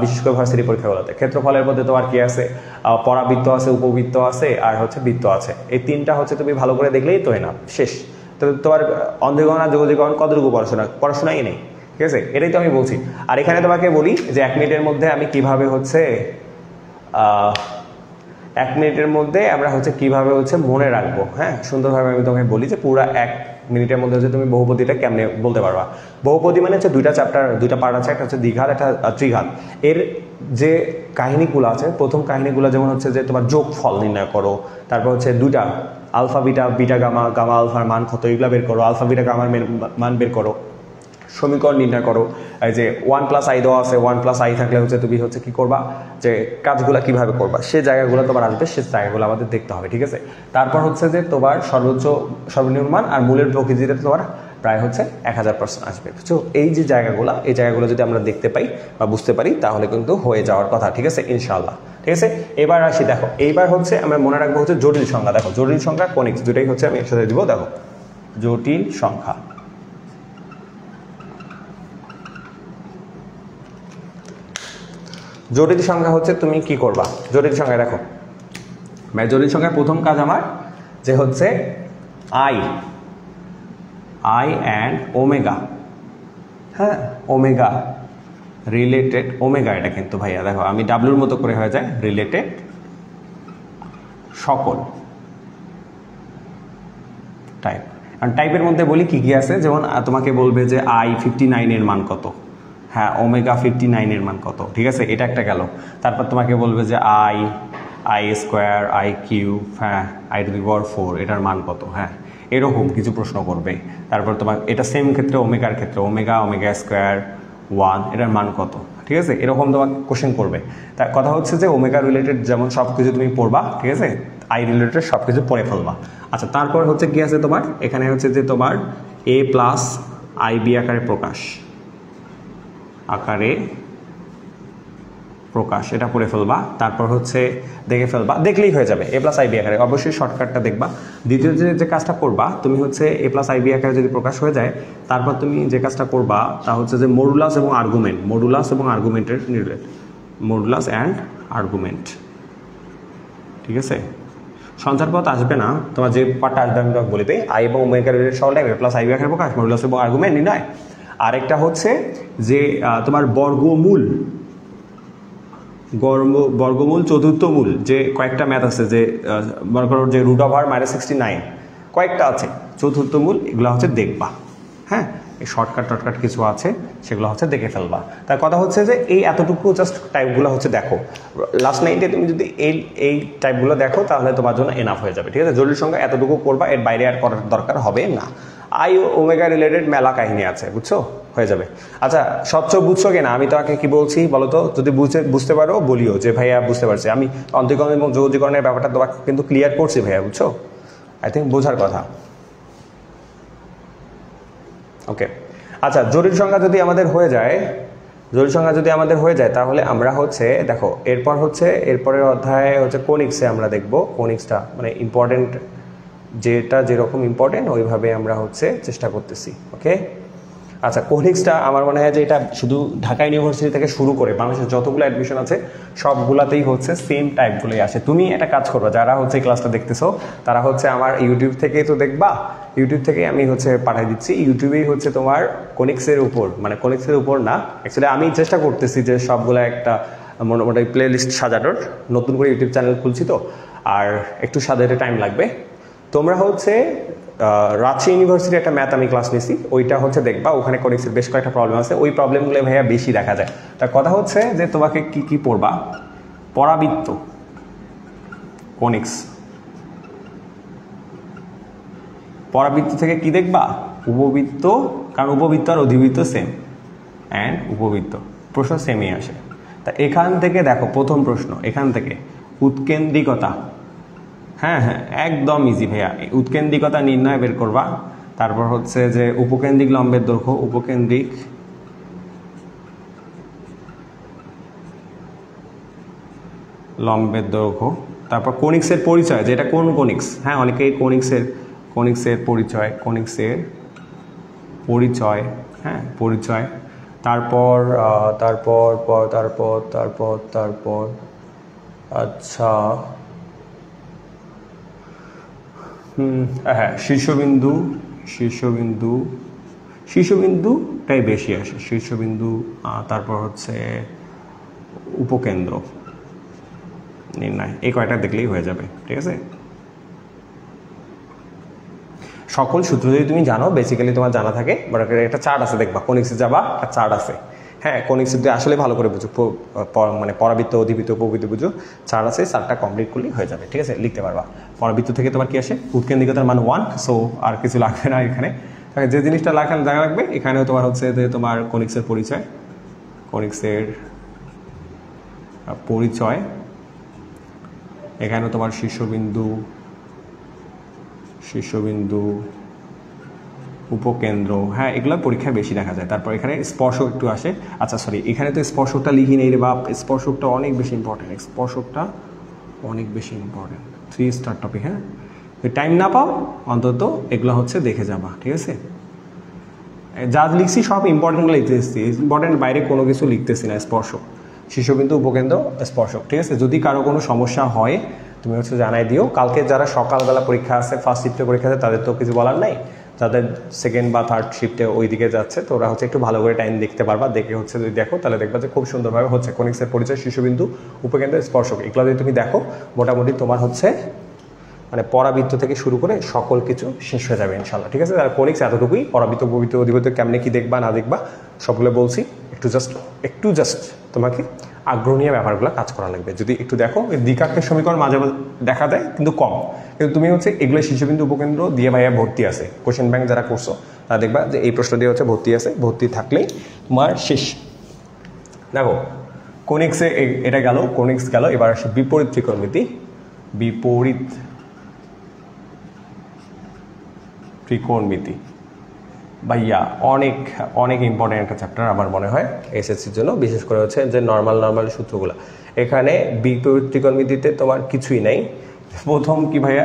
বিশেষ করে ভার্সিটি পরীক্ষাগুলোতে। ক্ষেত্রফলের মধ্যে তোমার কি আছে, পরাবৃত্ত আছে, উপবৃত্ত আছে, আর হচ্ছে বৃত্ত আছে। এই 3টা হচ্ছে তুমি ভালো করে দেখলেই তো না শেষ। তো তোমার অন্তরীকরণ আর যোগজীকরণ কতটুকু পড়াশোনাই নেই, ঠিক আছে, এটাই তো আমি বলছি। আর এখানে তোমাকে বলি যে 1 মিনিটের মধ্যে আমি কিভাবে হচ্ছে 1 মিনিটের মধ্যে আমরা হচ্ছে কিভাবে হচ্ছে মনে রাখবো। হ্যাঁ, সুন্দরভাবে আমি তোমাকে বলি যে পুরো 1 মিনিটের মধ্যে হচ্ছে তুমি বহুপদীটা কেমনে বলতে পারবা। বহুপদী মানে হচ্ছে 2টা চ্যাপ্টার, 2টা পার্ট আছে, একটা হচ্ছে দ্বিঘাত, একটা ত্রিঘাত। এর যে কাহিনীগুলো আছে, প্রথম কাহিনীগুলো যেমন হচ্ছে যে তোমার যোগফল নির্ণয় করো, তারপর হচ্ছে 2টা alpha beta, beta gamma, gamma আলফার মান কত এগুলো বের করো, আলফা বিটা গামার মান বের করো, সমীকরণ নির্ণয় করো। এই যে 1+i দেওয়া আছে, 1+i থাকলে হচ্ছে তুমি হচ্ছে কি করবা, যে কাজগুলো কিভাবে করবা, সে জায়গাগুলো তোমার আসবে, সে জায়গাগুলো আমাদের দেখতে হবে, ঠিক আছে। তারপর হচ্ছে যে তোমার সর্বোচ্চ সর্বনিম্ন মান আর মূলের প্রকৃতিতে তোমার প্রায় হচ্ছে 1000% আসবে, বুঝছো। এই যে জায়গাগুলো, এই জায়গাগুলো যদি আমরা দেখতে পাই বা বুঝতে পারি তাহলে কিন্তু হয়ে যাওয়ার কথা, ঠিক আছে, ইনশাআল্লাহ, ঠিক আছে। এবার আসি, দেখো এইবার হচ্ছে আমরা মনে রাখবো হচ্ছে জটিল সংখ্যা। দেখো জটিল সংখ্যা কনিক্স দুটাই হচ্ছে আমি একসাথে দিব। দেখো জটিল সংখ্যা, জটিল সংখ্যা হচ্ছে তুমি কি করবা, জটিল সংখ্যা দেখো জটিল সংখ্যার প্রথম কাজ আমার যে হচ্ছে আই অ্যান্ড ওমেগা। হ্যাঁ, ওমেগা রিলেটেড, ওমেগা এটা কিন্তু ভাইয়া দেখো আমি ডাব্লুর মতো করে হয়ে যায় রিলেটেড সকল টাইপ। আর টাইপের মধ্যে বলি কি কি আছে, যেমন তোমাকে বলবে যে I59 এর মান কত, হ্যাঁ ω59 এর মান কত, ঠিক আছে, এটা একটা গেল। তারপর তোমাকে বলবে যে I স্কোয়ার I কিউব, হ্যাঁ I⁴ এটার মান কত, হ্যাঁ এরকম কিছু প্রশ্ন করবে। তারপর তোমার এটা সেম ক্ষেত্রে ওমেগার ক্ষেত্রে ω² 1 এটার মান কত, ঠিক আছে, এরকম তোমাকে কোশ্চেন করবে। তার কথা হচ্ছে যে ওমেগা রিলেটেড যেমন সব কিছু তুমি পড়বা, ঠিক আছে, আই রিলেটেড সব কিছু পড়ে ফেলবা। আচ্ছা, তারপর হচ্ছে কি আছে তোমার এখানে হচ্ছে যে তোমার a+IB আকারে প্রকাশ এটা পড়ে ফেলবা। তারপর হচ্ছে দেখে ফেলবা, দেখলেই হয়ে যাবে a+IB আকারে, অবশ্যই শর্টকাটটা দেখবা। দ্বিতীয় যে কাজটা করবা তুমি হচ্ছে a+IB আকারে যদি প্রকাশ হয়ে যায়, তারপর তুমি যে কাজটা করবা তা হচ্ছে যে মডুলাস এবং আর্গুমেন্টের রিলেটেড, মডুলাস অ্যান্ড আর্গুমেন্ট, ঠিক আছে। সঞ্চার পথ আসবে না, তোমার যে পার্টটা আসবে আমি তোমাকে বলে দিই, আই এবং ওমেগা রিলেটেড সরল টাইপ a+IB আকারে প্রকাশ, মডুলাস এবং আর্গুমেন্ট নির্ণয়। আরেকটা হচ্ছে যে তোমার বর্গমূল চতুর্থ মূল, যে কয়েকটা ম্যাথ আছে, যে মনে করো যে √69 কয়েকটা আছে চতুর্থ মূল, এগুলো হচ্ছে দেখবা, হ্যাঁ এই শর্টকাট কিছু আছে সেগুলো হচ্ছে দেখে ফেলবা। তার কথা হচ্ছে যে এই এতটুকু জাস্ট টাইপগুলো হচ্ছে দেখো, লাস্ট নাইটে তুমি যদি এই টাইপগুলো দেখো তাহলে তোমার জন্য এনাফ হয়ে যাবে, ঠিক আছে। জরুরি সংখ্যা এতটুকু করবা, এর বাইরে আর করার দরকার হবে না। আই ও ওমেগা রিলেটেড মেলা কাহিনী আছে, বুঝছো, হয়ে যাবে। আচ্ছা, স্বচ্ছ বুঝছো কিনা আমি তোমাকে কি বলছি বলো তো, যদি বুঝতে পারো বলিও যে ভাইয়া বুঝতে পারছি, আমি অন্তরীকরণ এবং যৌগীকরণের ব্যাপারটা তোমাকে কিন্তু ক্লিয়ার করছি ভাইয়া, বুঝছো, আই থিঙ্ক বোঝার কথা। ওকে, আচ্ছা, জরুরি সংখ্যা যদি আমাদের হয়ে যায় তাহলে আমরা হচ্ছে দেখো এরপরের অধ্যায়ে হচ্ছে কোনিক্সে আমরা দেখবো, কোনিক্সটা মানে ইম্পর্টেন্ট, যেটা যেরকম ইম্পর্টেন্ট ওইভাবে আমরা হচ্ছে চেষ্টা করতেছি। ওকে, আচ্ছা, কোনিক্সটা আমার মনে হয় যে এটা শুধু ঢাকা ইউনিভার্সিটি থেকে শুরু করে বাংলাদেশের যতগুলো অ্যাডমিশন আছে সবগুলাতেই হচ্ছে সেম টাইপগুলোই আসে। তুমি একটা কাজ করবা, যারা হচ্ছে ক্লাসটা দেখতেছো তারা হচ্ছে আমার ইউটিউব থেকেই তো দেখবা, ইউটিউব থেকে আমি হচ্ছে পাঠিয়ে দিচ্ছি, ইউটিউবেই হচ্ছে তোমার কোনিক্সের উপর, মানে কোনিক্সের উপর না, অ্যাকচুয়ালি আমি চেষ্টা করতেছি যে সবগুলো একটা মোটামুটি প্লে লিস্ট সাজানোর, নতুন করে ইউটিউব চ্যানেল খুলছি তো, আর একটু সাজাতে টাইম লাগবে। তোমরা হচ্ছে রাজশাহী ইউনিভার্সিটির একটা ম্যাথ আমি ক্লাস নিয়েছি, ওইটা হচ্ছে দেখবা, ওখানে কোনিক্সের বেশ কয়েকটা প্রবলেম আছে, ওই প্রবলেমগুলো ভাইয়া বেশি দেখা যায়। তার কথা হচ্ছে যে তোমাকে কি পড়বা, পরাবৃত্ত, কোনিক্স, পরাবৃত্ত থেকে কি দেখবা, উপবৃত্ত, কারণ উপবৃত্ত আর অধিবৃত্ত সেম, অ্যান্ড উপবৃত্ত প্রশ্ন সেমই আসে। তা এখান থেকে দেখো প্রথম প্রশ্ন, এখান থেকে উৎকেন্দ্রিকতা, হ্যাঁ একদম ইজি ভাইয়া, উৎকেন্দ্রিকতা নির্ণয় বের করবা। তারপর হচ্ছে যে উপকেন্দ্রিক লম্বের দৈর্ঘ্য, উপকেন্দ্রিক লম্বের দৈর্ঘ্য, তারপর কোনিক্সের পরিচয়, যেটা কোন কোনিক্স, হ্যাঁ অনেকেই কোনিক্সের পরিচয়, হ্যাঁ পরিচয়। তারপর আচ্ছা হ্যাঁ শীর্ষবিন্দুটাই বেশি আসে, শীর্ষবিন্দু। তারপর হচ্ছে উপকেন্দ্র নির্ণয়, এই কয়টা দেখলেই হয়ে যাবে, ঠিক আছে। সকল সূত্র যদি তুমি জানো, বেসিক্যালি তোমার জানা থাকে, বাট একটা চার্ট আছে দেখবা, কোনিক্সে যাবা একটা চার্ট আছে, হ্যাঁ কোনিক্সে যদি আসলে ভালো করে বুঝো, মানে পরাবৃত্ত, অধিবৃত্ত, উপবৃত্ত বুঝো, চার্ট আছে, চার্টটা কমপ্লিট করলেই হয়ে যাবে, ঠিক আছে, লিখতে পারবা। পরাবৃত্ত থেকে তোমার কি আসে, উৎকেন্দ্রিকতার মান 1, সো আর কিছু লাগবে না এখানে, যে জিনিসটা জানা লাগবে এখানেও তোমার হচ্ছে যে তোমার কোনিক্সের পরিচয়, এখানেও তোমার শীর্ষবিন্দু, উপকেন্দ্র, হ্যাঁ এগুলো পরীক্ষায় বেশি দেখা যায়। তারপর এখানে স্পর্শক একটু আসে, আচ্ছা সরি এখানে তো স্পর্শকটা লিখি নেই রে বাপ, স্পর্শকটা অনেক বেশি ইম্পর্টেন্ট, 3 স্টার টপিক, হ্যাঁ টাইম না পাও অন্তত এগুলো হচ্ছে দেখে যাবা, ঠিক আছে। যা লিখছি সব ইম্পর্টেন্টগুলো লিখতেছি, ইম্পর্টেন্ট বাইরে কোনো কিছু লিখতেছি না। স্পর্শক, শীর্ষবিন্দু, উপকেন্দ্র, স্পর্শক, ঠিক আছে। যদি কারো কোনো সমস্যা হয় তুমি হচ্ছে জানাই দিও। কালকে যারা সকালবেলা পরীক্ষা আছে, ফার্স্ট শিফটে পরীক্ষা আছে, তাদের তো কিছু বলার নাই, যাদের সেকেন্ড বা থার্ড শিফটে ওই দিকে যাচ্ছে তো ওরা হচ্ছে একটু ভালো করে টাইম দেখতে পারবা, দেখে হচ্ছে যদি দেখো তাহলে দেখবা যে খুব সুন্দরভাবে হচ্ছে কোনিক্সের পরিচয়, শীর্ষবিন্দু, উপকেন্দ্র, স্পর্শক, এগুলো যদি তুমি দেখো মোটামুটি তোমার হচ্ছে মানে পরাবৃত্ত থেকে শুরু করে সকল কিছু শেষ হয়ে যাবে ইনশাল্লাহ, ঠিক আছে। আর কোনিক্স এতটুকুই, পরাবৃত্ত উপবৃত্ত অধিবৃত্ত কেমনে কি দেখবা না দেখবা সবগুলো বলছি, একটু জাস্ট তোমাকে আগ্রহ নিয়ে ব্যাপারগুলো কাজ করা লাগবে। যদি একটু দেখো দ্বিঘাতের সমীকরণ মাঝে মাঝে দেখা দেয় কিন্তু কম, কিন্তু তুমি হচ্ছে এগুলো শীর্ষবিন্দু উপকেন্দ্র দিয়ে ভাইয়া ভর্তি আছে, কোশ্চেন ব্যাংক যারা করছো তারা দেখবা যে এই প্রশ্ন দিয়ে হচ্ছে ভর্তি আছে, ভর্তি থাকলেই তোমার শেষ। দেখো কোনিক্সে এটা গেল, কোনিক্স গেল, এবার আসে বিপরীত ত্রিকোণমিতি। বিপরীত ত্রিকোণমিতি ভাইয়া অনেক অনেক ইম্পর্টেন্ট একটা চ্যাপ্টার আমার মনে হয় এসএসসির জন্য, বিশেষ করে হচ্ছে যে নর্মাল সূত্রগুলো। এখানে বিপরীত ত্রিকোণমিতিতে তোমার কিছুই নাই। প্রথম কি ভাইয়া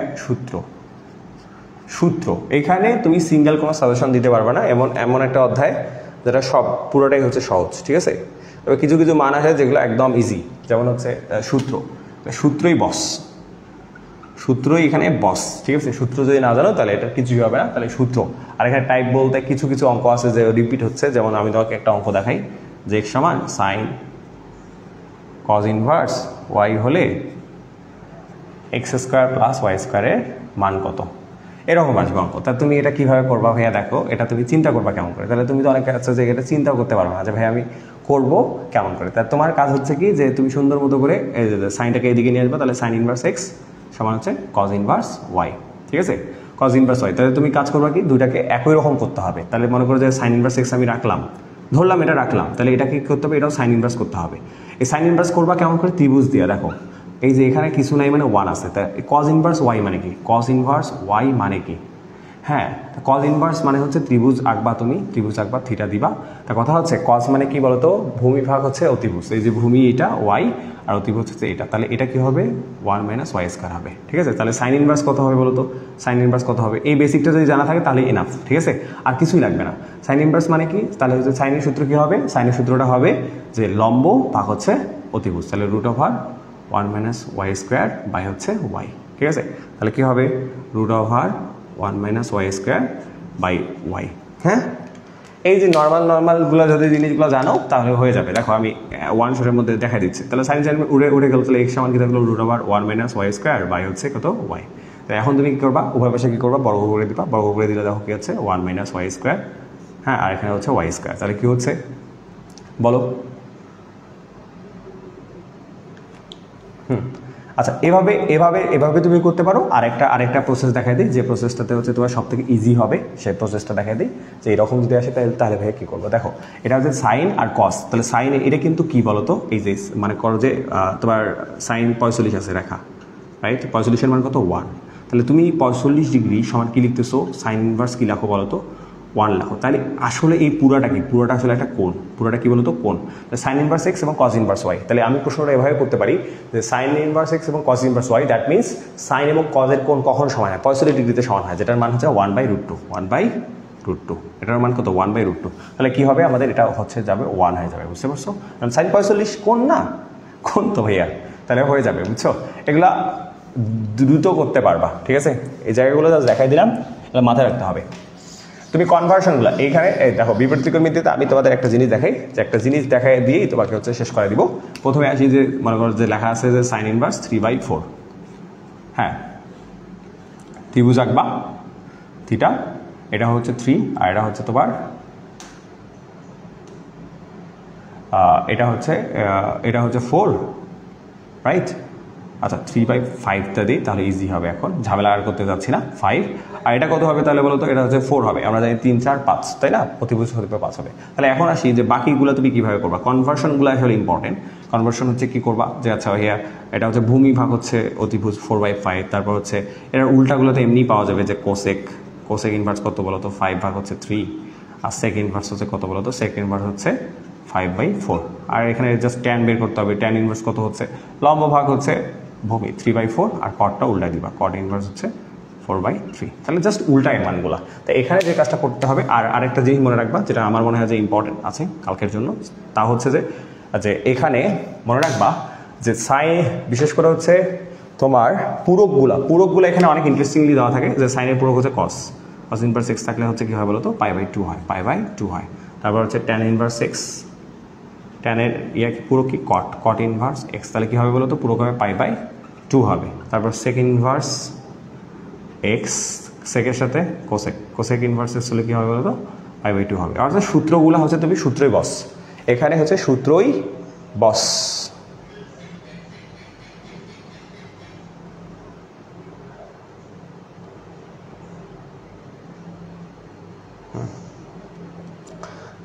সূত্র। এখানে তুমি সিঙ্গেল কোনো সাজেশন দিতে পারবে না, এমন একটা অধ্যায় যেটা পুরোটাই হচ্ছে সহজ, ঠিক আছে। তবে কিছু কিছু মান আছে যেগুলো একদম ইজি, যেমন হচ্ছে সূত্রই এখানে বস, ঠিক আছে। সূত্র যদি না জানো তাহলে এটা কিছুই হবে না, তাহলে সূত্র। আর এখানে টাইপ বলতে কিছু কিছু অঙ্ক আছে যে রিপিট হচ্ছে, যেমন আমি তোমাকে একটা অঙ্ক দেখাই যে x সমান সাইন কজ ইনভার্স ওয়াই হলে এক্স স্কোয়ার প্লাস ওয়াই স্কোয়ারের মান কত, এরকম আসবে অঙ্ক। তা তুমি এটা কিভাবে করবা ভাইয়া, দেখো এটা তুমি চিন্তা করবা কেমন করে। তাহলে তুমি তো অনেকে আছে যে এটা চিন্তাও করতে পারবে না যে ভাই আমি করবো কেমন করে। তা তোমার কাজ হচ্ছে কি যে তুমি সুন্দর মতো করে এই যে সাইনটাকে এদিকে নিয়ে আসবে, তাহলে সাইন ইনভার্স এক্স সমান হচ্ছে কজ ইনভার্স ওয়াই, ঠিক আছে। কজ ইনভার্স ওয়াই, তাহলে তুমি কাজ করবা কি দুইটাকে একই রকম করতে হবে। তাহলে মনে করো যে সাইন ইনভার্স এক্স আমি ধরলাম এটা রাখলাম, তাহলে এটা কি করতে হবে, এটাও সাইন ইনভার্স করতে হবে। এই সাইন ইনভার্স করবা কেমন করে, ত্রিভুজ দিয়ে। দেখো এই যে এখানে কিছু নাই মানে 1 আছে, তা কজ ইনভার্স ওয়াই মানে কি, কজ ইনভার্স ওয়াই মানে কি, হ্যাঁ কজ ইনভার্স মানে হচ্ছে ত্রিভুজ আঁকবা, তুমি ত্রিভুজ আঁকবা, থিটা দিবা। তা কথা হচ্ছে কজ মানে কি বলতো, ভূমি ভাগ হচ্ছে অতিভুজ, এই যে ভূমি এটা ওয়াই আর অতিভুজ হচ্ছে এটা, তাহলে এটা কি হবে 1 - y স্কয়ার হবে, ঠিক আছে। তাহলে সাইন ইনভার্স কত হবে বলতো, সাইন ইনভার্স কত হবে, এই বেসিকটা যদি জানা থাকে তাহলে এনাফ, ঠিক আছে, আর কিছুই লাগবে না। সাইন ইনভার্স মানে কি, তাহলে হচ্ছে সাইনের সূত্র কি হবে, সাইনের সূত্রটা হবে যে লম্ব ভাগ হচ্ছে অতিভুজ, তাহলে √1 - y স্কয়ার বাই হচ্ছে y, ঠিক আছে। তাহলে কি হবে √1 - y স্কয়ার বাই y, হ্যাঁ। এই যে নর্মালগুলো যদি জিনিসগুলো জানো তাহলে হয়ে যাবে। দেখো আমি 1 শটের মধ্যে দেখা দিচ্ছি, তাহলে সাইন উড়ে গেল, তাহলে x সমান কি থাকলো √1 - y স্কয়ার বাই হচ্ছে কত y। তো এখন তুমি কি করবা, উভয় পাশে কি করবা, বর্গ করে দিবা, বর্গ করে দিলে দেখো কি হচ্ছে 1 - y স্কয়ার, হ্যাঁ, আর এখানে হচ্ছে y স্কয়ার, তাহলে কি হচ্ছে বলো। আচ্ছা, এভাবে তুমি করতে পারো। আরেকটা প্রসেস দেখাই দিই, যে প্রসেসটাতে হচ্ছে তোমার সব থেকে ইজি হবে, সেই প্রসেসটা দেখাই দিই যে এরকম যদি আসে তাহলে ভাই কি করবো। দেখো এটা হচ্ছে সাইন আর কস, তাহলে সাইন এটা কিন্তু কি বলতো, এই যে মানে করো যে তোমার সাইন 45 আছে রেখা, রাইট, 45-এর মান কত 1, তাহলে তুমি 45 ডিগ্রি সমান কি লিখতেছো, সাইন ইনভার্স কি লেখো বলতো 1 লেখো। তাহলে আসলে এই পুরাটা কি, পুরোটা আসলে একটা কোণ, পুরোটা কি বলতো কোণ, সাইন ইনভার্স এক্স এবং কজ ইনভার্স ওয়াই। তাহলে আমি প্রশ্নটা এভাবে করতে পারি যে সাইন ইনভার্স এক্স এবং cos inverse y, that means sine এবং কজের কোণ কখন সমান হয়, 45 ডিগ্রিতে সমান হয়, যেটার মান হচ্ছে 1/√2, এটার মান কত 1/√2। তাহলে কি হবে আমাদের, এটা হচ্ছে যাবে 1 হয়ে যাবে, বুঝতে পারছো, কারণ সাইন 45 কোণ না, কোণ তো ভাইয়া, তাহলে হয়ে যাবে, বুঝছো। এগুলা দ্রুত করতে পারবা, ঠিক আছে। এই জায়গাগুলো যা দেখাই দিলাম এগুলো মাথায় রাখতে হবে। তুমি কনভার্সনগুলো এইখানে দেখো, বিপরীত ত্রিকোণমিতিতে আমি তোমাদের একটা জিনিস দেখাই, যে একটা জিনিস দেখাই দিয়েই তোমাকে হচ্ছে শেষ করে দিব। প্রথমে আসি যে মনে করো যে লেখা আছে যে সাইন ইনভার্স 3/4, হ্যাঁ, ত্রিভুজ আঁকবা, থিটা, এটা হচ্ছে 3 আর এটা হচ্ছে তোমার এটা হচ্ছে 4, রাইট। আচ্ছা 3/5টা দিই তাহলে ইজি হবে, এখন ঝামেলা আর করতে যাচ্ছি না। 5 আর এটা কত হবে তাহলে বলো তো, এটা হচ্ছে 4 হবে, আমরা জানি 3, 4, 5, তাই না, অতিভুজ হতে 5 হবে। তাহলে এখন আসি যে বাকিগুলো তুমি কিভাবে করবা, কনভার্সনগুলো আসলে ইম্পর্টেন্ট। কনভার্সন হচ্ছে কি করবা, যে আচ্ছা ভাইয়া এটা হচ্ছে ভূমি ভাগ হচ্ছে অতিভুজ 4/5, তারপর হচ্ছে এটার উল্টাগুলোতে এমনি পাওয়া যাবে যে কোসেক ইনভার্স কত বলো তো 5 ভাগ হচ্ছে 3, আর সেক ইনভার্স হচ্ছে কত বলো তো, সেক ইনভার্স হচ্ছে 5/4, আর এখানে জাস্ট ট্যান বের করতে হবে, ট্যান ইনভার্স কত হচ্ছে, লম্ব ভাগ হচ্ছে ভূমি 3/4, আর কটটা উল্টাই দিবা, কট ইনভার্স হচ্ছে 4/3, তাহলে জাস্ট উল্টাই মানগুলা। তো এখানে যে কাজটা করতে হবে, আর আরেকটা জিনিস মনে রাখবা যেটা আমার মনে হয় যে ইম্পর্টেন্ট আছে কালকের জন্য, তা হচ্ছে যে এখানে মনে রাখবা যে বিশেষ করে হচ্ছে তোমার পুরকগুলা এখানে অনেক ইন্টারেস্টিংলি দেওয়া থাকে, যে সাইনের পুরক হচ্ছে কস ইনভার্স এক্স থাকলে হচ্ছে কি হয় বলো তো, π/2 হয়, তারপর হচ্ছে ট্যান ইনভার্স এক্স, ট্যানের পুরো কি কট ইনভার্স এক্স, তাহলে কি হবে বলো তো, পুরো হবে π/2 হবে। তারপর সেক ইনভার্স এক্স সেকের সাথে কোসেক, কোসেক ইনভার্সেস হলে কি হবে বলো তো পাই/2 হবে। অর্থাৎ সূত্রগুলো হচ্ছে তুমি সূত্রই বস, এখানে হচ্ছে সূত্রই বস।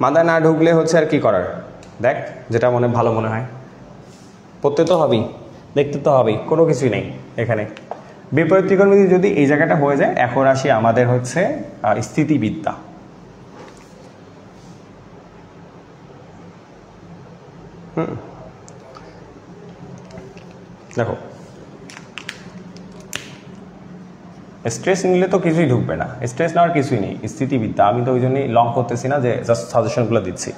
মাথায় না ঢুকলে হচ্ছে আর কি করার, দেখ যেটা ভালো মনে হয়, পড়তে তো হবেই, দেখতে তো হবেই, কোনো কিছুই নেই এখানে। বিপরীত ত্রিকোণমিতি যদি এই জায়গাটা হয়ে যায়, এখন আসি আমাদের হচ্ছে স্থিতিবিদ্যা। দেখো স্ট্রেস নিলে তো কিছুই ঢুকবে না, স্ট্রেস নেওয়ার কিছুই নেই। স্থিতিবিদ্যা আমি তো ওই জন্যই লং করতেছি না, যে জাস্ট সাজেশনগুলো দিচ্ছি।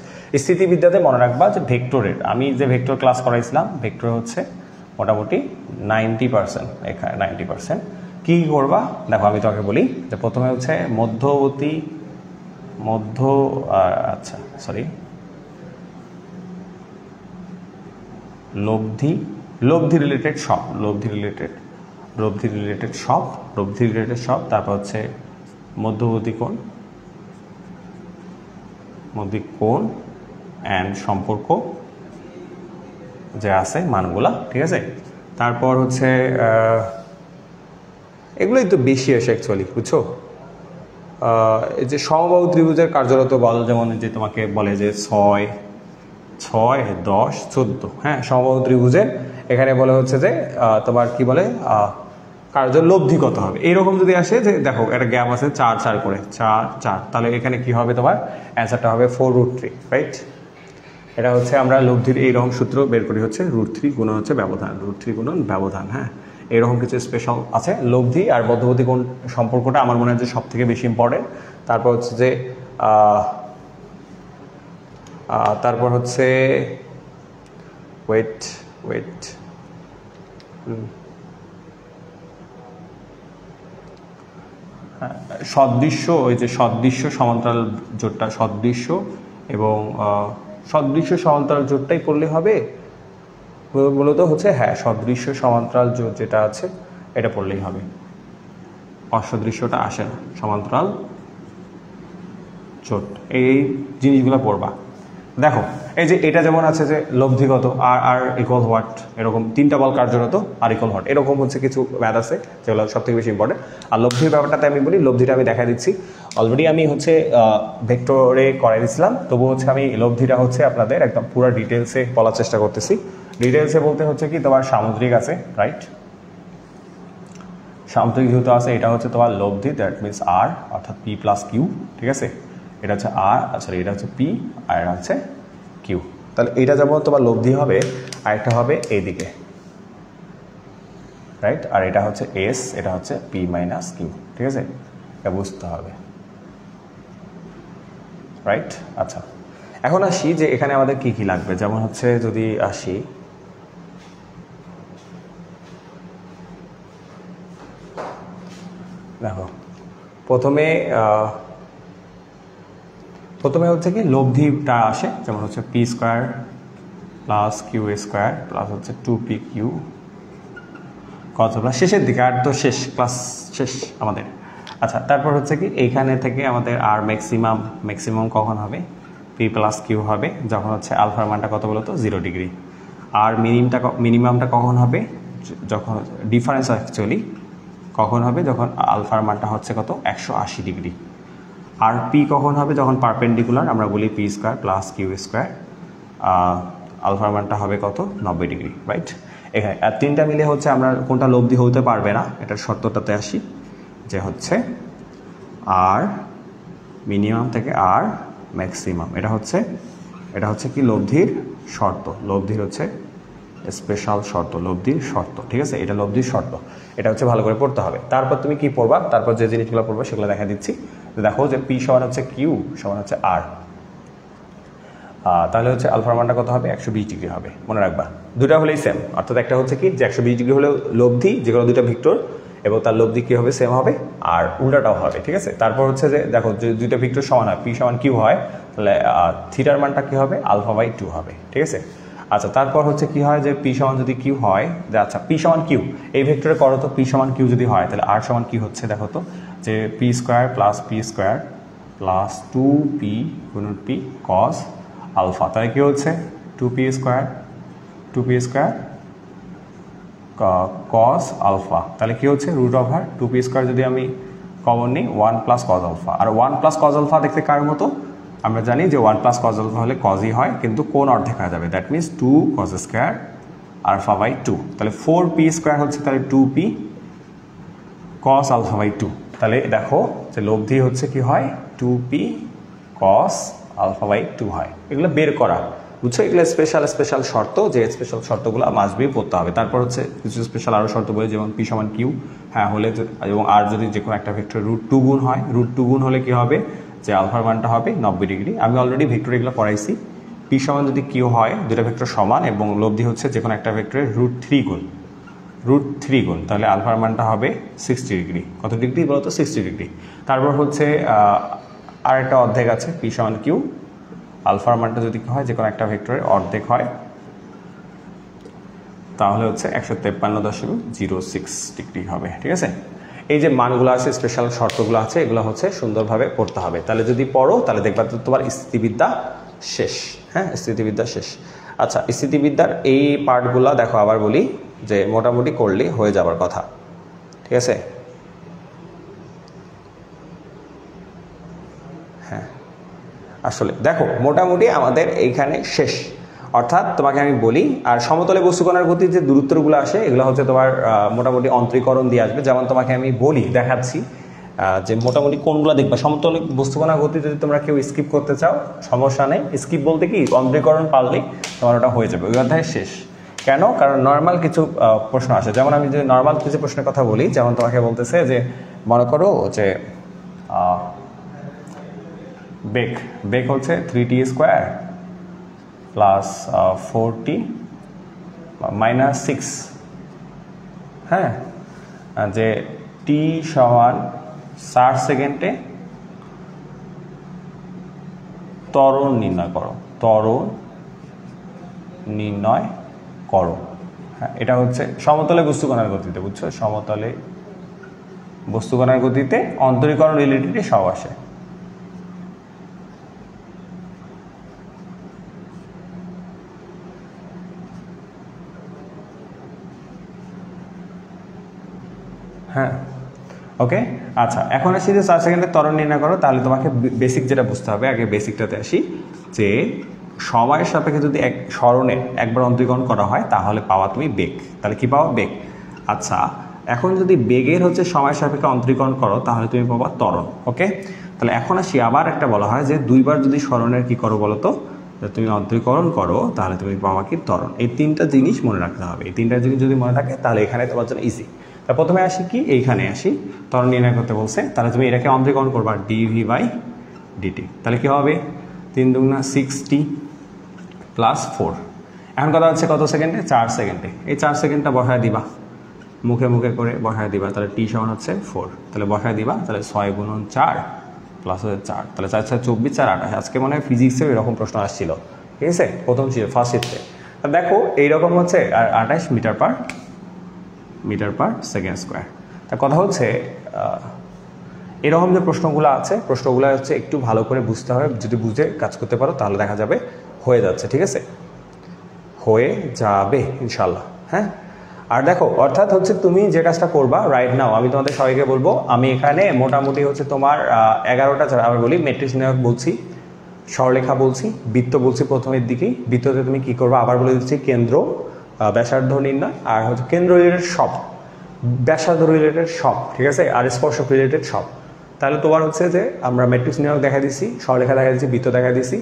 স্থিতিবিদ্যাতে মনে রাখবা যে ভেক্টরের, আমি যে ভেক্টর ক্লাস করাইছিলাম, ভেক্টর হচ্ছে মোটামুটি 90%, এখানে 90%। কী করবা দেখো, আমি তোমাকে বলি যে প্রথমে হচ্ছে লব্ধি রিলেটেড সব, লব্ধি রিলেটেড সব, তারপর হচ্ছে মধ্যবর্তী কোণ অ্যান্ড সম্পর্ক যে আছে মানগুলা, ঠিক আছে। তারপর হচ্ছে এগুলোই তো বেশি আসে অ্যাকচুয়ালি, বুঝছো। এই যে সমবাহু ত্রিভুজের কার্যরত বল, যেমন যে তোমাকে বলে যে 6, 10, 14, হ্যাঁ সমবাহু ত্রিভুজের এখানে বলে হচ্ছে যে তোমার কি বলে কার্য লব্ধি কত হবে, এইরকম যদি আসে যে দেখো একটা গ্যাপ আছে 4 করে 4, তাহলে এখানে কি হবে তোমার অ্যান্সারটা হবে 4√3, রাইট। এটা হচ্ছে আমরা লব্ধির এইরকম সূত্র বের করি, হচ্ছে √3 গুণন হচ্ছে ব্যবধান, √3 গুণন ব্যবধান, হ্যাঁ এরকম কিছু স্পেশাল আছে। লব্ধি আর মধ্যবর্তী কোণ সম্পর্কটা আমার মনে হয় যে সব থেকে বেশি ইম্পর্টেন্ট। তারপর হচ্ছে যে ওয়েট সদৃশ্য, ওই যে সদৃশ্য সমান্তরাল জোটটা, সদৃশ্য এবং সদৃশ্য সমান্তরাল জোটটাই করলে হবে মূলত হচ্ছে, হ্যাঁ সদৃশ্য সমান্তরাল জোট যেটা আছে এটা পড়লেই হবে, অসদৃশ্যটা আসে না। সমান্তরাল জোট এই জিনিসগুলো পড়বা। দেখো এই যে এটা যেমন আছে যে লব্ধিগত আর ইকুয়াল হোয়াট, এরকম 3টা বল কার্যরত আর ইকুয়াল হোয়াট, এরকম হচ্ছে কিছু ম্যাথ আছে যেগুলো সব থেকে বেশি ইম্পর্টেন্ট। আর লব্ধির ব্যাপারটাতে আমি বলি, লব্ধিটা আমি দেখা দিচ্ছি, অলরেডি আমি হচ্ছে ভেক্টরে করাই দিচ্ছিলাম, তবু হচ্ছে আমি লব্ধিটা হচ্ছে আপনাদের একদম পুরো ডিটেলসে বলার চেষ্টা করতেছি। ডিটেলসে বলতে হচ্ছে কি, তোমার সামুদ্রিক আছে, রাইট, সামুদ্রিক যেহেতু আছে, এটা হচ্ছে তোমার লব্ধি, দ্যাট মিনস আর, অর্থাৎ P+Q, ঠিক আছে। এটা হচ্ছে আর, আচ্ছা এটা হচ্ছে P আর এটা হচ্ছে Q। তাহলে এটা যেমন তোমার লব্ধি হবে, আরেকটা হবে এইদিকে, রাইট, আর এটা হচ্ছে S, এটা হচ্ছে P-Q, ঠিক আছে, এটা বুঝতে হবে, রাইট। আচ্ছা এখন আসি যে এখানে আমাদের কি কি লাগবে, যেমন হচ্ছে যদি আসি দেখো প্রথমে হচ্ছে কি লব্ধিটা আসে, যেমন হচ্ছে P² + Q² প্লাস হচ্ছে 2PQ কত প্লাস শেষের দিকে, আর তো শেষ ক্লাস শেষ আমাদের। আচ্ছা তারপর হচ্ছে কি এইখানে থেকে আমাদের আর ম্যাক্সিমাম কখন হবে, P+Q হবে যখন হচ্ছে আলফার মানটা কত বলতো 0 ডিগ্রি। আর মিনিমামটা কখন হবে, যখন ডিফারেন্স অ্যাকচুয়ালি কখন হবে, যখন আলফার মানটা হচ্ছে কত 180 ডিগ্রি। আর পি কখন হবে, যখন পারপেন্ডিকুলার, আমরা বলি P² + Q², আলফার মানটা হবে কত 90 ডিগ্রি, রাইট। এখানে আর 3টা মিলে হচ্ছে আমরা কোনটা লব্ধি হতে পারবে না, এটার শর্তটাতে আসি যে হচ্ছে আর মিনিমাম থেকে আর ম্যাক্সিমাম, এটা হচ্ছে কি লব্ধির শর্ত, লব্ধির হচ্ছে স্পেশাল শর্ত, লব্ধির শর্ত, ঠিক আছে, এটা লব্ধির শর্ত, এটা হচ্ছে ভালো করে পড়তে হবে। তারপর তুমি কি পড়বা, তারপর যে জিনিসগুলো পড়বা সেগুলো দেখা দিচ্ছি। দেখো যে P সমান হচ্ছে Q সমান হচ্ছে R, তাহলে হচ্ছে আলফার মানটা কত হবে 120 ডিগ্রি হবে, মনে রাখবা। দুটা হলেই সেম, অর্থাৎ একটা হচ্ছে কি যে 120 ডিগ্রি হলেও লব্ধি, যেগুলো দুটা ভেক্টর এবং তার লব্ধি কি হবে সেম হবে, আর উল্টাটাও হবে, ঠিক আছে। তারপর হচ্ছে যে দেখো যে দুইটা ভেক্টর সমান হয়, P সমান Q হয়, তাহলে থিটার মানটা কি হবে α/2 হবে, ঠিক আছে। আচ্ছা তারপর হচ্ছে কি হয় যে পি সমান যদি কিউ হয়, যে আচ্ছা পি সমান কিউ এই ভেক্টরে করো তো, পি সমান কিউ যদি হয় তাহলে আর সমান কি হচ্ছে দেখো তো, যে পি স্কোয়ার প্লাস 2p গুণন পি কস আলফা, তাহলে কি হচ্ছে 2p স্কোয়ার কস আলফা, তাহলে কি হচ্ছে রুট ওভার 2p স্কোয়ার যদি আমি কমন নিই 1 প্লাস কস আলফা। আর 1 প্লাস কস আলফা দেখতে কার মতো, আমরা জানি যে 1 প্লাস কস আলফা হলে কজই হয়, কিন্তু কোন অর্ধেক হয়ে যাবে, that means 2 cos square alpha by 2, তাহলে 4p স্কোয়ার হচ্ছে তাহলে 2p কস আলফা বাই 2, তাহলে দেখো যে লব্ধি হচ্ছে কি হয় 2p কস আলফা বাই 2 হয়। এগুলো বের করা, বুঝছো, এগুলো স্পেশাল শর্ত, যে স্পেশাল শর্তগুলো মাসবেই পড়তে হবে। তারপর হচ্ছে কিছু স্পেশাল আরও শর্ত বলে, যেমন পি সমান কিউ হ্যাঁ হলে, এবং আর যদি যে কোনো একটা ভেক্টর রুট 2 গুণ হয়, রুট 2 গুণ হলে কি হবে যে আলফার মানটা হবে 90 ডিগ্রি। আমি অলরেডি ভেক্টর এগুলো পড়াইছি। পি সমান যদি কিউ হয়, দুটা ভেক্টর সমান এবং লব্ধি হচ্ছে যে কোনো একটা ভেক্টরের রুট 3 গুণ, তাহলে আলফার মানটা হবে 60 ডিগ্রি। কত ডিগ্রি বলো তো, 60 ডিগ্রি। তারপর হচ্ছে আরেকটা অর্ধেক আছে, পি সমান কিউ, আলফার মানটা যদি হয় যে কোনো একটা ভেক্টরের অর্ধেক হয়, তাহলে হচ্ছে 153.06 ডিগ্রি হবে, ঠিক আছে। এই যে মানগুলো আছে, স্পেশাল শর্তগুলো আছে, এগুলো হচ্ছে সুন্দরভাবে পড়তে হবে। তাহলে যদি পড়ো তাহলে দেখবা তোমার স্থিতিবিদ্যা শেষ। হ্যাঁ, স্থিতিবিদ্যা শেষ। আচ্ছা, স্থিতিবিদ্যার এই পার্টগুলো দেখো, আবার বলি যে মোটামুটি করলেই হয়ে যাবার কথা, ঠিক আছে। হ্যাঁ, আসলে দেখো মোটামুটি আমাদের এইখানে শেষ, অর্থাৎ তোমাকে আমি বলি। আর সমতলে বস্তুকণার গতির যে দূরত্বগুলো আসে, এগুলো হচ্ছে তোমার মোটামুটি অন্তরীকরণ দিয়ে আসবে। যেমন তোমাকে আমি বলি, দেখাচ্ছি যে মোটামুটি কোনগুলো দেখবা। সমতলে বস্তুকণার গতি যদি তোমরা কেউ স্কিপ করতে চাও, সমস্যা নেই, স্কিপ বলতে কি অন্তরীকরণ পারলেই তোমার ওটা হয়ে যাবে, ওই অধ্যায় শেষ। কেন? কারণ নর্মাল কিছু প্রশ্ন আসে। যেমন আমি যদি নর্মাল কিছু প্রশ্নের কথা বলি, যেমন তোমাকে বলতেছে যে মনে করো যে বেগ হচ্ছে 3t square plus 4t minus 6, হ্যাঁ, যে t সমান 60 সেকেন্ডে ত্বরণ নির্ণয় করো। হ্যাঁ, এটা হচ্ছে সমতলে বস্তুকণার গতিতে, বুঝছো, সমতলে বস্তুকণার গতিতে অন্তরীকরণ রিলেটেড সব আসে। হ্যাঁ, ওকে। আচ্ছা, এখন আসি যে 4 সেকেন্ডে ত্বরণ নির্ণয় করো। তাহলে তোমাকে বেসিক যেটা বুঝতে হবে, আগে বেসিকটাতে আসি, যে সময়ের সাপেক্ষে যদি এক সরণে একবার অন্তরীকরণ করা হয় তাহলে পাওয়া তুমি বেগ। তাহলে কি পাওয়া? বেগ। আচ্ছা, এখন যদি বেগের হচ্ছে সময়ের সাপেক্ষে অন্তরীকরণ করো তাহলে তুমি পাবা ত্বরণ। ওকে, তাহলে এখন আসি আবার একটা বলা হয় যে দুইবার যদি সরণের কি করো বলো তো, তুমি অন্তরীকরণ করো তাহলে তুমি পাবা কি? ত্বরণ। এই তিনটা জিনিস মনে রাখতে হবে। এই তিনটা জিনিস যদি মনে থাকে তাহলে এখানে তোমার জন্য ইজি। তা প্রথমে আসি কি, এইখানে আসি, ত্বরণ নির্ণয় করতে বলছে। তাহলে তুমি এটাকে অন্তরীকরণ করবা dv/dt। তাহলে কি হবে? 3 দুগুণা 6t প্লাস 4। এখন কথা হচ্ছে কত সেকেন্ডে? 4 সেকেন্ডে। এই 4 সেকেন্ডটা বসায় দিবা, মুখে করে বসায় দিবা। তাহলে t সমান হচ্ছে 4, তাহলে বসায় দিবা। তাহলে 6 গুণন 4 প্লাস হচ্ছে 4, তাহলে 4 4 24 4 28। আজকে মনে হয় ফিজিক্সেও এরকম প্রশ্ন আসছিল, ঠিক আছে, প্রথম ছিল ফার্স্ট শিফটে। দেখো এইরকম হচ্ছে, আর 28 মিটার পার সেকেন্ড স্কোয়ার। তা কথা হচ্ছে এরকম যে প্রশ্নগুলো আছে, প্রশ্নগুলো হচ্ছে একটু ভালো করে বুঝতে হবে। যদি বুঝে কাজ করতে পারো তাহলে দেখা যাবে হয়ে যাচ্ছে, ঠিক আছে, হয়ে যাবে ইনশাল্লাহ। হ্যাঁ, আর দেখো অর্থাৎ হচ্ছে তুমি যে কাজটা করবা রাইট নাও, আমি তোমাদের সবাইকে বলবো, আমি এখানে মোটামুটি হচ্ছে তোমার 11টা, আবার বলি ম্যাট্রিক্স নির্ণয় বলছি, সরলেখা বলছি, বৃত্ত বলছি প্রথমের দিকেই। বৃত্ততে তুমি কি করবা আবার বলে দিচ্ছি, কেন্দ্র, ব্যাসার্ধ নির্ণয়, আর হচ্ছে কেন্দ্র রিলেটেড সব, ব্যাসার্ধ রিলেটেড সব, ঠিক আছে, আর স্পর্শক রিলেটেড সব। তাহলে তোমার হচ্ছে যে আমরা ম্যাট্রিক্স নির্ণয় দেখা দিছি, সরলেখা দেখা দিচ্ছি, বৃত্ত দেখা দিছি,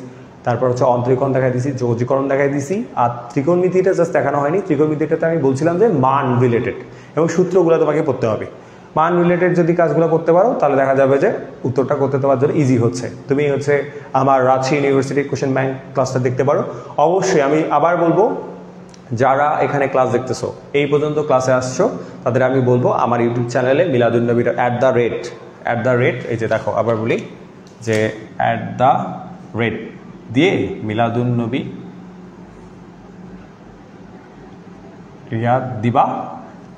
তারপর হচ্ছে অন্তরীকরণ দেখা দিছি, যোগীকরণ দেখা দিছি, আর ত্রিকোণমিতিটা জাস্ট দেখানো হয়নি। ত্রিকোণমিতিটাতে আমি বলছিলাম যে মান রিলেটেড এবং সূত্রগুলো তোমাকে পড়তে হবে। মান রিলেটেড যদি কাজগুলো করতে পারো তাহলে দেখা যাবে যে উত্তরটা করতে তোমার জন্য ইজি হচ্ছে। তুমি হচ্ছে আমার রাজশাহী ইউনিভার্সিটির কোশ্চেন ব্যাংক ক্লাসটা দেখতে পারো। অবশ্যই আমি আবার বলবো, যারা এখানে ক্লাস দেখতেছো, এই পর্যন্ত ক্লাসে আসছো, তাদের আমি বলবো আমার ইউটিউব চ্যানেলে মিলাদুন্নবী @ এই যে দেখো আবার বলি যে @ দিয়ে মিলাদুন্নবী ক্রিয়া দিবা,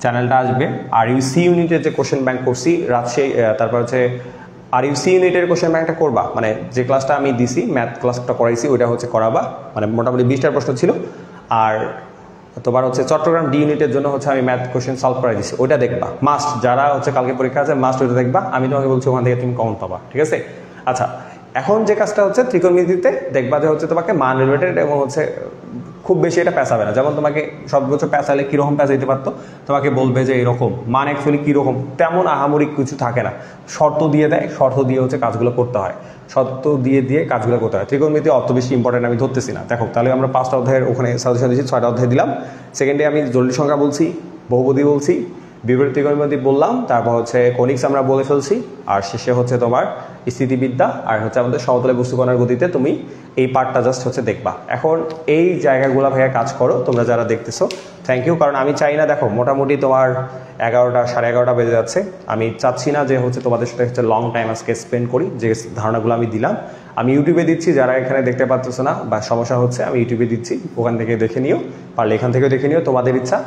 চ্যানেলটা আসবে। আর ইউসি ইউনিটের যে কোশ্চেন ব্যাংক করছি রাজশাহী, তারপর হচ্ছে আর ইউসি ইউনিটের কোশ্চেন ব্যাংকটা করবা, মানে যে ক্লাসটা আমি দিছি ম্যাথ ক্লাসটা করাইছি ওইটা হচ্ছে করাবা, মানে মোটামুটি 20টার প্রশ্ন ছিল। আর তোমার হচ্ছে চট্টগ্রাম ডি ইউনিটের জন্য হচ্ছে আমি ম্যাথ কোশ্চেন সলভ করাই দিচ্ছি, ওইটা দেখবা মাস্ট। যারা হচ্ছে কালকে পরীক্ষা আছে মাস্ট ওইটা দেখবা, আমি তোমাকে বলছি ওখান থেকে তুমি কমন পাবা, ঠিক আছে? আচ্ছা, এখন যে কাজটা হচ্ছে ত্রিকোণমিতিতে দেখবা যে হচ্ছে তোমাকে মান রিলেটেড এবং হচ্ছে খুব বেশি এটা পেঁচাবে না। যেমন তোমাকে সর্বোচ্চ পেঁচালে কীরকম পেঁচাইতে পারতো, তোমাকে বলবে যে এরকম, মান অ্যাকচুয়ালি কীরকম, তেমন আহামরিক কিছু থাকে না, শর্ত দিয়ে দেয়, শর্ত দিয়ে হচ্ছে কাজগুলো করতে হয়, শর্ত দিয়ে দিয়ে কাজগুলো করতে হয়। ত্রিকোণমিতি অত বেশি ইম্পর্টেন্ট আমি ধরতেছি না। দেখো তাহলে আমরা 5টা অধ্যায়ের ওখানে সাজেশন দিচ্ছি, 6টা অধ্যায় দিলাম। সেকেন্ডে আমি জটিল সংখ্যা বলছি, বহুপদী বলছি, বিপরীত ত্রিকোণমিতি বললাম, তারপর হচ্ছে কনিক্স আমরা বলে ফেলছি, আর শেষে হচ্ছে তোমার স্থিতিবিদ্যা আর হচ্ছে আমাদের সমতলে বস্তুকণার গতিতে তুমি এই পার্টটা জাস্ট হচ্ছে দেখবা। এখন এই জায়গাগুলো ভাইয়া কাজ করো তোমরা যারা দেখতেছো, থ্যাংক ইউ। কারণ আমি চাই না, দেখো মোটামুটি তোমার 11টা 11:30 বেজে যাচ্ছে, আমি চাচ্ছি না যে হচ্ছে তোমাদের সাথে হচ্ছে লং টাইম আজকে স্পেন্ড করি। যে ধারণাগুলো আমি দিলাম আমি ইউটিউবে দিচ্ছি, যারা এখানে দেখতে পাচ্ছ না বা সমস্যা হচ্ছে আমি ইউটিউবে দিচ্ছি, ওখান থেকে দেখে নিও, পারলে এখান থেকেও দেখে নিও, তোমাদের ইচ্ছা।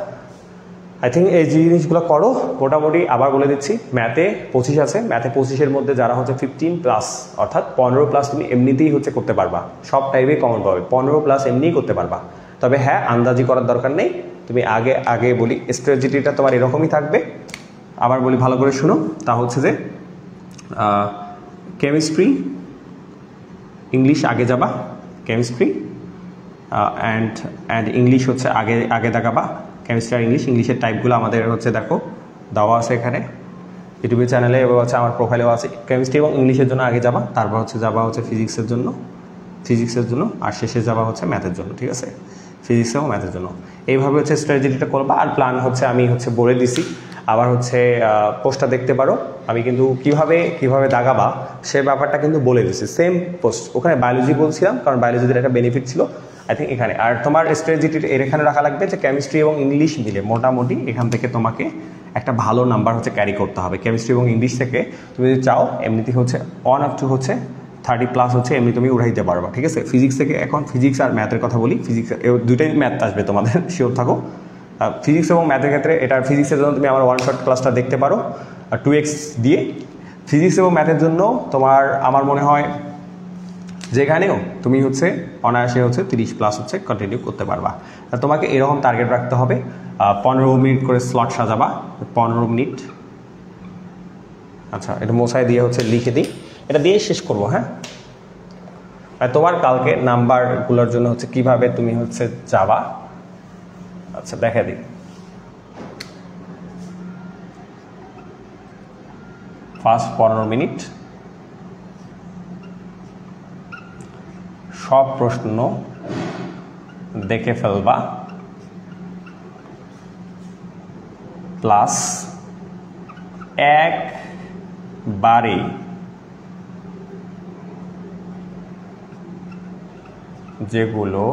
আই থিঙ্ক এই জিনিসগুলো করো মোটামুটি। আবার বলে দিচ্ছি, ম্যাথে 25 আছে, ম্যাথে 25-এর মধ্যে যারা হচ্ছে 15+ অর্থাৎ 15+ তুমি এমনিতেই হচ্ছে করতে পারবা, সব টাইপে কমন পাবে, 15+ এমনিই করতে পারবা। তবে হ্যাঁ, আন্দাজি করার দরকার নেই, তুমি আগে বলি স্ট্র্যাটেজিটা তোমার এরকমই থাকবে। আবার বলি ভালো করে শুনো, তা হচ্ছে যে কেমিস্ট্রি ইংলিশ আগে যাবা, কেমিস্ট্রি অ্যান্ড ইংলিশ হচ্ছে আগে দেখাবা। কেমিস্ট্রি আর ইংলিশের টাইপগুলো আমাদের হচ্ছে দেখো দেওয়া আছে এখানে ইউটিউব চ্যানেলে, এবং হচ্ছে আমার প্রোফাইলেও আছে। কেমিস্ট্রি এবং ইংলিশের জন্য আগে যাবা, তারপর হচ্ছে যাবা হচ্ছে ফিজিক্সের জন্য, আর শেষে যাবা হচ্ছে ম্যাথের জন্য, ঠিক আছে? ফিজিক্স এবং ম্যাথের জন্য এইভাবে হচ্ছে স্ট্র্যাটেজিটা করবা। আর প্ল্যান হচ্ছে আমি হচ্ছে বলে দিছি, আবার হচ্ছে পোস্টটা দেখতে পারো, আমি কিন্তু কিভাবে দাগাবা সে ব্যাপারটা কিন্তু বলে দিছি। সেম পোস্ট, ওখানে বায়োলজি বলছিলাম কারণ বায়োলজির একটা বেনিফিট ছিল আই থিঙ্ক এখানে। আর তোমার স্ট্র্যাটেজিটি এখানে রাখা লাগবে যে কেমিস্ট্রি এবং ইংলিশ মিলে মোটামুটি এখান থেকে তোমাকে একটা ভালো নাম্বার হচ্ছে ক্যারি করতে হবে। কেমিস্ট্রি এবং ইংলিশ থেকে তুমি যদি চাও এমনিতে হচ্ছে 1 up to হচ্ছে 30+ হচ্ছে এমনি তুমি উঠাইতে পারবা, ঠিক আছে? ফিজিক্স থেকে, এখন ফিজিক্স আর ম্যাথের কথা বলি, ফিজিক্স দুটাই ম্যাথ আসবে তোমাদের, শিওর থাকো। ফিজিক্স এবং ম্যাথের ক্ষেত্রে এটা ফিজিক্সের জন্য তুমি আমার 1 shot ক্লাসটা দেখতে পারো 2x দিয়ে। ফিজিক্স এবং ম্যাথের জন্য তোমার আমার মনে হয় যেখানেও তুমি হচ্ছে অনায়াসে হচ্ছে 30+ হচ্ছে কন্টিনিউ করতে পারবা। তোমাকে এরকম টার্গেট রাখতে হবে, 15 মিনিট করে স্লট সাজাবা, 15 মিনিট। আচ্ছা, এটা মশাই দিয়ে হচ্ছে লিখে দিই, এটা দিয়ে শেষ করবো। হ্যাঁ, আর তোমার কালকে নাম্বারগুলোর জন্য হচ্ছে কিভাবে তুমি হচ্ছে যাবা, আচ্ছা দেখা দিই। ফার্স্ট 15 মিনিট সব প্রশ্ন দেখে ফেলবা, প্লাস একবারে যেগুলো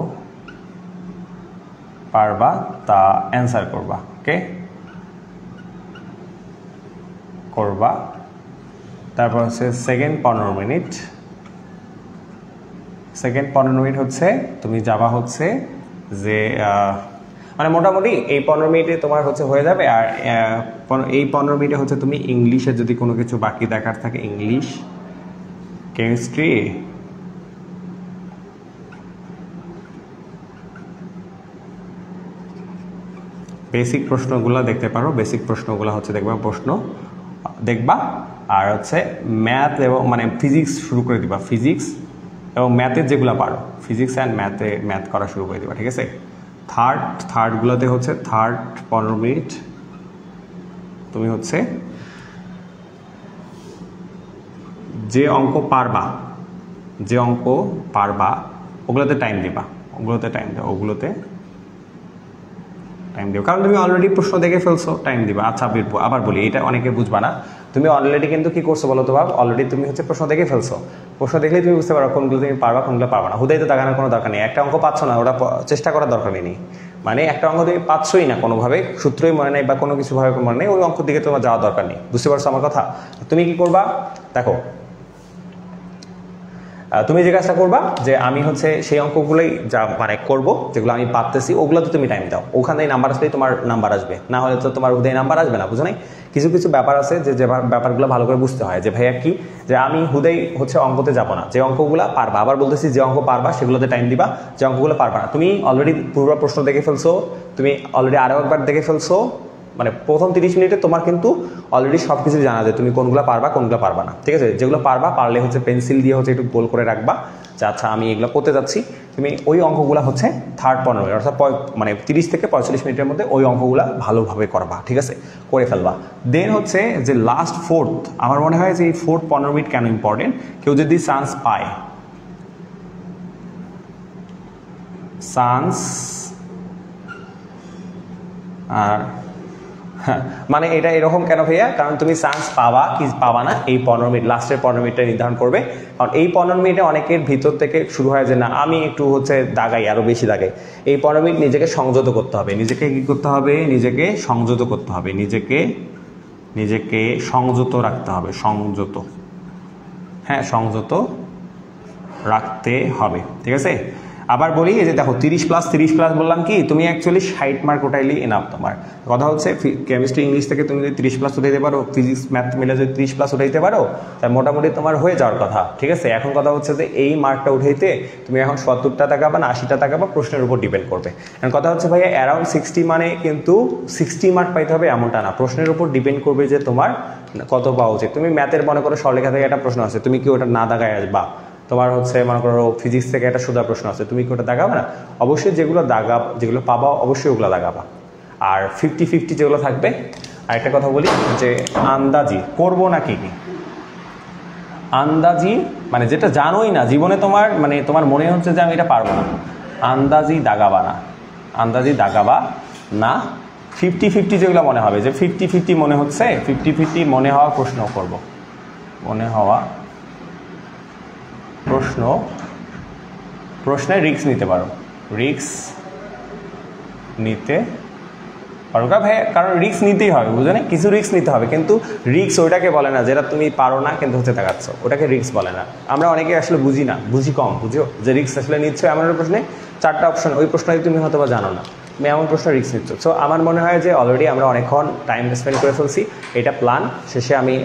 পারবা তা অ্যান্সার করবা, ওকে করবা। তারপর হচ্ছে সেকেন্ড 15 মিনিট হচ্ছে তুমি যাবা হচ্ছে যে মানে মোটামুটি এই 15 মিনিটে তোমার হচ্ছে হয়ে যাবে। আর এই 15 মিনিটে হচ্ছে তুমি ইংলিশে যদি কোনো কিছু বাকি দেখার থাকে, ইংলিশ, কেমিস্ট্রি, বেসিক প্রশ্নগুলো দেখতে পারো, বেসিক প্রশ্নগুলো হচ্ছে দেখবা। আর হচ্ছে ম্যাথ এবং মানে ফিজিক্স শুরু করে দিবা, ফিজিক্স এবং ম্যাথের যেগুলো পারো, ফিজিক্স অ্যান্ড ম্যাথ করা শুরু করে দিবা, ঠিক আছে? থার্ডগুলোতে হচ্ছে 15 মিনিট তুমি হচ্ছে যে অঙ্ক পারবা ওগুলোতে টাইম দিবা, কারণ তুমি অলরেডি প্রশ্ন দেখে ফেলছো, টাইম দিবা। আচ্ছা আবার বলি, এটা অনেকে বুঝবা না, তুমি অলরেডি কিন্তু কি করছো বলো তো ভাব, অলরেডি তুমি হচ্ছে প্রশ্ন দেখে ফেলছো, প্রশ্ন দেখলেই তুমি বুঝতে পারো কোনগুলো তুমি পারবা কোনগুলো পারবা না। হুদাই তো দেখানোর কোনো দরকার নেই, একটা অঙ্ক পাচ্ছ না ওটা চেষ্টা করার দরকার নেই, মানে একটা অঙ্ক তুমি পাচ্ছই না কোনোভাবে, সূত্রই মনে নেই বা কোনো কিছু ভাবে মনে নেই, ওই অঙ্ক দিকে তোমার যাওয়ার দরকার নেই। বুঝতে পারছো আমার কথা? তুমি কি করবা দেখো, তুমি যে কাজটা করবা যে আমি হচ্ছে সেই অঙ্কগুলোই যা মানে করবো যেগুলো আমি পারতেছি ওগুলোতে তুমি টাইম দাও, ওখানেই নাম্বার আসলেই তোমার নাম্বার আসবে, না হলে তো তোমার হুদাই নাম্বার আসবে না, বুঝো নাই? কিছু কিছু ব্যাপার আছে যে ব্যাপারগুলো ভালো করে বুঝতে হয় যে ভাইয়া কি, যে আমি হুদাই হচ্ছে অঙ্কতে যাবো না, যে অঙ্কগুলো পারবা, আবার বলতেছি যে অঙ্ক পারবা সেগুলোতে টাইম দিবা, যে অঙ্কগুলো পারবা না তুমি অলরেডি পূর্ব প্রশ্ন দেখে ফেলছো, তুমি অলরেডি আরও একবার দেখে ফেলছো, মানে প্রথম 30 মিনিটে তোমার কিন্তু অলরেডি সব কিছু জানা যায় তুমি কোনগুলো পারবা কোনগুলো পারবা না, ঠিক আছে? যেগুলো পারবা পারলে হচ্ছে পেন্সিল দিয়ে হচ্ছে একটু গোল করে রাখবা যে আচ্ছা আমি এগুলো করতে যাচ্ছি, তুমি ওই অঙ্কগুলো হচ্ছে থার্ড 15 মিনিট অর্থাৎ মানে 30 থেকে 45 মিনিটের মধ্যে ওই অঙ্কগুলো ভালোভাবে করবা, ঠিক আছে? করে ফেলবা। দেন হচ্ছে যে লাস্ট ফোর্থ, আমার মনে হয় যে এই ফোর্থ 15 মিনিট কেন ইম্পর্টেন্ট, কেউ যদি চান্স পায়, চান্স আর মানে এটা এরকম কেন ভাইয়া, কারণ তুমি চান্স পাবা কি পাবা না এই 15 মিনিট, লাস্টের 15 মিনিটটা নির্ধারণ করবে। কারণ এই 15 মিনিটে অনেকের ভিতর থেকে শুরু হয় যে না আমি একটু হচ্ছে দাগাই, আরো বেশি দাগাই। এই 15 মিনিট নিজেকে সংযত করতে হবে, নিজেকে কি করতে হবে, নিজেকে সংযত করতে হবে, নিজেকে সংযত রাখতে হবে, সংযত, হ্যাঁ সংযত রাখতে হবে, ঠিক আছে? আবার বলি এই যে দেখো 30+30+ বললাম কি, তুমি অ্যাকচুয়ালি 60 মার্ক ওঠাইলি এনাফ। তোমার কথা হচ্ছে কেমিস্ট্রি ইংলিশ থেকে তুমি যদি 30+ উঠাইতে পারো, ফিজিক্স ম্যাথ মিলে যদি 30+ উঠাইতে পারো, তাই মোটামুটি তোমার হয়ে যাওয়ার কথা, ঠিক আছে? এখন কথা হচ্ছে যে এই মার্কটা উঠাইতে তুমি এখন 70টা তাকাবা না 80টা তাকাবা, প্রশ্নের উপর ডিপেন্ড করবে। এখন কথা হচ্ছে ভাইয়া অ্যারাউন্ড 60 মানে কিন্তু 60 মার্ক পাইতে হবে এমনটা না, প্রশ্নের উপর ডিপেন্ড করবে যে তোমার কত পাওয়া উচিত। তুমি ম্যাথের মনে করো সরলেখা থেকে একটা প্রশ্ন আছে, তুমি কি ওটা না দাগায় আসবা? তোমার হচ্ছে মনে করো ফিজিক্স থেকে একটা সোজা প্রশ্ন আছে, তুমি কি ওটা দাগাবে না? অবশ্যই যেগুলো পাবা অবশ্যই ওগুলো দাগাবা। আর 50-50 যেগুলো থাকবে। আর একটা কথা বলি যে আন্দাজি করবো না কি আন্দাজি মানে যেটা জানোই না জীবনে, তোমার মনে হচ্ছে যে আমি এটা পারবো না, আন্দাজি দাগাবা না। 50-50 যেগুলো মনে হবে যে 50-50 মনে হচ্ছে, 50-50 মনে হওয়া প্রশ্ন করব, মনে হওয়া প্রশ্নে রিস্ক নিতে পারো, ভাই, কারণ রিস্ক নিতেই হবে, বুঝো না? কিছু রিস্ক নিতে হবে, কিন্তু রিস্ক ওইটাকে বলে না যেটা তুমি পারো না কিন্তু হচ্ছে দেখাচ্ছ, ওটাকে রিস্ক বলে না। আমরা অনেকে আসলে বুঝি কম, বুঝো যে রিস্ক আসলে নিচ্ছ এমন একটা প্রশ্নে 4টা অপশন, ওই প্রশ্নটি তুমি হয়তো বা জানো না, তুমি এমন প্রশ্ন রিস্ক নিচ্ছ। সো আমার মনে হয় যে অলরেডি আমরা অনেকক্ষণ টাইম স্পেন্ড করে ফেলছি, এটা প্ল্যান শেষে আমি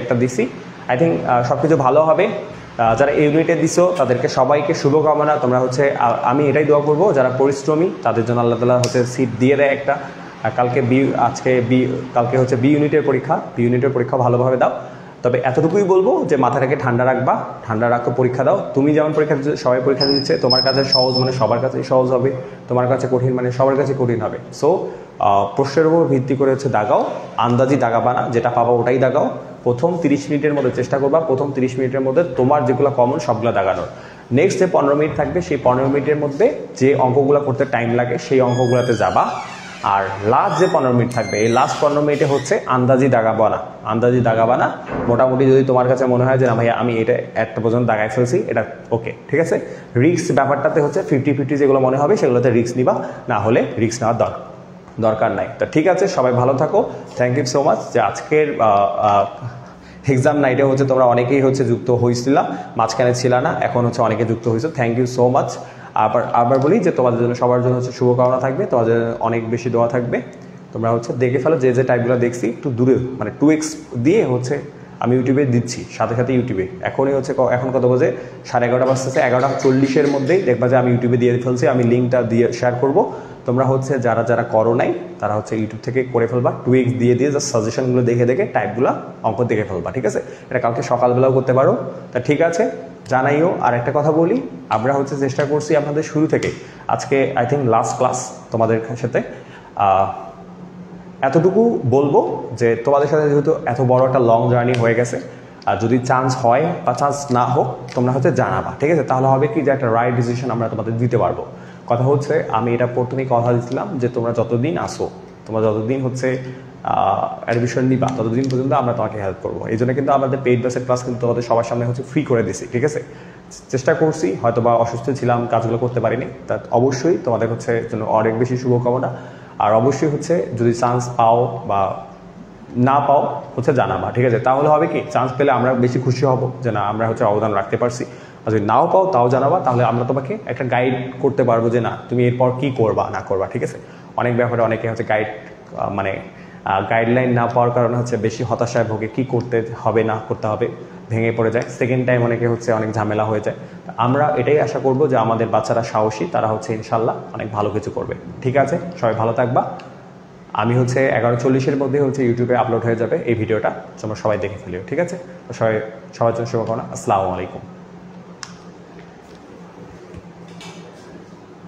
একটা দিছি। আই থিঙ্ক সব কিছু ভালো হবে। যারা ইউনিটে দিছো তাদেরকে সবাইকে শুভকামনা। তোমরা হচ্ছে আমি এটাই দোয়া করবো যারা পরিশ্রমী তাদের জন্য আল্লাহ তাআলা হচ্ছে সিট দিয়ে দেয় একটা। কালকে হচ্ছে বি ইউনিটের পরীক্ষা ভালোভাবে দাও। তবে এতটুকুই বলবো যে মাথাটাকে ঠান্ডা রাখো, পরীক্ষা দাও। তুমি যেমন পরীক্ষা দিচ্ছ, সবাই পরীক্ষা দিচ্ছে, তোমার কাছে সহজ মানে সবার কাছেই সহজ হবে, তোমার কাছে কঠিন মানে সবার কাছে কঠিন হবে। সো প্রশ্নের উপর ভিত্তি করে হচ্ছে দাগাও, আন্দাজি দাগাবা না, যেটা পাবা ওটাই দাগাও। প্রথম 30 মিনিটের মধ্যে চেষ্টা করবা প্রথম 30 মিনিটের মধ্যে তোমার যেগুলো কমন সবগুলো দাগানোর। নেক্সট যে 15 মিনিট থাকবে সেই 15 মিনিটের মধ্যে যে অঙ্কগুলো করতে টাইম লাগে সেই অঙ্কগুলোতে যাবা। আর লাস্ট যে 15 মিনিট থাকবে এই লাস্ট 15 মিনিটে হচ্ছে আন্দাজি দাগাবা না। মোটামুটি যদি তোমার কাছে মনে হয় যে না ভাইয়া আমি এটা একটা পর্যন্ত দাগাই ফেলছি, এটা ওকে, ঠিক আছে। রিস্ক ব্যাপারটাতে হচ্ছে 50-50 যেগুলো মনে হবে সেগুলোতে রিস্ক নিবা, না হলে রিস্ক নেওয়ার দরকার নাই। তো ঠিক আছে, সবাই ভালো থাকো। থ্যাংক ইউ সো মাচ যে আজকের এক্সাম নাইটে হচ্ছে তোমরা অনেকেই হচ্ছে যুক্ত হয়েছিল, মাঝখানে ছিল না, এখন হচ্ছে অনেকে যুক্ত হয়েছে। Thank you so much. আবার বলি যে তোমাদের জন্য সবার জন্য হচ্ছে শুভকামনা থাকবে, তোমাদের অনেক বেশি দোয়া থাকবে। তোমরা হচ্ছে দেখে ফেলো যে টাইপগুলো দেখছি একটু দূরে, মানে 2x দিয়ে হচ্ছে আমি ইউটিউবে দিচ্ছি, সাথে ইউটিউবে এখনই হচ্ছে এখন কত বাজে 11:30 বাজতেছে, 11:40-এর মধ্যেই দেখবা যে আমি ইউটিউবে দিয়ে ফেলছি। আমি লিঙ্কটা দিয়ে শেয়ার করবো। তোমরা হচ্ছে যারা করো নাই তারা হচ্ছে ইউটিউব থেকে করে ফেলবা, 2x দিয়ে জাস্ট সাজেশনগুলো দেখে টাইপগুলো অঙ্ক দেখে ফেলবা, ঠিক আছে। এটা কালকে সকালবেলাও করতে পারো। তা ঠিক আছে, জানাইও। আর একটা কথা বলি, আমরা হচ্ছে চেষ্টা করছি আপনাদের শুরু থেকে, আজকে আই থিঙ্ক লাস্ট ক্লাস তোমাদের সাথে, এতটুকু বলবো যে তোমাদের সাথে যেহেতু এত বড় একটা লং জার্নি হয়ে গেছে, আর যদি চান্স হয় বা চান্স না হোক তোমরা হচ্ছে জানাবা, ঠিক আছে। তাহলে হবে কি যে একটা রাইট ডিসিশন আমরা তোমাদের দিতে পারবো। কথা হচ্ছে আমি এটা প্রথমেই কথা দিচ্ছিলাম যে তোমরা যতদিন আসো, তোমরা যতদিন হচ্ছে অ্যাডমিশন নিবা ততদিন পর্যন্ত আমরা তোমাকে হেল্প করবো। এই জন্য কিন্তু আমাদের পেইড বেসের ক্লাস কিন্তু তোমাদের সবার সামনে হচ্ছে ফ্রি করে দিছি, ঠিক আছে। চেষ্টা করছি, হয়তো বা অসুস্থ ছিলাম, কাজগুলো করতে পারিনি, তা অবশ্যই তোমাদের হচ্ছে জন্য অনেক বেশি শুভকামনা। আর অবশ্যই হচ্ছে যদি চান্স পাও বা না পাও হচ্ছে জানাবা, ঠিক আছে। তাহলে হবে কি চান্স পেলে আমরা বেশি খুশি হব যে না আমরা হচ্ছে অবদান রাখতে পারছি, আর যদি নাও পাও তাও জানাবা, তাহলে আমরা তোমাকে একটা গাইড করতে পারবো যে না তুমি এরপর কি করবা না করবা, ঠিক আছে। অনেক ব্যাপারে অনেকে হচ্ছে মানে গাইডলাইন না পাওয়ার কারণে হচ্ছে বেশি হতাশায় ভোগে, কি করতে হবে না করতে হবে ভেঙে পড়ে যায়, সেকেন্ড টাইম অনেকে হচ্ছে অনেক ঝামেলা হয়ে যায়। আমরা এটাই আশা করব যে আমাদের বাচ্চারা সাহসী, তারা হচ্ছে ইনশাল্লাহ অনেক ভালো কিছু করবে। ঠিক আছে, সবাই ভালো থাকবা। আমি হচ্ছে 11:40-এর মধ্যে হচ্ছে ইউটিউবে আপলোড হয়ে যাবে এই ভিডিওটা, তোমরা সবাই দেখে ফেলিও, ঠিক আছে। তো সবাই সবার জন্য শুভকামনা। আসসালামু আলাইকুম।